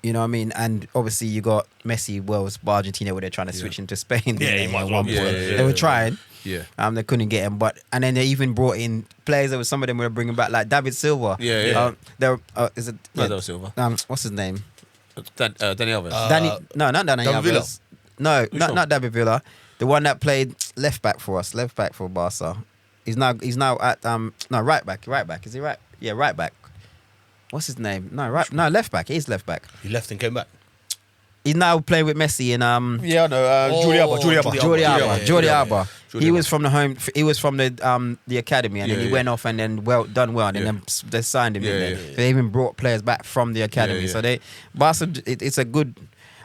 You know what I mean? And obviously you got Messi, Wales, Argentina, where they're trying to switch into Spain. Yeah, didn't he they, might at as well one be. point. Yeah, They were yeah. trying. Yeah. They couldn't get him, and then they even brought in players. That was some of them were bringing back like David Silva. Yeah, yeah. There, is it? No, yeah, that was Silva. What's his name? Danny Alves. No, not Danny David Villa. Alves. No, one? not David Villa. The one that played left back for us, left back for Barca. He's now at right back. Right back. Is he right? Yeah, right back. What's his name? No, left back. He's left back. He left and came back. He's now playing with Messi in yeah, I know. Jordi Alba. Jordi Alba. Jordi Yeah, Alba. yeah, Jordi yeah, Alba. yeah. He was from the home. He was from the academy, and Yeah, then he yeah. went off and then done well, and Yeah. then they signed him. Yeah, in there. yeah. They even brought players back from the academy. Yeah, yeah. So Barca, it's a good.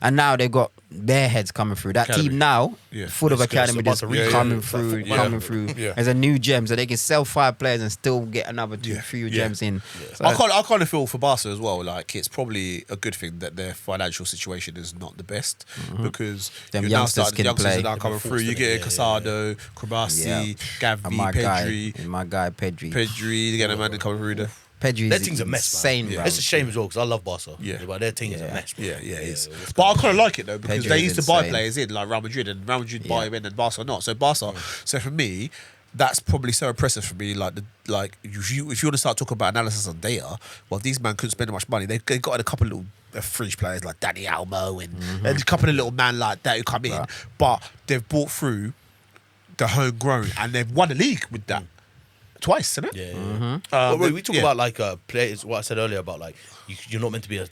And now they've got their heads coming through. That Academy. team now, Yeah. full of It's good. academy, It's just about to reach. coming Yeah, through, yeah. coming through. Yeah. As a new gem, so they can sell 5 players and still get another Yeah. few Yeah. gems in. So I kind of feel for Barca as well. Like it's probably a good thing that their financial situation is not the best because Them you're now youngsters starting, can youngsters play. are now coming They're through. You're forced getting in it. Casado, Kramasi, and Gavi, my guy Pedri. Pedri. You get a man coming through there. Pedri Their is team's a mess, insane, man. bro. It's a shame as well because I love Barca. Yeah. But their team's a Yeah. mess. Man. Yeah, yeah, it is. what's But I going kind of like it though because Pedri they is used to buy insane. players in like Real Madrid and Real Madrid buy Yeah. him in and Barca not. So Barca. So for me, that's probably so impressive for me. Like if you want to start talking about analysis on data, well these men couldn't spend much money. They got in a couple of little fringe players like Danny Almo and a couple of little men like that who come in, Right. but they've brought through the homegrown and they've won the league with that twice, isn't it? Yeah, yeah. Mm-hmm. But we talk yeah. about like players. What I said earlier about like you're not meant to be a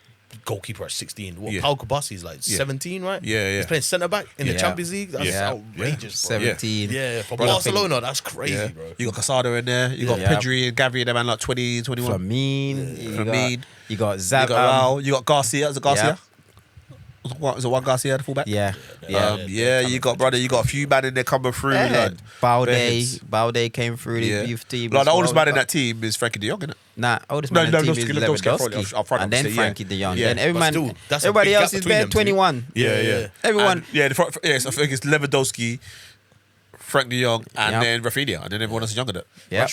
goalkeeper at 16. What Yeah. Pau Kabassi is like Yeah. 17, right? Yeah, yeah. He's playing centre back in the Yeah. Champions League. That's Yeah. outrageous, bro. 17. Yeah, for Bro, I Barcelona, that's crazy, Yeah. bro. You got Casado in there. You got Yeah. Pedri and Gavi and them man like 20, 21. Flamine. Flamine. You got You Zab. got Raul. You got Garcia. Is it Garcia? Was it one Garcia, the fullback? Yeah. You got brother. You got a few man in there coming through. Yeah. Like, Bears. Balde came through the Yeah. youth team. Like as the oldest well. man in that team is Frankie De Jong, isn't it? Nah, oldest No, man in the team Lewandowski, is Lewandowski, Lewandowski. I'll front And then say, yeah. Frankie de Jong. Yeah. Then every But man, still, that's a everybody big else gap is between bare them two. 21. Yeah. Everyone. So I think it's Lewandowski, Frank De Jong, and Yeah. then Rafinha, and then everyone else is younger than that. Yeah.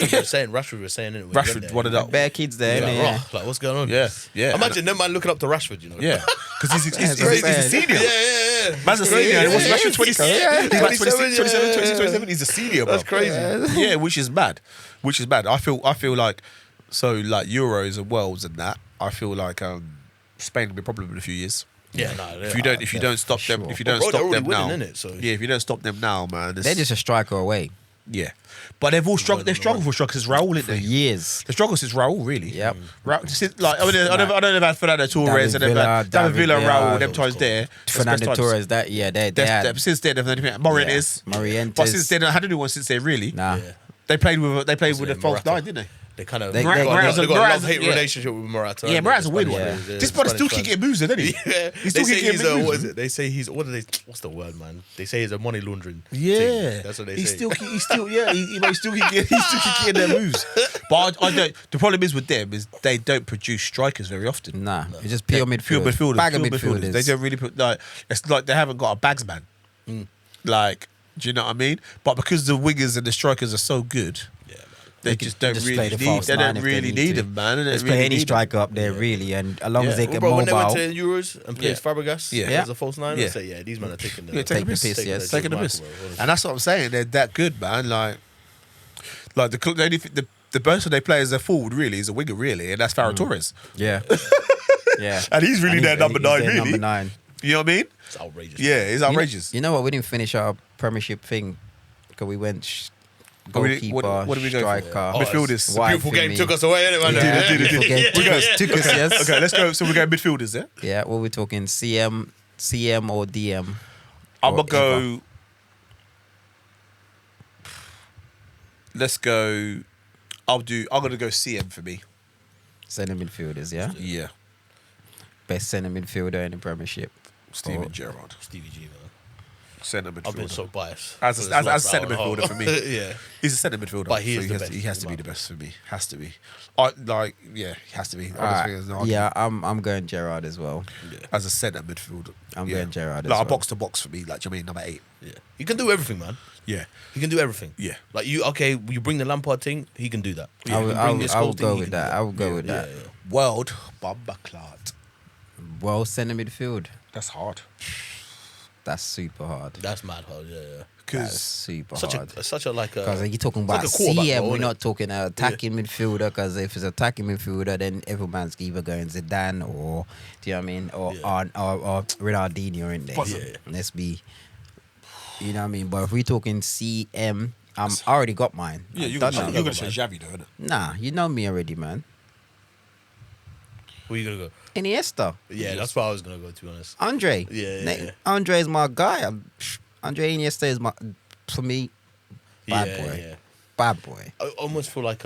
Rashford was saying it. when he went Rashford, there. one of that. Bare kids there. Yeah, innit? like, like, what's going on? Yeah. Imagine them man looking up to Rashford, you know? Yeah, because he's That's a what I'm saying. senior. Yeah. Man's a senior. What's Rashford 26? Yeah. He's like 26, 27, 27, 27. He's a senior, bro. That's crazy. Yeah, which is bad. I feel like like Euros and Worlds and that. I feel like Spain will be a problem in a few years. Yeah, no. If you don't stop them, sure. if you don't Bro, they're stop them already now, winning, innit? So- yeah, if you don't stop them now, man, They're just a striker away yeah. But they've all struggled. They've struggled for strugglers. Raúl, for isn't they? years. The struggle since Raúl, really. Yep. I don't know about Fernando Torres and David Villa, Raúl, them times there. Fernando Best times. Torres, they had. Since then, they've done anything. Morientes. Morientes. But since then, I had to do one since then, really. Nah. Yeah. They played with a false Morata. 9, didn't they? They kind of They- got they- a Morata's a- love-hate yeah. relationship with Morata. Yeah, and Morata's the a weird Spanish one. fans, This the brother still Spanish keep getting moves, doesn't he? Yeah, He still they keep say he's getting a, what moves. is it? They say he's what's the word, man? They say he's a money laundering. Yeah, thing. That's what they he say. still keep getting their moves. But I don't. The problem is with them is they don't produce strikers very often. Nah, it's just pure midfielders. Pure midfielders. Bag of pure midfielders. They don't really put like it's like they haven't got a bagsman. Like, do you know what I mean? But because the wingers and the strikers are so good, Yeah, man. they just don't just really play the need. false They nine don't if they really need need to. them, man. They don't Let's really play any need them. striker up there, really, and as long as Yeah. they Well, can bro, when they went mobile. to Euros and played Yeah. Fabregas Yeah. as a false nine, Yeah. I say, yeah, these men are taking the Yeah, Take take the the piss. piss, yes. Taking the piss. And that's what I'm saying. They're that good, man. Like the only the person they play as a forward really is a winger, really, and that's Ferran Torres. Yeah. Yeah. And he's really their number 9, really. Number 9. You know what I mean? It's outrageous. Yeah, it's outrageous. You know what? We didn't finish our Premiership thing because we went What did- goalkeeper, what did we go for? striker. Midfielders. The beautiful game took us away, innit, man? Yeah, Did it. beautiful game. Took us, yes. Okay, let's go. So we're going midfielders, yeah? Yeah, what we talking? CM or DM? I'm Or gonna go. Let's go. I'm gonna go CM for me. Centre midfielders, yeah? Yeah, Best centre midfielder in the Premiership. Steven Oh. Gerrard. Stevie G, man. Centre midfielder. I've been so biased. As for a, this as, last as centre hour and a midfielder half. for me. Yeah. He's a centre midfielder. But he is the best, he has in to my be the best for me. Has to be. He has to be. I don't think Alright. there's no argument. Yeah, I'm going Gerrard as well. As a centre midfielder. I'm yeah. going Gerrard as Like a well. box to box for me, like, do you know what I mean, number 8. Yeah. He can do everything, man. Yeah. He can do everything. Yeah. Like you bring the Lampard thing, he can do that. I You would, bring I would, this I whole would thing, go he with can do that. I would go with that. Yeah. World Bumberclad. Well, centre midfield. That's hard. That's super hard. That's mad hard, yeah. That's Because super Such hard. a like a Because you're talking it's like about a quarterback CM, role, we're innit? not talking attacking midfielder. Because if it's attacking midfielder, then everyone's either going Zidane or, do you know what I mean, or Ronaldinho in there. But- Yeah. Let's be, you know what I mean. But if we're talking CM, I already got mine. yeah, I've you're done going that. to say Xavi though, innit? Nah, you know me already, man. Where you gonna go? Iniesta, Yeah, that's where I was gonna go, to be honest. Andre. Yeah. Andre is my guy. Andre Iniesta is my, for me, bad yeah, boy. yeah. Bad boy. I almost feel like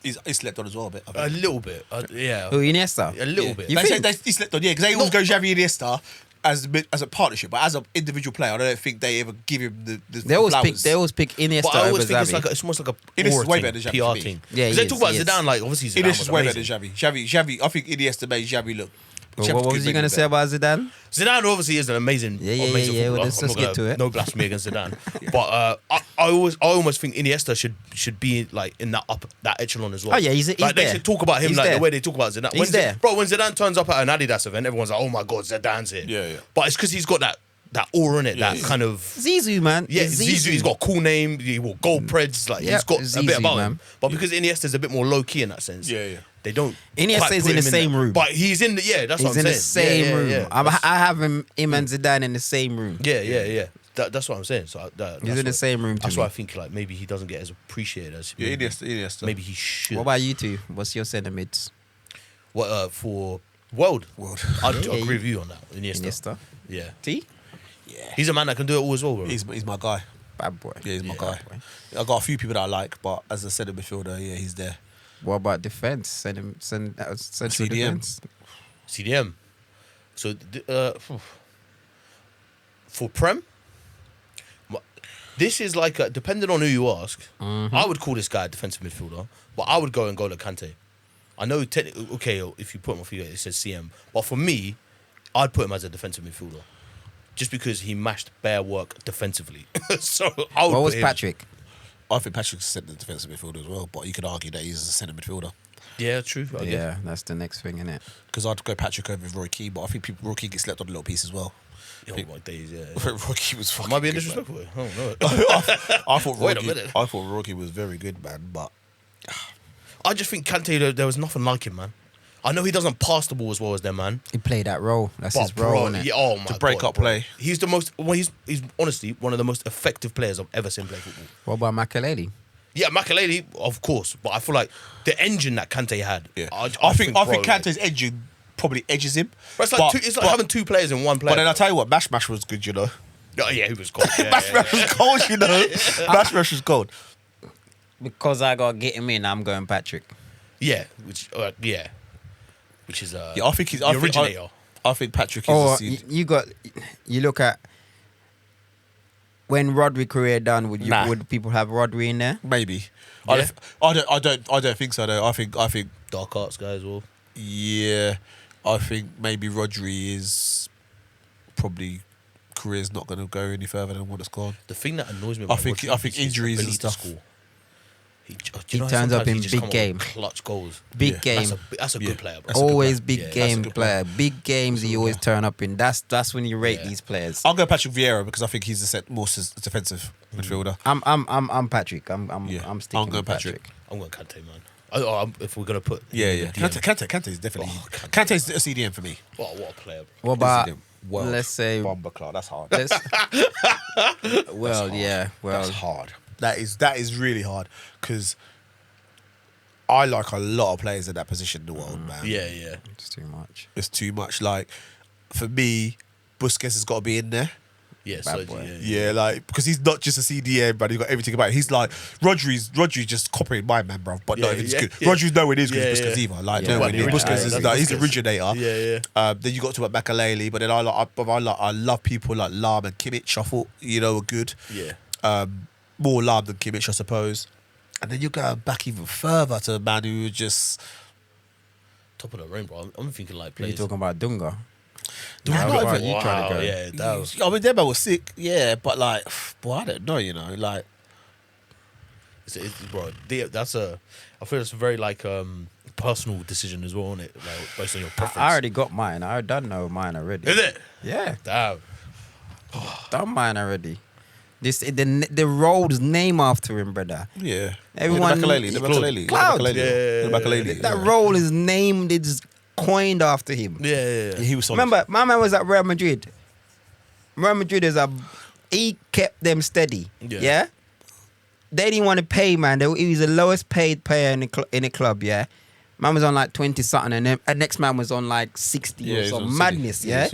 He's slept on as well a bit. I a think. little bit. Yeah. Who, Iniesta? A little Yeah. bit. You They say think? he slept on, yeah, because they always go Xavi Iniesta as a partnership, but as an individual player, I don't think they ever give him the They always flowers. pick Iniesta But I over always think Xavi. it's almost like a Iniesta's aura way thing, better than Xavi PR for me. thing. Yeah, Because he they talk is, about he is. Zidane, like obviously Zidane Iniesta's was way better amazing. than Xavi. Xavi, I think Iniesta made Xavi look. Well, what was you going to say about Zidane? Zidane obviously is an amazing, Yeah, yeah, amazing yeah, yeah. footballer. Well, let's I'm not get gonna- to it. No blasphemy against Zidane, but I almost think Iniesta should be like in that echelon as well. Oh, yeah, he's like they there. should talk about him He's like there. the way they talk about Zidane. He's there. Bro, when Zidane turns up at an Adidas event, everyone's like, "Oh my god, Zidane's here." Yeah, yeah. But it's because he's got that aura in it, that kind of. Zizou, man. Yeah, It's Zizou, he's got a cool name. He wore gold preds. Like Yep, he's got a Zizou, bit about him. man. But because Iniesta's a bit more low key in that sense, Yeah, yeah. they don't. Iniesta quite is put in the him same there. room. But he's in the that's He's what I'm in the saying. same Yeah, room. yeah. I have him and Zidane in the same room. Yeah. That's what I'm saying. So He's in the same room to That's me. why I think like maybe he doesn't get as appreciated as Yeah, maybe, Iniesta. maybe he should. What about you two? What's your centre mids? What for World? I'd Yeah, agree you- with you on that. Iniesta. Iniesta. Yeah, T? he's a man that can do it all as well, bro. He's my guy. Bad boy. Yeah, he's my Yeah. guy. I got a few people that I like, but as a centre midfielder, yeah, he's there. What about defence? Central CDM. defence? CDM. So for Prem, this is like depending on who you ask. I would call this guy a defensive midfielder, but I would go Kante. I know technically, okay, if you put him on figure, it says CM, but for me, I'd put him as a defensive midfielder, just because he mashed bare work defensively. So I would. What was put him- Patrick? I think Patrick's a centre defensive midfielder as well, but you could argue that he's a centre midfielder. Yeah, true. I guess. Yeah, that's the next thing, innit? Because I'd go Patrick over Roy Keane, but I think Roy Keane gets slept on a little piece as well. Oh my days, yeah. Roy Keane was fucking Might be a good, disrespectful. I don't know. man. I thought Wait a minute. Roy Keane was very good, man, but I just think Kante, there was nothing like him, man. I know he doesn't pass the ball as well as them, man. He played that role. That's But his role, bro, innit? yeah, oh my To break God, up bro. play. He's the most. Well, he's honestly one of the most effective players I've ever seen play football. What about Makelele? Yeah, Makelele, of course, but I feel like the engine that Kante had. yeah. I think bro, Kante's engine probably edges him. Bro, it's like, it's like having two players in one player. But then I tell you what, Mash was good, you know. Oh, yeah, he was cold. Yeah, Mash was cold, you know. Mash was cold. Because I got to get him in, I'm going Patrick. yeah, which is Yeah, I think he's the originator. I think Patrick is Or a seed. you look at when Rodri career done, Nah. would people have Rodri in there? Maybe. Yeah. I don't think so though. I think Dark arts guy as well. yeah. I think maybe Rodri is probably career's not going to go any further than what it's gone. The thing that annoys me about think- Rodri I think is his injuries and ability to stuff. score. He He know how turns up sometimes he in just big come up with game. Clutch goals. Big Yeah. game. That's a Yeah. good player, bro. That's a good Always player. big Yeah, that's game a good player. Big games he always turn up in. That's when you rate Yeah. these players. I'll go Patrick Vieira because I think he's a more defensive midfielder. I'm Patrick. I'm Yeah. sticking I'll go with Patrick. Patrick. I'm going Kante, man. If we're gonna put Yeah, in yeah. the DM. Kante is definitely. Oh, Kante. Kante's a CDM for me. What a player, bro. What about CDM. World. let's say Bomberclaw. That's hard. let's well yeah well That's hard. That is really hard because I like a lot of players in that position in the world, man. Yeah, yeah. it's too much. It's too much. Like for me, Busquets has got to be in there. Yeah, Bad Sergi, boy. Yeah, like because he's not just a CDM, but he's got everything about it. He's like Rodri's just copying my man, bro, but not even as good. Rodri's nowhere near as good as Busquets either. Like Yeah, nowhere but near. the Busquets originator, is that's like he's the Busquets. originator. Yeah. Then you got to about Makaleli, but then I love people like Lam and Kimmich. I thought are good. Yeah. More Lam than Kimmich, I suppose. And then you're going back even further to a man who just. Top of the rainbow. I'm thinking like You're players. talking about Dunga. Dunga, How not far even- you trying to go? Yeah, that was. I mean, that man was sick, yeah, but like, boy, I don't know, like. Bro, that's a. I feel it's a very like personal decision as well, isn't it? Like based on your preference. I already got mine. I done know mine already. Is it? Yeah, Damn. done mine already. The road's name after him, brother. Yeah. Everyone- The Makaleli. Cloud. The Makaleli. That role is named, it's coined after him. Yeah. He was solid. Remember, my man was at Real Madrid. Real Madrid he kept them steady. Yeah. Yeah. They didn't want to pay, man. He was the lowest paid player in the club. Yeah. Man was on like 20 something, and then the next man was on like 60 or some madness. Yeah.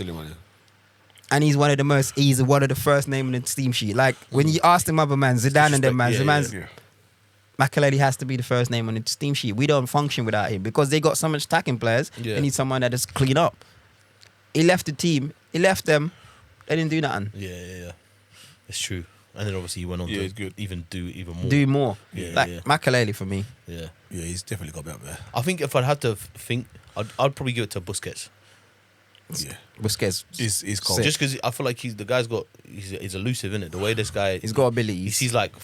And he's one of the first name in the team sheet. Like when you ask them other man, Zidane and them man, Zidane's Makaleli has to be the first name on the team sheet. We don't function without him because they got so much attacking players. Yeah. They need someone that just clean up. He left the team. He left them. They didn't do nothing. Yeah. It's true. And then obviously he went on Yeah, to he's good. even do even more. Do more. Yeah, Like yeah. Makaleli for me. Yeah. Yeah, he's definitely got to be up there. I think if I'd had to think, I'd probably give it to Busquets. Yeah. Busquets. He's cold. Sick. Just because I feel like he's elusive, isn't it? The way this guy, He's got he abilities. sees like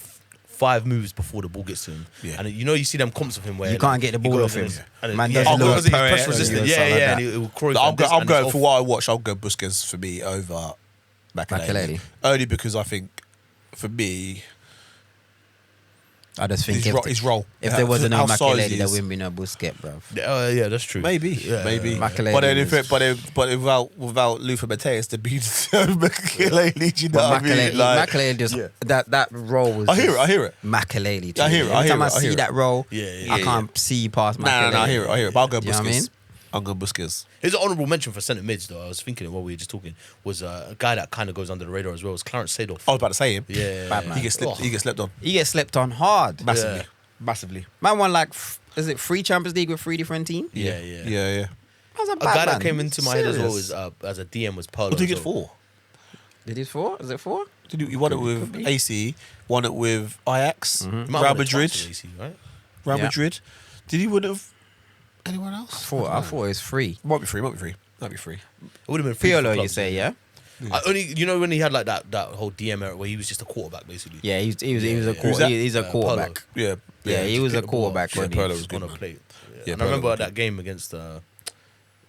5 moves before the ball gets to him. Yeah. And you see them comps of him where You can't get the he ball goes off him. and Man yeah, does a because little he's press pirouette resistant. or Yeah, something like and that. it will Cruyff I'm and this going and it's for off. what I watched. I'll go Busquets for me over Makaleli. Only because I think for me, I just think his role. if there wasn't no How size Makaleli, he there is. wouldn't be no Busquets, bro. Yeah, that's true. Maybe. Makaleli But then was- but without Luther Matthäus to be Makaleli, do you know what I mean? Like, Makaleli just that role was. I hear it. Makaleli. I hear it, Every time I I see hear it. that role, Yeah, I can't see past No, Makaleli. I hear it. But I'll go Do you know what I Busquets. mean? I'm going Busquets. Here's an honourable mention for centre mids though. I was thinking while we were just talking was a guy that kind of goes under the radar as well. Was Clarence Seedorf. I was about to say him. Yeah, Bad man. He gets slept on He gets slept on hard. massively. Yeah. Massively. Man won like, is it 3 Champions League with 3 different teams? Yeah. Yeah. That's a A bad guy that man. came into my head as well Serious. was as a DM was Paulo. What did he get as well. for? Did he 4? Is it 4? He won it with be. AC, won it with Ajax, He might have Real won it Madrid. twice with AC, right? Real Yeah. Madrid. Did he win it with anyone else? I thought it was 3. Might be free. It would have been free for Piolo, you clubs, say, yeah? I only when he had like that whole DM era where he was just a quarterback basically. Yeah, he was a Who's that? he's a quarterback. Yeah. Yeah, he was a quarterback. Yeah, wasn't he? Pirlo was good, on a man. plate. Yeah, And I remember Pirlo was that game against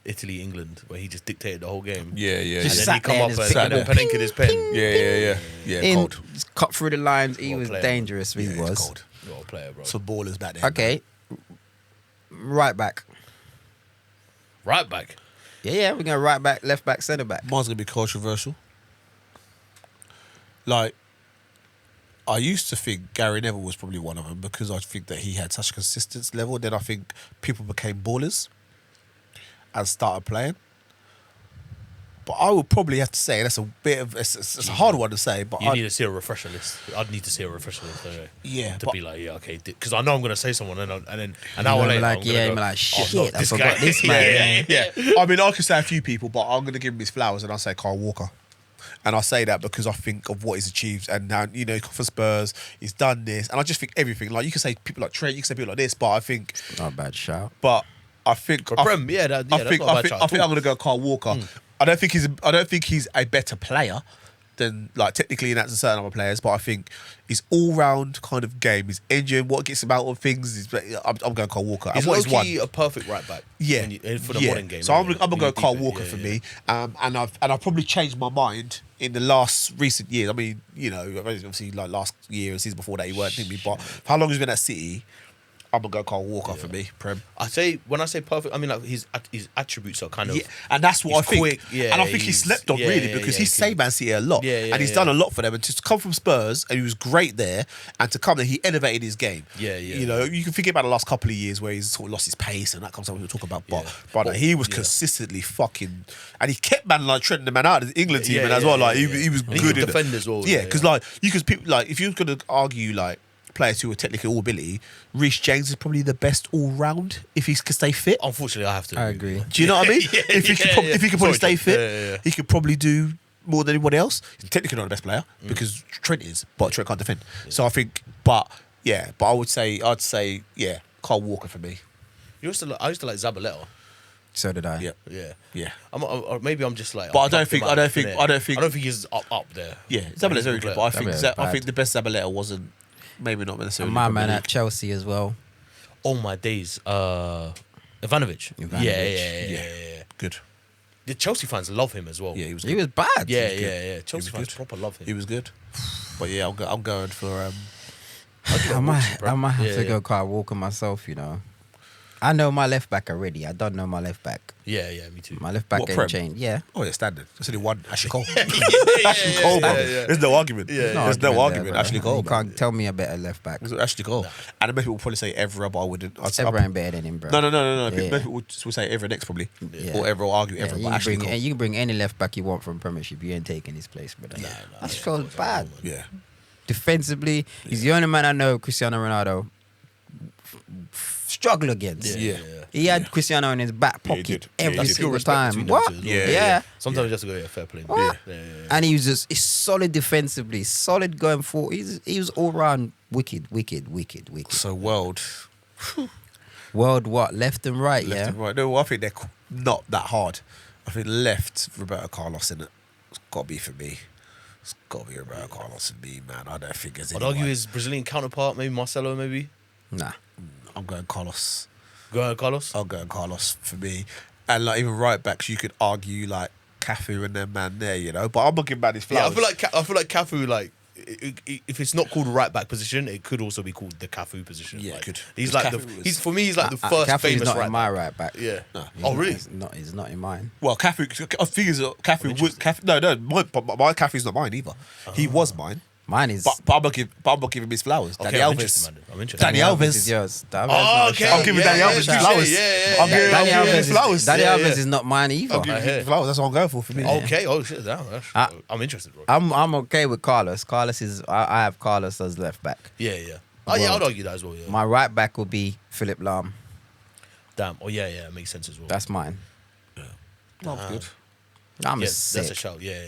Italy England where he just dictated the whole game. Yeah. And Just then sat he come there up and and, just and then picked Panenka his pen. Yeah, In, cold. just cut through the lines. He What a was player. dangerous. He Yeah, he's was. cold. What a player, bro. Some ballers back there. Okay. Right back. Right back. Yeah, we're going right back, left back, centre back. Mine's gonna be controversial. Like, I used to think Gary Neville was probably one of them because I think that he had such a consistent level. Then I think people became ballers and started playing. But I would probably have to say that's a bit of it's a hard one to say. But You need to see a refresher list. I'd need to see a refresher list anyway. Yeah, To but- be like, yeah, okay, because I know I'm gonna say someone, and then an You're hour gonna be later, like, I'm gonna yeah, go, I'm like, oh, shit, no, I this forgot guy. this man. Yeah. I mean, I could say a few people, but I'm going to give him his flowers and I'll say Kyle Walker. And I say that because I think of what he's achieved. And now, for Spurs, he's done this. And I just think everything. Like, you can say people like Trent, you can say people like this, but I think... Not a bad shout. But I think... For Prem, yeah, that's not a bad shout I at think all. I'm going to go Kyle Walker. I don't think he's a better player than, like, technically, and that's a certain other players, but I think his all-round kind of game, his engine, what gets him out of things, I'm going Kyle Walker. He's And what he's won. low-key a perfect right back. Yeah, for the modern game. So I'm anyway. gonna go You Kyle deep it. Walker Yeah, for yeah. me, and I've probably changed my mind in the last recent years. I mean, obviously like last year and season before that he weren't thinking me, but for how long he's been at City, I'm gonna go Carl Walker for me. Prem. When I say perfect, I mean like his attributes are kind of. Yeah, and that's what I he's think. quick, yeah, and I think he he's- slept on yeah, really yeah, because yeah, he's he saved Man City a lot, Yeah, yeah, and he's yeah. done a lot for them. And to come from Spurs, and he was great there, and to come there, he elevated his game. Yeah, yeah, You know, you can forget about the last couple of years where he's sort of lost his pace, and that comes up when we talk about. But Yeah. but he was Yeah. consistently fucking, and he kept man like trending the man out of the England team Yeah, and as yeah, well. Like yeah, he was and he good could in defend as well, Yeah, yeah, because yeah. like you could people like if you're gonna argue like players who are technically all ability, Reece James is probably the best all round if he can stay fit. Unfortunately, I have to. I agree. Do you know what I mean? Yeah, if he could, if he could probably Sorry, stay Jim. fit, Yeah, yeah. he could probably do more than anybody else. He's technically not the best player because Trent is, but Trent can't defend. So I think, but I'd say, yeah, Carl Walker for me. I used to like Zabaleta. So did I. Yeah, Yeah. yeah, Or maybe I'm just like. But I I've don't plucked think- him I out don't of think- thin I air. don't think- I don't think he's up there. yeah. Like, Zabaleta's he's a very good good, but I player. think Zabaleta's I bad. think the best Zabaleta wasn't maybe not necessarily. And my Premier man League. at Chelsea as well. Oh my days, Ivanovic. Ivanovic, Yeah. Good. The Chelsea fans love him as well. Yeah, he was. He Good. was bad. Yeah. Chelsea was fans good. proper love him. He was good. But yeah, I'm going for. I might have Yeah, to yeah. go Carl Walker myself. You know, I know my left back already. I don't know my left back. Yeah, me too. My left back What, ain't Prem? changed. Yeah. Oh yeah, standard. That's only one. Ashley Cole. yeah, Ashley Cole, bro. yeah. There's no argument. Yeah, There's no argument. there, Ashley bro. Cole. You man. can't tell me a better left back. It was Ashley Cole. And most people will probably say Evra, but I wouldn't. I'd say Ever ain't better than him, bro. No. Yeah. Most people will say Evra next probably. Yeah. Or Evra will argue Yeah, Evra, you, but can Ashley bring, Cole. and you can bring any left back you want from Premiership. You ain't taking his place, brother. That's so bad. Yeah. Defensively, he's the only man I know Cristiano Ronaldo struggle against. Yeah. He had Cristiano in his back Yeah, he pocket did. every Yeah, he did. single Respect time. between them What? two as well. Yeah, Yeah. Sometimes you just go, fair play. What? Yeah. And he was just he's solid defensively, solid going forward. He was all round wicked. So world. World what? Left and right, Left yeah. and right. No, I think they're not that hard. I think left, Roberto Carlos in it. It's got to be for me. It's got to be Roberto Carlos for me, man. I don't think there's I'd anyone. argue his Brazilian counterpart, maybe Marcelo, maybe. Nah. I'm going Carlos. Go ahead, Carlos. I'm going Carlos for me. And like even right backs, you could argue like Cafu and them man there, you know. But I'm not giving back his Yeah, flowers. I feel like Cafu, like if it's not called a right back position, it could also be called the Cafu position. Yeah, it like, could. He's Because like Cafu was- he's for me, he's like the first Cafu's famous not right in my back. right back. Yeah. No. Oh really? He's not in mine. Well, Cafu, I think Cafu was Cafu. No, my Cafu's not mine either. He was mine. Mine is But I'm not giving him his flowers. Okay, Danny I'm Alves. interested, man. I'm interested. Danny Alves. is yours. Oh, okay. I'm giving Danny Alves his flowers. Yeah. I'm giving Danny him Alves his flowers. Danny Yeah, Alves yeah. is not mine either. I'm giving hear. him his flowers. That's what I'm going for me. Okay. Oh shit. Damn. I'm interested, bro. I'm okay with Carlos. Carlos is I have Carlos as left back. Yeah. Oh yeah, Well, I'd argue that as well. Yeah. My right back will be Philip Lahm. Damn. Oh yeah. It makes sense as well. That's mine. That's good. Lahm yeah, is sick. that's a shout. Yeah.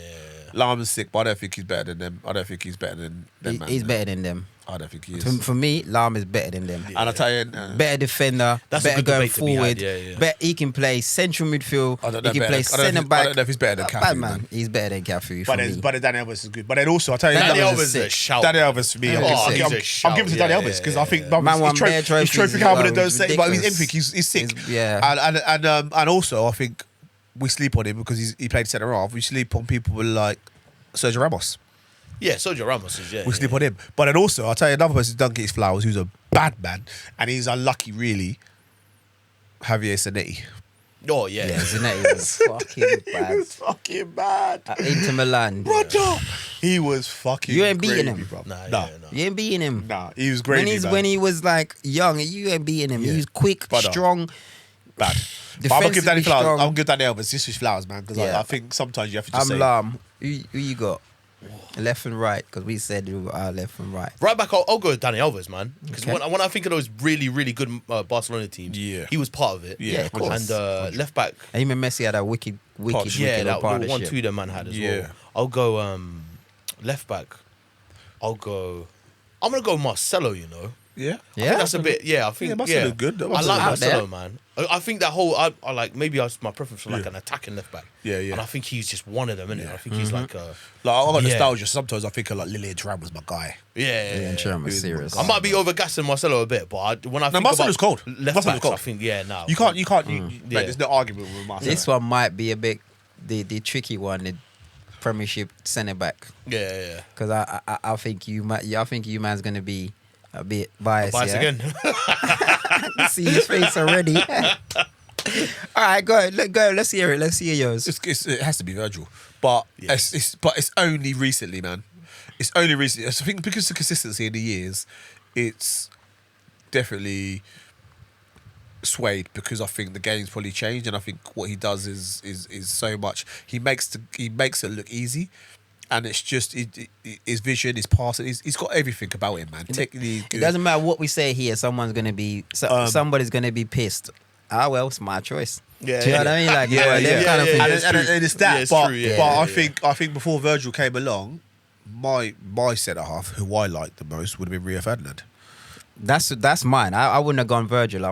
Lam's sick, but I don't think he's better than them. I don't think he's better than them. man. He's better than them. I don't think he is. For me, Lahm is better than them. And I tell you, Better defender, That's a better good going debate to be had, forward. yeah. He can play central midfield. I don't know He can better play than- I don't centre think- back. I don't know if he's better than Bad Cafu, man. man. He's better than Cafu for me. but Danny Alves is good. But then also, I tell you, Danny Danny Alves Alves is is a sick. shout. Danny Alves for me. Yeah, I'm, he's I'm, a I'm, shout. I'm giving it to Danny Alves because I think Man won his bare his trophies trophy as helmet well. don't It's say, but he's ridiculous. everything. He's sick. Yeah. And also, I think we sleep on him because he played centre half. We sleep on people like Sergio Ramos. Yeah. Sergio Ramos is We sleep on him. But then also, I'll tell you another person who doesn't get his flowers, who's a bad man, and he's unlucky, really. Javier Zanetti. Oh yeah. Yeah, Zanetti was fucking bad. Fucking bad. At Inter Milan. Brother. He was fucking You ain't beating gravy, him. bro. Nah, Nah. yeah, no. You ain't beating him. Nah, he was great. When he was like young, you ain't beating him. Yeah. He was quick, Brother. strong. bad. But I'm gonna give Danny defensively flowers. strong. I'm gonna give Danny Elvis just his flowers, man, because Yeah. I think sometimes you have to just I'm say. Lahm. Who you got? Left and right, because we said we were left and right. Right back, I'll go with Danny Alves, man. Because Okay. when I think of those really, really good Barcelona teams, Yeah. he was part of it. Yeah, of course. And left back, And him and Messi had a wicked Partnership. yeah, wicked that partnership. 1-2 that man had as Yeah. well. I'll go left back. I'm gonna go Marcelo. You know, Yeah. I Yeah? think that's a bit. Yeah, I think. Yeah, Marcelo's good. I Marcelo's like out Marcelo, there. man. I think that whole. I like maybe my preference for like Yeah. an attacking left back. Yeah, yeah. And I think he's just one of them, innit? Yeah. I think he's like a. Like I got Yeah. nostalgia. Sometimes I think of like Lillian Thuram was my guy. Yeah, and Thuram was He was serious. I might be overgassing Marcelo a bit, but when I think Marcelo's about cold. left Marcelo's backs, cold. I think no. You can't. Yeah. Like, there's no argument with Marcelo. This one might be a bit the tricky one, the Premiership centre back, Yeah. because I think you man's gonna be A bit biased, Bias yeah? again. I see his face already. All right, go ahead. Let's hear it. Let's hear yours. It has to be Virgil, but Yes. it's only recently, man. It's only recently. I think because of the consistency in the years, it's definitely swayed because I think the game's probably changed, and I think what he does is so much. He makes it look easy, and it's just his vision, his passing. He's got everything about him, man. Technically, It doesn't matter what we say here. Somebody's gonna be somebody's gonna be pissed. Ah, well, it's my choice. Yeah, Do you know what I mean? Like, them kind of things. it's and true. it's that. Yeah, it's but true, yeah, but yeah, I think before Virgil came along, my centre half, who I liked the most, would have been Rio Ferdinand. That's mine. I wouldn't have gone Virgil. I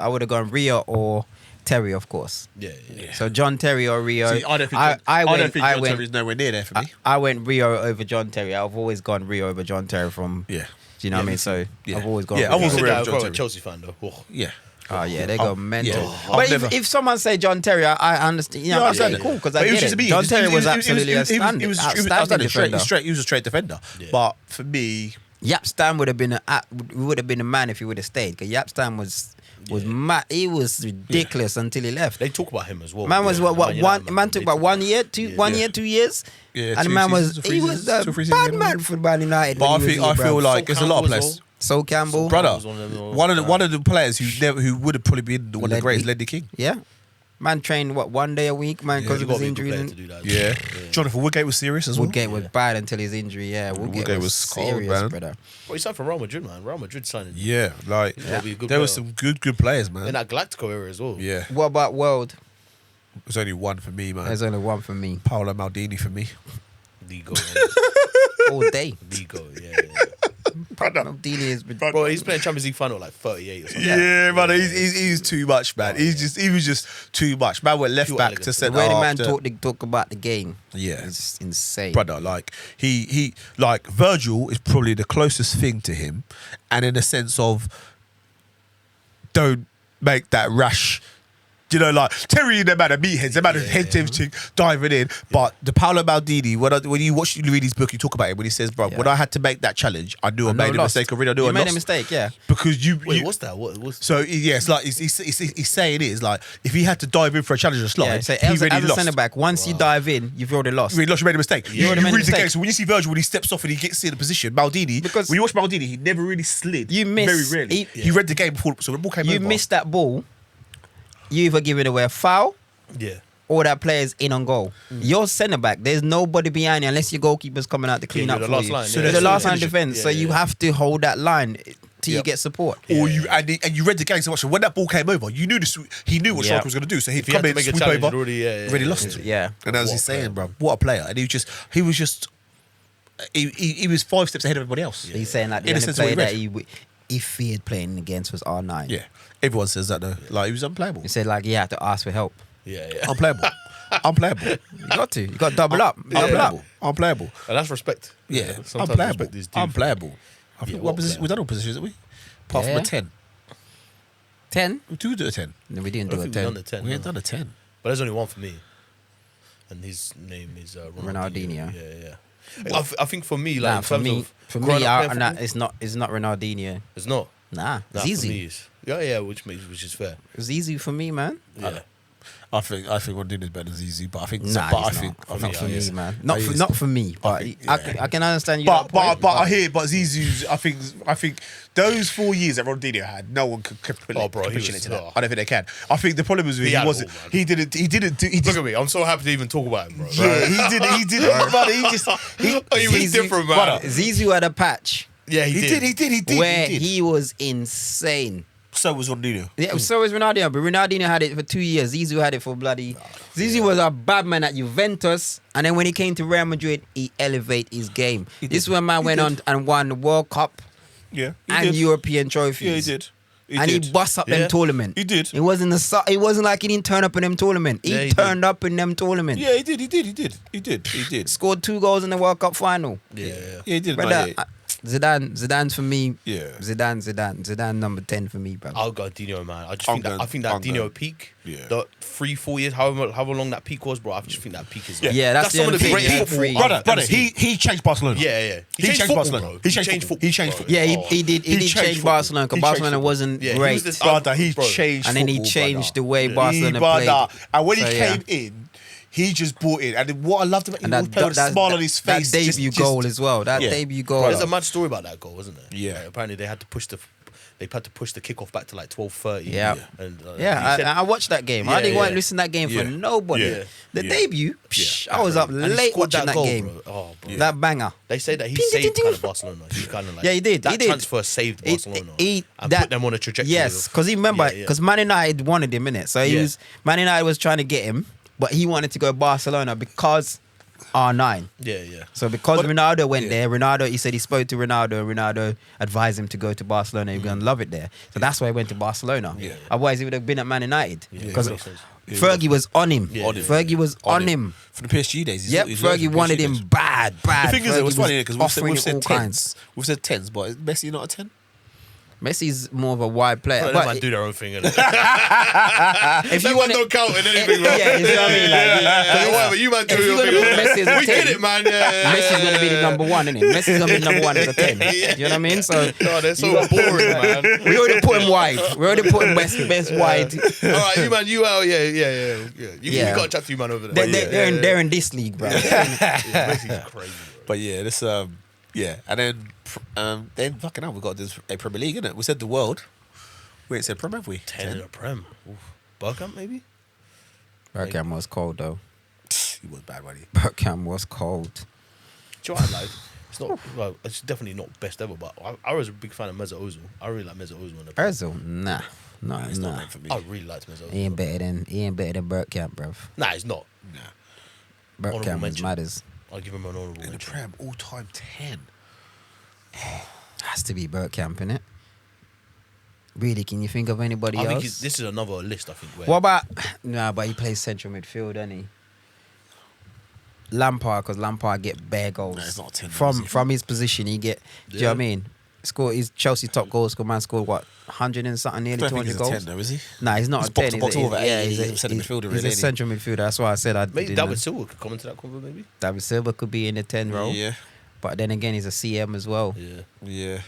would have gone Rio or Terry, of course. Yeah. So John Terry or Rio. See, I don't think John Terry's nowhere near there for me. I went Rio over John Terry. I've always gone Rio over John Terry from. Yeah. Do you know what I mean? So Yeah. I've always gone. Yeah, I've Rio. always Said Rio that John I'm a Terry. Chelsea fan though. Oh. Yeah. Oh yeah, they go mental. yeah. But I've never- if someone say John Terry, I understand. You know, Yeah, I I say understand. cool because But I it was get just it. me. John Terry was absolutely a outstanding defender. straight defender. Yeah. But for me, Yap Stam would have been a man if he would have stayed. Because Yap Stam was mad. He was ridiculous until he left. They talk about him as well. Man was Yeah, what Man one United, man took they about talk 1 year, 2 years. Yeah, and the 2 man was seasons or 3 he was seasons, a 2 or 3 seasons, bad yeah. man for Man United. but when I he think was I here, feel bruv. like there's a lot of Campbell as players. well. So Campbell, Brother, was one of them- one of the players who would have probably been one of the Ledley. greatest, Ledley King. yeah, man trained 1 day a week, man, because You of his gotta be a good injuries. player And to do that. Yeah. Jonathan Woodgate was serious as well. Woodgate was bad until his injury. Yeah, Woodgate was cold, serious, man. brother. Well, he signed for Real Madrid, man. Real Madrid signed him. Yeah, like He's gotta be a good there were player. some good players, man. In that Galactico era as well. Yeah, What about World? there's only one for me, man. There's only one for me Paolo Maldini for me. The go. all day. The go. Yeah. Maldini is Bro, he's playing Champions League final like 38 or something. Yeah, man, he's too much, man. He was just too much. Man went left Too back elegant. to the centre way the half. man talk about the game. Yeah. It's just insane. Brother, like he like Virgil is probably the closest thing to him, and in the sense of don't make that rash. You know, like Terry and them man are meatheads, them man are head to everything, diving in. But the Paolo Maldini, when you watch Luigi's book, you talk about it when he says, "Bro, when I had to make that challenge, I knew I made a mistake already. I knew I You made a lost mistake, yeah. because you." Wait, you- what's that? What was? So yeah, it's like he's saying is like if he had to dive in for a challenge or slide, Yeah, so he as really a lost. centre back, once you dive in, you've already lost. You made a mistake. You already made a read the mistake. game. So when you see Virgil, when he steps off and he gets in a position, Maldini, Because- when you watch Maldini, he never really slid. You miss- very rarely. he- He read the game before, so when the ball came You over. miss that ball, you either give it away a foul Yeah. or that player's in on goal. Your centre back, there's nobody behind you unless your goalkeeper's coming out to clean you're up the for last you. line, So yeah. the Yeah, last yeah. line defence. Yeah, So you yeah. have to hold that line till you Yep. get support. Or you read the game so much. So when that ball came over, you knew he knew what Yeah. striker was going to do. So he'd If he come had in, to make a sweep challenge, over, already lost. Yeah. And as What he's a saying, player. bro, what a player. And he was just he was 5 steps ahead of everybody else. He's saying that the In a only sense of what player he that he feared playing against was R9. Yeah, everyone says that though. Like he was unplayable. He said like he had to ask for help. Yeah. Unplayable. Unplayable. You got to. You got to double up. Double up. Unplayable. And that's respect. Yeah, Sometimes unplayable. respect is due. Unplayable. I think Yeah, what what position player? we've done all positions, haven't we? Apart from Yeah. a 10. 10? We do a 10. No, we didn't I do a think we've 10. done the 10. We ain't no. done a 10. But there's only one for me. And his name is Ronaldinho. Yeah. I think for me, like, Nah, in for terms me, of growing up playing nah, football, it's not Ronaldinho. it's not. Nah, Nah, it's for me, easy. it's, yeah, which is fair. It's easy for me, man. Yeah. I think Ronaldinho's better than Zizi, but I think Nah, but I he's think not. I think Not for he is. me, man. He is. Not for me, but think, I can understand you. But that point, I hear Zizou's. I think those 4 years that Ronaldinho had, no one could put Oh, bro, he push it was- into that. oh. I don't think they can. I think the problem was He he had it wasn't. all, man. He didn't. Look at me. I'm so happy to even talk about him, bro. Yeah, he didn't. Brother, he just. He was Zizou- different, man. brother. Zizou had a patch Yeah, He did. where he did. he was insane. So was Ronaldinho. Yeah, so was Ronaldinho, but Ronaldinho had it for 2 years. Zizou had it for bloody. Zizou was a bad man at Juventus, and then when he came to Real Madrid, he elevated his game. This is when man went on and won the World Cup Yeah, and European trophies. Yeah, he did. And he bust up them Yeah. tournament. He did. It wasn't it wasn't like he didn't turn up in them tournament. Yeah, He he turned up in them tournament. Yeah, he did. He did. He did. He did. He did. Scored 2 goals in the World Cup final. Yeah. Yeah, he did. Brother, Like, Zidane's for me. Yeah. Zidane number 10 for me, bro. I'll go Dino, man. I just I'm think that going- I think that I'm Dino going- peak, Yeah. the 3-4 years, however long that peak was, bro. I just think that peak is. Yeah, that's the some of only the thing. greatest Yeah, football. free. I've Brother, ever seen. he changed Barcelona. Yeah. He changed football, Barcelona. bro. He changed football. He changed bro. football. Yeah, Oh. he did He change changed Barcelona football. because He Barcelona changed wasn't Yeah, he great. was this- Brother, he Bro. changed And then he football, changed the brother. way Barcelona played. Brother. And when he So, came in, he just brought in. And what I loved about him, And he was playing with a smile on his face. That debut just- goal as well. That Yeah. debut goal. There's a mad story about that goal, wasn't there? Yeah. Like, apparently they had to push the kickoff back to like 12:30. Yeah. And Yeah, he said- I watched that game. I Yeah, didn't want to yeah. listen to that game Yeah. for nobody. Yeah. The Yeah. debut, I was up and he late scored watching that goal, game. bro. Oh, bro. That banger. They say that he Ding, ding, saved ding, kind ding. of Barcelona. He kind of like Yeah, he did. That He did. transfer saved Barcelona and put them on a trajectory. Yes, because he remember because Man United wanted him in it, so Yeah. Man United was trying to get him, but he wanted to go Barcelona because R9. Yeah. So because Ronaldo went yeah. there, Ronaldo, he said he spoke to Ronaldo, and Ronaldo advised him to go to Barcelona. He's going to love it there. So that's why he went to Barcelona. Yeah. Otherwise, he would have been at Man United. Because makes sense. Fergie was on him. Yeah, yeah. Fergie was on him. From the PSG days. Yep, Fergie wanted him bad. The thing is, it was Fergie funny because offering we've him said all 10s. kinds. We've said 10s, but is Messi not a 10? Messi's more of a wide player. Let But them do their own thing. Innit? if Them you man want don't count in anything, bro. yeah, you know what I mean? Like, Whatever, you man do if your you're gonna thing. put Messi as a We 10, get it, man. Yeah. Messi's going to be the number one, isn't it? Messi's going to be number one as a 10. Yeah. You know what I mean? So No, they're so boring, man. we already put him wide. We already put him best wide. All right, you man, you out. Yeah. You Yeah. got to chat to you man over there. They're in this league, bro. Messi's crazy, bro. But yeah, this and then fucking hell, we got this a Premier League, innit? We said the world. We ain't said Prem, have we? 10 in a Prem. Oof. Bergkamp, maybe? Bergkamp was cold, though. He was bad, wasn't Bergkamp was cold. Do you know what I like? It's not. Well, it's definitely not best ever, but I was a big fan of Mesut Ozil. I really like Mesut Ozil. In the Prem. Ozil, nah. He's not meant for me. I really liked Mesut Ozil. He ain't better than Bergkamp, bruv. Nah, he's not. Nah. Bergkamp was mention. matters. I'll give him an honourable In the mention. Prem, all-time 10. Has to be Bergkamp, innit? Really, can you think of anybody I think else? this is another list. I think. Where What about? Nah, but he plays central midfield, doesn't he? Lampard, because Lampard get bare goals. Nah, it's not 10, from is it? from his position. He get. Do you know what I mean? Score. He's Chelsea top goal scorer. Man scored what 100 and something, I nearly don't think 200 he's a goals. 10 though, is he? Nah, he's not He's a 10. box to box he's a, over, yeah, he's he's a central midfielder, He's really, a ain't he? central midfielder. That's why I said I maybe didn't David know. Silva could come into that convo, maybe. David Silva could be in the 10 role. Yeah. But then again, he's a CM as well. Yeah. Yeah.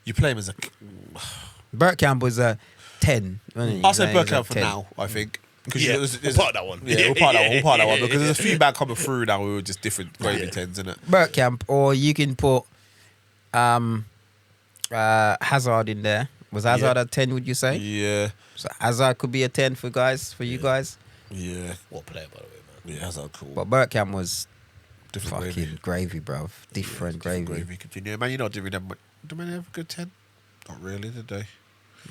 You play him as a... Bergkamp was a 10. wasn't he? I'll say He was a Bergkamp for 10. now, I think. Because Yeah, we'll part of that one. Yeah, we'll part of that one. We'll part of that one. Yeah, Because yeah, there's a few back coming through now. We were just different gravy Yeah. 10s, innit? Bergkamp, or you can put Hazard in there. Was Hazard a 10, would you say? Yeah. So Hazard could be a 10 for you guys. Yeah. What player, by the way, man? Yeah, that's all cool. But Bergkamp was different fucking gravy, bro. Different gravy. Continue. Man, you're not doing them. Do Man have a good 10? Not really, did they?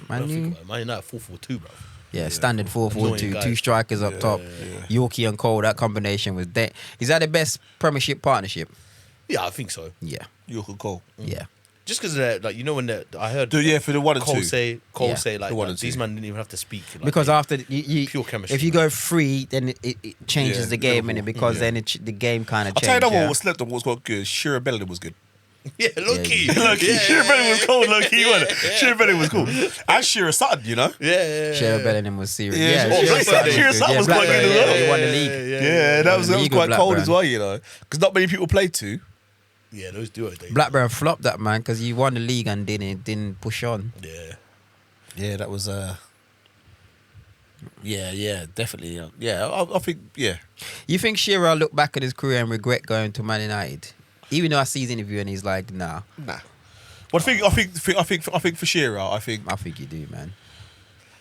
Man, you, Man United 4-4-2, bro. yeah, standard 4-4-2, Annoying guy. two strikers up top. Yorkie and Cole, that combination was dead. Is that the best Premiership partnership? Yeah, I think so. Yeah, You could call. yeah. Just because like you know when I heard Yeah, for the 1 and 2. Cole say Yeah. like The 1 and these 2. men didn't even have to speak. Like, Because after you pure chemistry, if you man. go free, then it changes Yeah, the game, Liverpool. innit? Because Yeah. then the game kind of I'll tell you changes. that one was slept on was quite good. Shearer Bellingham was good. yeah, Loki, Shearer Bellingham was cool, Loki, wasn't it? Shearer Bellingham was cool. And Shearer Sutton, you know? yeah. Shea Bellingham was serious. Yeah, Yeah, Shearer Sutton- Shearer Sutton was quite Blackburn, good as well. yeah, he won the league. Yeah, that was League with quite cold Blackburn. as well, you know? Because not many people played to. Yeah, those duos. Blackburn flopped that, man, because he won the league and didn't push on. Yeah. Yeah, that was yeah, definitely. Yeah, I think You think Shearer look back at his career and regret going to Man United? Even though I see his interview and he's like, nah, nah. But I think for Shearer, I think you do, man.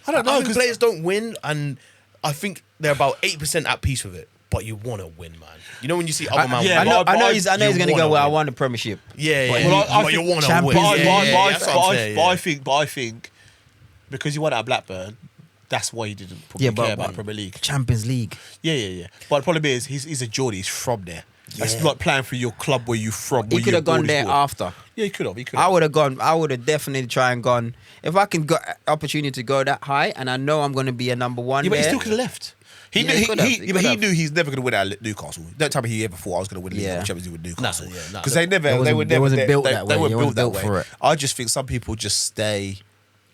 I don't know I think because players don't win, and I think they're about 8% at peace with it. But you want to win, man. You know when you see other man yeah, win. I know he's you going to go, wanna well, I win. won the Premiership. Yeah, But yeah. Well, I but you think want to win. Champions Yeah, League. yeah, that's what I'm saying, yeah. but I think because he won at Blackburn, that's why he didn't probably Yeah, but- care about but- Premier League. Champions League. Yeah. But the problem is, he's a Geordie. He's from there. It's not playing for your club where you from. He where could have you're gone born, there born. after. Yeah, he could have. He could I have. would have gone. I would have definitely tried and gone. If I can got opportunity to go that high, and I know I'm going to be a number one Yeah, but he there. still could have left. He Yeah, knew, he could have, he but could he have. knew he's never going to win at Newcastle. Don't tell me he ever thought I was going to win the Yeah. Champions League with Newcastle. Nah. Because they never, It they wasn't- were it never wasn't there- built they, that they way. weren't It built wasn't that built way. for it. I just think some people just stay.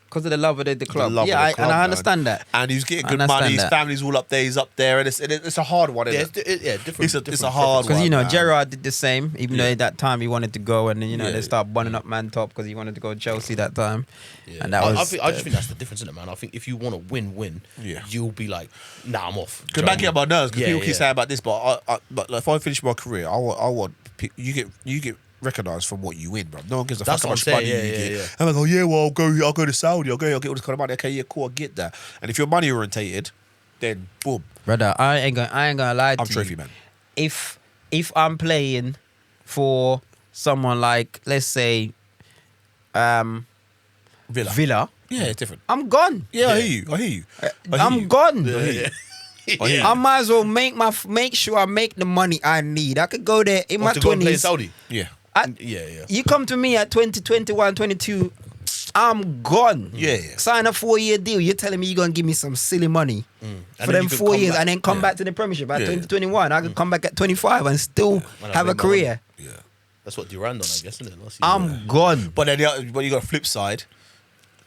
Because of the love of the club. love Yeah, of the club, and I man. understand that. And he's getting I good money. understand His that. family's all up there. He's up there, and it's a hard one. Yeah, Isn't it? different. It's a different hard Because, one, you know, man. Gerrard did the same, even though Yeah. at that time he wanted to go, and then, you know, Yeah. they start bunning up man top because he wanted to go to Chelsea that time. Yeah. And that I was. just think that's the difference in it, man. I think if you want to win, Yeah. you'll be like, nah, I'm off. Because back up my nerves. Because Yeah, people keep yeah. saying about this, but but like, if I finish my career, I want you get recognised from what you win, bro. No one gives a That's fuck how what much I'm money saying, you yeah, get. yeah, yeah. And I go, yeah, well, I'll go to Saudi. I'll get all this kind of money. Okay, yeah, cool, I get that. And if you're money orientated, then boom, Brother, I ain't gonna lie to I'm you. trophy man. If I'm playing for someone like, let's say, Villa, Yeah, it's different. I'm gone. Yeah, I hear you. I'm gone. I hear you. I might as well make sure I make the money I need. I could go there in my to go and play in 20s. Saudi. Yeah. Yeah. You come to me at 20, 21, 22, I'm gone. Yeah. Sign a 4-year deal. You're telling me you're going to give me some silly money for And then them you could 4 come years back. and then come Yeah. back to the Premiership at Yeah. 2021. I could come back at 25 and still Man, have I a blame my career. Yeah. That's what Durand done, I guess, isn't it? Last season. I'm gone. But then but you got a flip side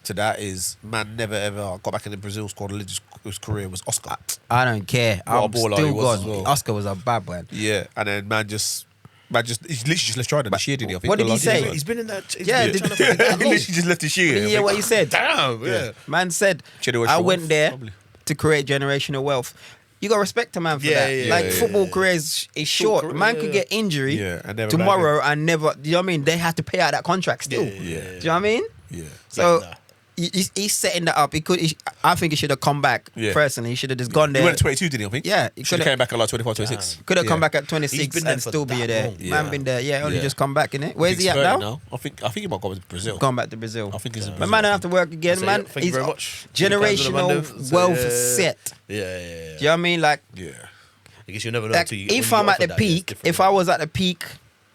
to that is man never ever got back in the Brazil squad. His career was Oscar. I don't care. What a I'm baller he still was as gone. well. Oscar was a bad one. Yeah, and then man just he literally just left Trident this year, didn't he? I think what did the he last say? season. He's been in that. he's Yeah, been did- trying to play that He long. literally just left this year. Did you hear what he said? Damn, yeah. Man said, Generational I wealth, went there probably. to create generational wealth. You got to respect a man for Yeah, that. yeah, like yeah, football yeah. career is short. career, Man yeah, could yeah. get injury Yeah, and never tomorrow and never. You know what I mean? They have to pay out that contract still. Yeah, Do you yeah, know what I mean? Yeah. So Nah. he's setting that up. I think he should have come back. Yeah. Personally, he should have just gone He there. went at 22, didn't he? I think. Yeah, he He should have coulda- came back at like 25, 26. Could have Yeah. come back at He's 26 been there and for still be that there. long. Man Yeah. been there. Yeah, only Yeah. just come back in it. Where's He's he at 30 now? I think he might go to Brazil. Gone back to Brazil. I think he's in But Brazil. man don't have to work again, So, man. yeah, thank you He's very much. generational wealth set. Yeah. Do you know what I mean? Like, Yeah. I guess you never know like until you. if when I'm you at offer the that, yeah, it's peak, different, if yeah. I was at the peak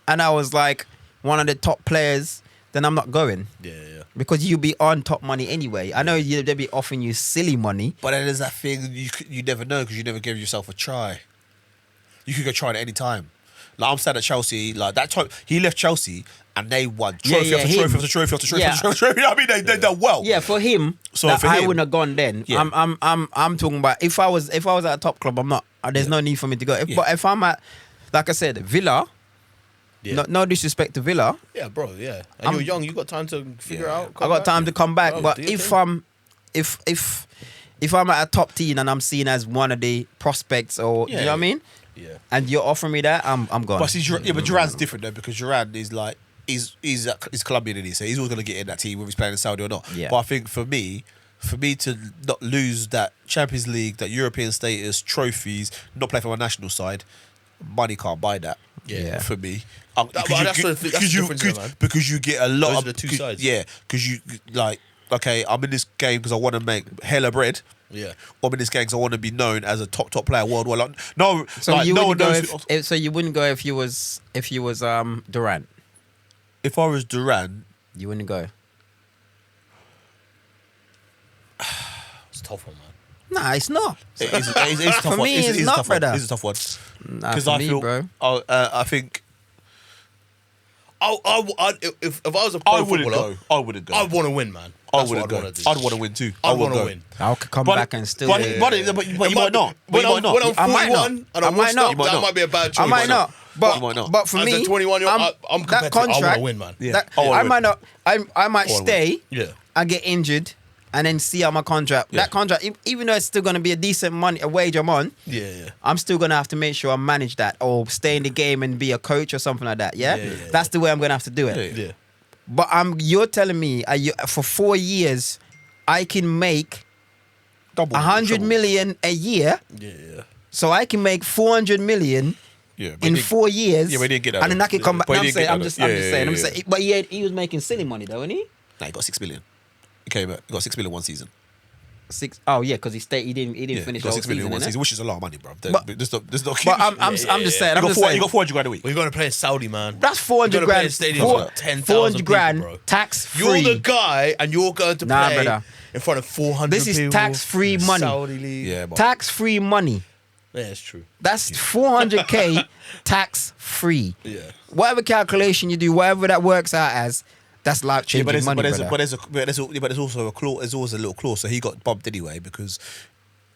and I was like one of the top players, then I'm not going. Yeah. Because you'll be on top money anyway. I know they'll be offering you silly money. But then there's that thing you never know because you never give yourself a try. You could go try it at any time. Like I'm sad at Chelsea. Like that time he left Chelsea and they won trophy Yeah, after him. trophy after trophy after trophy Yeah. after trophy. I mean they done well. Yeah, for him, So that for I him- wouldn't have gone then. Yeah. I'm talking about if I was at a top club, I'm not. There's no need for me to go. Yeah. But if I'm at, like I said, Villa. Yeah. No disrespect to Villa. Yeah, bro. Yeah. And you're young. You got time to figure Yeah. out. I got time to come back. Bro, but do your if thing. if I'm at a top team and I'm seen as one of the prospects, or do you know what I mean? Yeah. And you're offering me that, I'm gone. But see, but Duran's different though because Duran is like he's Colombian in so he's always gonna get in that team whether he's playing in Saudi or not. Yeah. But I think for me to not lose that Champions League, that European status, trophies, not play for my national side, money can't buy that. Yeah. For me. That's the difference, man. Because you get a lot Those of are the two cause- sides. Yeah, because you like okay, I'm in this game because I want to make hella bread. Yeah. Or I'm in this game because I want to be known as a top player worldwide. Like, no, so like, you no one wouldn't go knows. so you wouldn't go if you was Durant. If I was Duran, You wouldn't go. It's a tough one, man. Nah, it's not. it's a tough For one. me, it's a not, tough one. brother. It's a tough one. Nah, Because for I me, feel, bro. I think If I was a I pro wouldn't footballer, go. I wouldn't go. I want to win, man. I That's wouldn't what go. I'd want to do. I'd want to win too. I would want to go. win. I could come back and still. But you might not. But you might not. When I'm I might not. 41 and I I'm might washed not. up, You might that not. might be a bad choice. I might not. But You might not. but for As a me, 21-year-old, I'm that competitive. I wanna contract. win, man. Yeah. that- I wanna I win. might not. I might wanna win. stay. Yeah. I get injured, and then see out my contract. Yeah. That contract, even though it's still going to be a decent a wage I'm on, Yeah. I'm still going to have to make sure I manage that or stay in the game and be a coach or something like that. Yeah, Yeah. that's the way I'm going to have to do it. Yeah. Yeah. But you're telling me for 4 years, I can make Double. 100 trouble. million a year, Yeah. so I can make 400 million. Yeah. but In he- 4 years, Yeah, but he didn't get that and then though. I can come back. But he I'm didn't saying, get I'm that just though. saying. But he was making silly money though, wasn't he? Nah, he got 6 million. He got 6 million one season. 6. Oh yeah, because he didn't Yeah, finish got the whole 6 million season, in one innit? season, which is a lot of money, bro. But- There's no But I'm just saying. I'm just you saying. got 400 grand a week. We're going to play in Saudi, man. That's 400 You're gonna play grand. in stadiums with 10,000 400 grand people, bro. tax You're free. the guy, and you're going to Nah, play brother. in front of 400 This is people. tax-free money. Saudi league. Yeah, but Tax free money. Yeah, it's true. That's 400k tax free. Yeah. Whatever calculation you do, whatever that works out as, that's life changing money, brother. there's also a clause. There's always a little clause. So he got bumped anyway because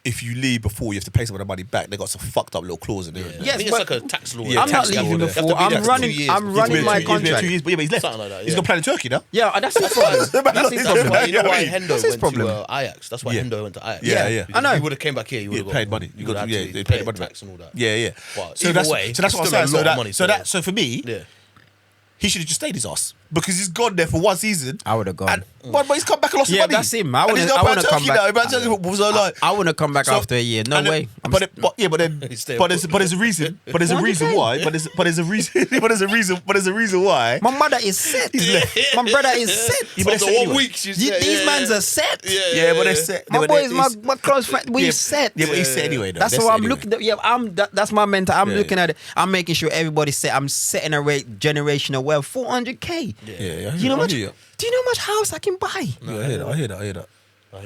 if you leave before, you have to pay some of the money back. They got some fucked up little clause in there. Yeah. Yes, I think but- it's like a tax law. Yeah, I'm not tax law leaving there. before. You have to be I'm there for running. 2 years I'm before. running my He's been there 2 contract. years, but he's left. Something like that, He's yeah. got plan in Turkey now. Yeah, that's his problem. That's his problem. But you know why Yeah, Hendo That's his went problem. to Ajax? That's why Yeah. Hendo went to Ajax. Yeah, yeah. I Because know. If he would have came back here, you would Yeah, have paid money. You would have yeah, had to they pay paid money back. tax and all that. Yeah, yeah. But So either that's way, so that's it's what I'm still a saying. lot of money, So for me, Yeah. he should have just stayed his ass because he's gone there for one season. I would have gone. But he's come back and lost Yeah, money. that's him. I And wouldn't- he's got I plan wouldn't come Turkey back. now. Man, Turkey was like, I wouldn't have come back So- after a year. No and then- way. I'm But s- then, He's staying but there's a reason. But there's a reason 100K. why. But there's a reason. But there's a reason why. my mother is set. My brother is set. Yeah, but After that's 1 anyway. week, she's These mans are set. Yeah, but they're set. My Yeah, but boys, it's- my close friend, we yeah, set. Yeah, but he's set anyway. Though. That's They're how set I'm anyway. looking. That's my mental. I'm Yeah, looking at it. I'm making sure everybody's set. I'm setting a rate generational wealth. 400k. Yeah, Do you know I much? hear you. Do you know how much house I can buy Yeah, I hear that.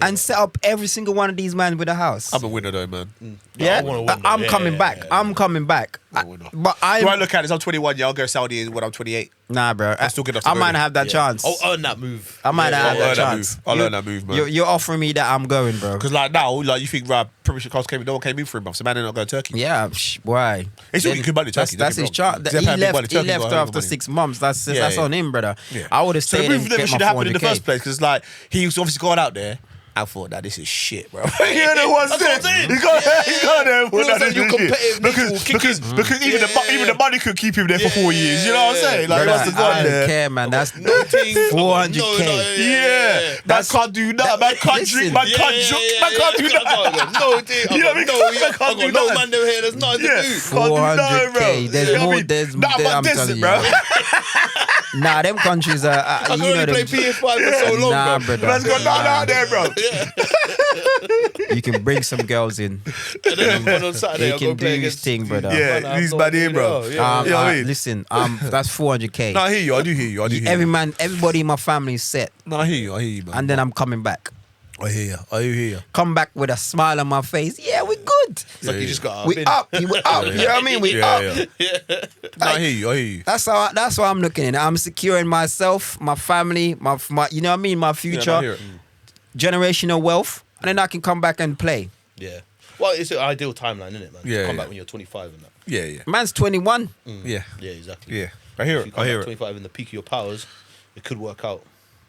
and set up every single one of these men with a house? I'm a winner though, man. Yeah, I wanna win, I'm yeah, coming yeah, back. yeah. I'm coming back. I'm a winner. But Do I I'm look at it? I'm 21. Yeah, I'll go Saudi when I'm 28. nah, bro. I'm still good enough to I go might there. not have that chance. I'll earn that move. I might not I'll have learn that that chance. move. I'll learn that move, man. You're offering me that I'm going, bro. Because like now, like you think, right, Premiership cards came in, no one came in for him, so man, they're not going to Turkey. Yeah, why? It's all you can buy the Turkey, That's don't his get me wrong. chance. They're He paying big money. left. He Turkey got left a lot of after money. 6 months. That's Yeah, on yeah. him, brother. Yeah. I would have So stayed the and move never get should my have happened in the 400K. first place because like he was obviously gone out there. I thought that this is shit, bro. You know what's That's what I'm there? saying. He's gone there. All of a sudden, This you're is shit. competitive, Because people because even Yeah. the money could keep him there for 4 years. You know what I'm saying? Like he Brother, must have gone I don't there. care, man. That's No team. 400K. Yeah, man can't do that. Man can't drink. Man can't joke. Man can't do that. No team. You know what I mean? Man can't do No that. man over here. There's nothing Yeah, to do. can't do that, bro. 400K. There's You know what I more- mean? there's- Nah, there- but I'm this telling is, you, bro. Nah, them countries are. I can You know only play them. PS5 for so long, Nah, bro. brother. Man's got nothing out there, bro. You can bring some girls in. And then on Saturday, He I'll can go play do his against. thing, brother. Yeah, these man here, bro. Yeah. You know what I mean? Listen, that's 400K. No, I hear you. I do hear you. I do hear Every you. man, everybody in my family is set, No, I hear you, man. and then I'm coming back. I hear you. I hear you. Come back with a smile on my face. Yeah, we good. It's like you just got We up. We up. You know what I mean? We up. No, I hear you. I hear you. That's how I'm looking at it. I'm securing myself, my family, my you know what I mean, my future, Yeah, I hear it. generational wealth, and then I can come back and play. Yeah. Well, it's an ideal timeline, isn't it, man? Yeah, To come yeah. back when you're 25 and that. Yeah, yeah. Man's 21. Yeah. Yeah, exactly. Yeah. I hear If it. you come I hear back it. 25 in the peak of your powers, it could work out.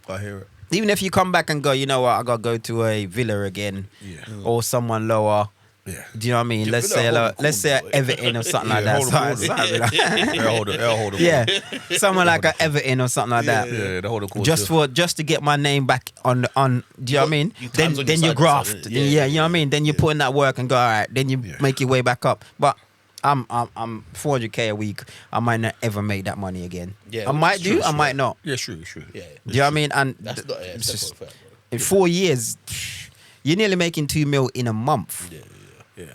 I hear it. Even if you come back and go, you know what, I gotta go to a Villa again, Yeah. or someone lower. Yeah. Do you know what I mean? Yeah, let's Villa say hold them let's say cool, a Everton or something like Yeah, that. hold 'em, hold 'em. Something like that. They'll hold it. They'll hold it. Yeah, someone like a Everton or something like that. Yeah, they hold it. Just to get my name back on. Do you know what I mean? You Then times on your you side, graft. isn't it? Then, Yeah, yeah, you know what I mean. Then you put in that work and go. All right. Then you Yeah. make your way back up. But I'm 400K a week. I might not ever make that money again. Yeah, I which might is do. true, I sure. might not. Yeah, true, true. Yeah. Do you know what I mean? And That's not, yeah, it's it's just- definitely fair, bro. in 4 years, you're nearly making 2 mil in a month. Yeah, Yeah.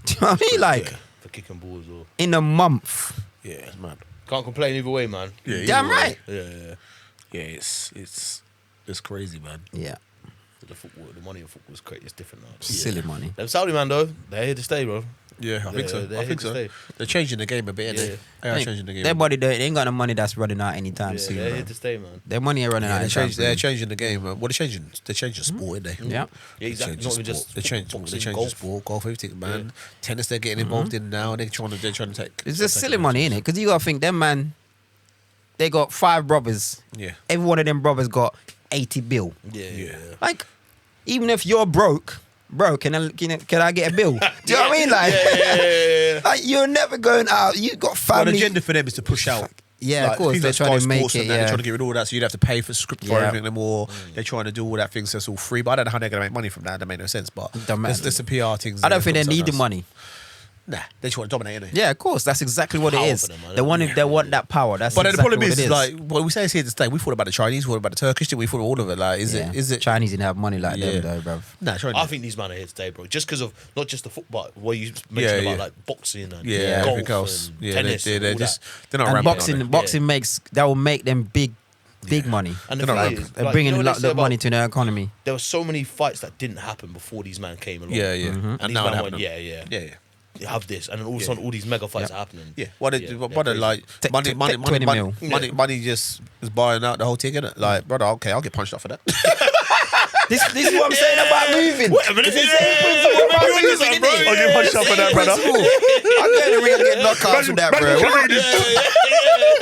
Do you know what I mean? Like for kicking balls or in a month. Yeah, it's mad. can't complain either way, man. Yeah, Damn either way. right. Yeah. Yeah, it's crazy, man. Yeah, The money in football is crazy. It's different now. silly money. Them Saudi man though, they're here to stay, bro. Yeah, I think so. they're I here think to so. stay. They're changing the game a bit, Yeah. innit? They are changing the game. Their body, they ain't got no money that's running out anytime Yeah, soon. they're bro. here to stay, man. Their money ain't running Yeah, out anytime they're soon. changing the game. What they're changing? They're changing sport, aren't they? Yeah. Yeah, exactly. They're Not changing even just sport. They're changing. boxing, They're changing golf. sport, golf, everything, man. Tennis, they're getting involved in now. They're trying to take. It's just silly money, innit? Because you gotta think them man, they got 5 brothers. Yeah. Every one of them brothers got 80 bill. Yeah. Like, even if you're broke, bro, can I get a bill? Do you know what I mean? Like, Yeah. like you're never going out. You got Well, the family. agenda for them is to push out. Yeah, of course, things they're like trying to Sky make Sports it, and that, yeah. They're trying to get rid of all that, so you'd have to pay for script for Yeah. everything anymore. They're trying to do all that things that's all free, but I don't know how they're going to make money from that. That make no sense. But Don't matter. there's some PR things. I don't think they something need the else. money. Nah, they just want to dominate, innit? Yeah, of course. That's exactly what it Power is. for them, man. They want that power. That's But then the exactly problem what is, it is. like, what we say is here to stay. We thought about the Chinese, we thought about the Turkish, we thought of all of it. Like, is it? Chinese didn't have money like Yeah. them, though, bruv. Nah, Chinese. I think these men are here today, bro. Just because of not just the football, what you mentioned about like boxing and yeah, golf everything else. and Yeah, tennis. they're and all just that. they're not And rampant. boxing makes that will make them big money. And the They're not thing is, rampant. They're like, bringing you a know lot what they say of money about- to their economy. There were so many fights that didn't happen before these men came along. Yeah, yeah. And And these now men it went, happening. yeah. Yeah. You have this, and then all of a sudden, all these mega fights are happening. Yeah, what Yeah, they, they're what they crazy. like Take- money, take- money, take money, 20 money, mil. money, money just is buying out the whole thing, innit? Like, brother, okay, I'll get punched up for that. This is what I'm saying about moving. Wait a minute, It's the same principle about Maybe moving, listen, innit? bro. I'll get punched up for that, brother. I'm going to ring and get knocked out for that, bro.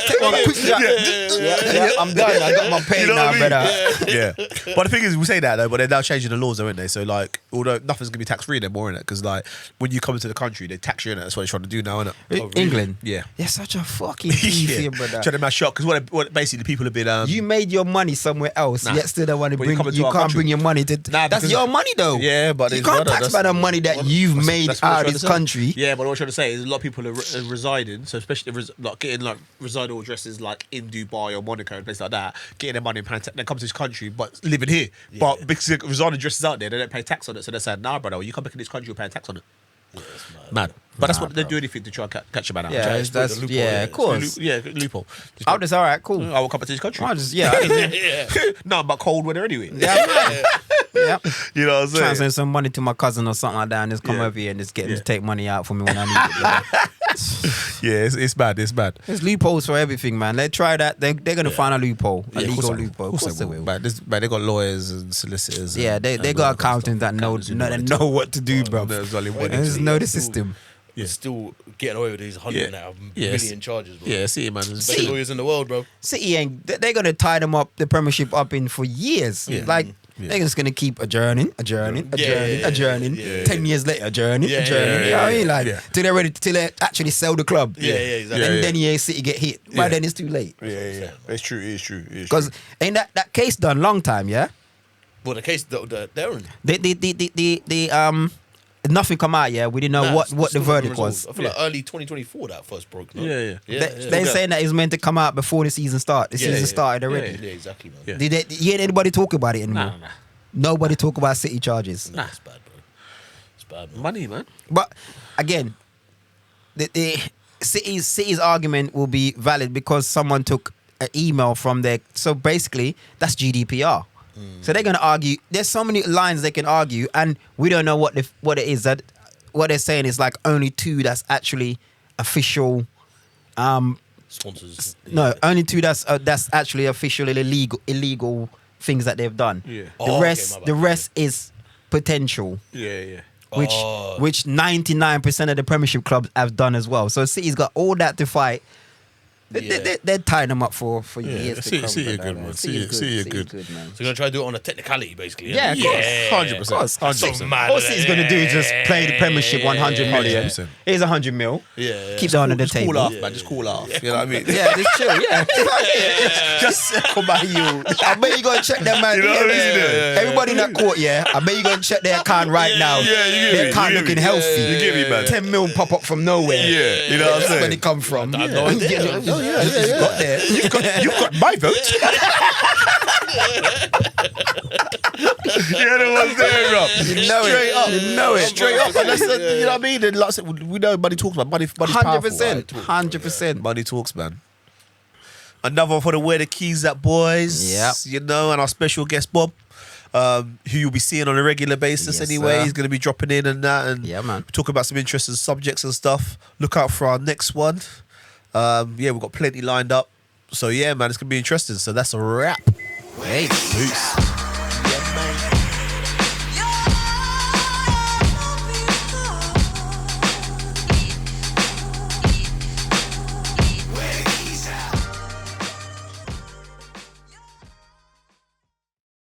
Take my pussy out. Yeah, I'm done. I got my pay You know now, what I mean? brother. Yeah. But the thing is, we say that though, but they're now changing the laws, aren't they? So like, although nothing's gonna be tax free anymore, innit? Because like, when you come into the country, they tax you, innit? That's what they're trying to do now, innit? England. Yeah. You're such a fucking thief here, brother. Trying to mash up because what basically people have been You made your money somewhere else, Nah. yet still don't want to But you bring. come into You our can't country. bring your money to. Nah, That's because- your money though. Yeah, but you it's can't brother, tax that's- by the money that you've made that's what I'm out trying of to this say. country. Yeah, but what I'm trying to say is a lot of people are residing, so especially like getting like residing addresses like in Dubai or Monaco and places like that, getting their money and paying tax. They come to this country but living here, but because the residing addresses out there, they don't pay tax on it. So they say, nah, brother, you come back in this country, you're paying tax on it. Mad. But that's what they do anything to try and catch a man out. Yeah, Try- that's loophole, yeah, yeah. of course. Yeah, loophole. I was all right, cool. I will come back to this country. I just yeah, No, but cold weather anyway. yeah. You know what I'm saying? Transferring some money to my cousin or something like that, and just come Yeah. over here and just get him Yeah. to take money out for me when I need it. Bro. Yeah, it's bad. It's bad. There's loopholes for everything, man. They try that. They're gonna find a loophole, a Yeah, legal of loophole. course they will. But they got lawyers and solicitors. Yeah, and, they and got all that kind of accountants stuff. that know Accountants who that know what to do, bro. There's only one They just entity. know the system. We're still getting away with these 100 now Yes. million charges, bro. Yeah, see, man. Best See. lawyers in the world, bro. City ain't. They're gonna tie them up, the Premiership up in for years. Like they're just gonna keep adjourning. Yeah. 10 years later, adjourning. Yeah, You know what I mean? Like yeah. till they're ready, till they actually sell the club. Yeah, exactly. And then City get hit. By Yeah. then it's too late. Yeah. It's true. It's true. Because ain't that case done long time? Yeah. But the case, they're in. The nothing come out. Yeah, we didn't know Nah, what it's the still verdict not was. resolved. I feel like early 2024 that first broke. No? Yeah. They're saying that it was meant to come out before the season started. The season started already. Yeah, exactly, man. Yeah. Did you hear anybody talk about it anymore? Nah. Nobody talk about City charges. Nah, it's bad, bro. It's bad, man. Money, man. But again, the City's argument will be valid because someone took an email from their. So basically, that's GDPR. So they're gonna argue. There's so many lines they can argue, and we don't know what it is. That what they're saying is like only two that's actually official. Sponsors. No, only two that's actually official illegal things that they've done. Yeah. The Oh, okay, rest, my bad. the rest is potential. Yeah. Which Oh. 99% of the Premiership clubs have done as well. So City's got all that to fight. They're tying them up for years to come. City are brother, good, man. City City are is good. man. So you're gonna try to do it on a technicality, basically. Yeah, of course. 100%. That's so mad. All City's going to do is just play the Premiership 100 million. 100%. Here's 100 mil. Yeah. Keep that under the Just table. cool off, man. Just cool off. You know what I mean? Yeah, just chill. Yeah. Just come by you. I bet you gonna check them, man. You know what I mean? Yeah. Everybody in that court, yeah. I bet you gonna check their account right now. Yeah, you get Their me, account you get looking me. healthy. You get me, man. 10 mil pop up from nowhere. Yeah, you know what I'm That's saying? where they come from. I have no idea. Oh, yeah. Got there. You've got my vote. You're the ones there, bro. You know Straight it. up. You know it. Straight up. And that's you know what I mean? And like I said, we know money talks, man. Money's powerful. 100%. Right? 100%. Money talks, man. Another one for the Where the Keys At boys. Yep. You know, and our special guest, Bob, who you'll be seeing on a regular basis Yes, anyway. sir. He's going to be dropping in and that. And Yeah, man. talk about some interesting subjects and stuff. Look out for our next one. We've got plenty lined up. So, yeah, man, it's going to be interesting. So, that's a wrap. Hey. Peace.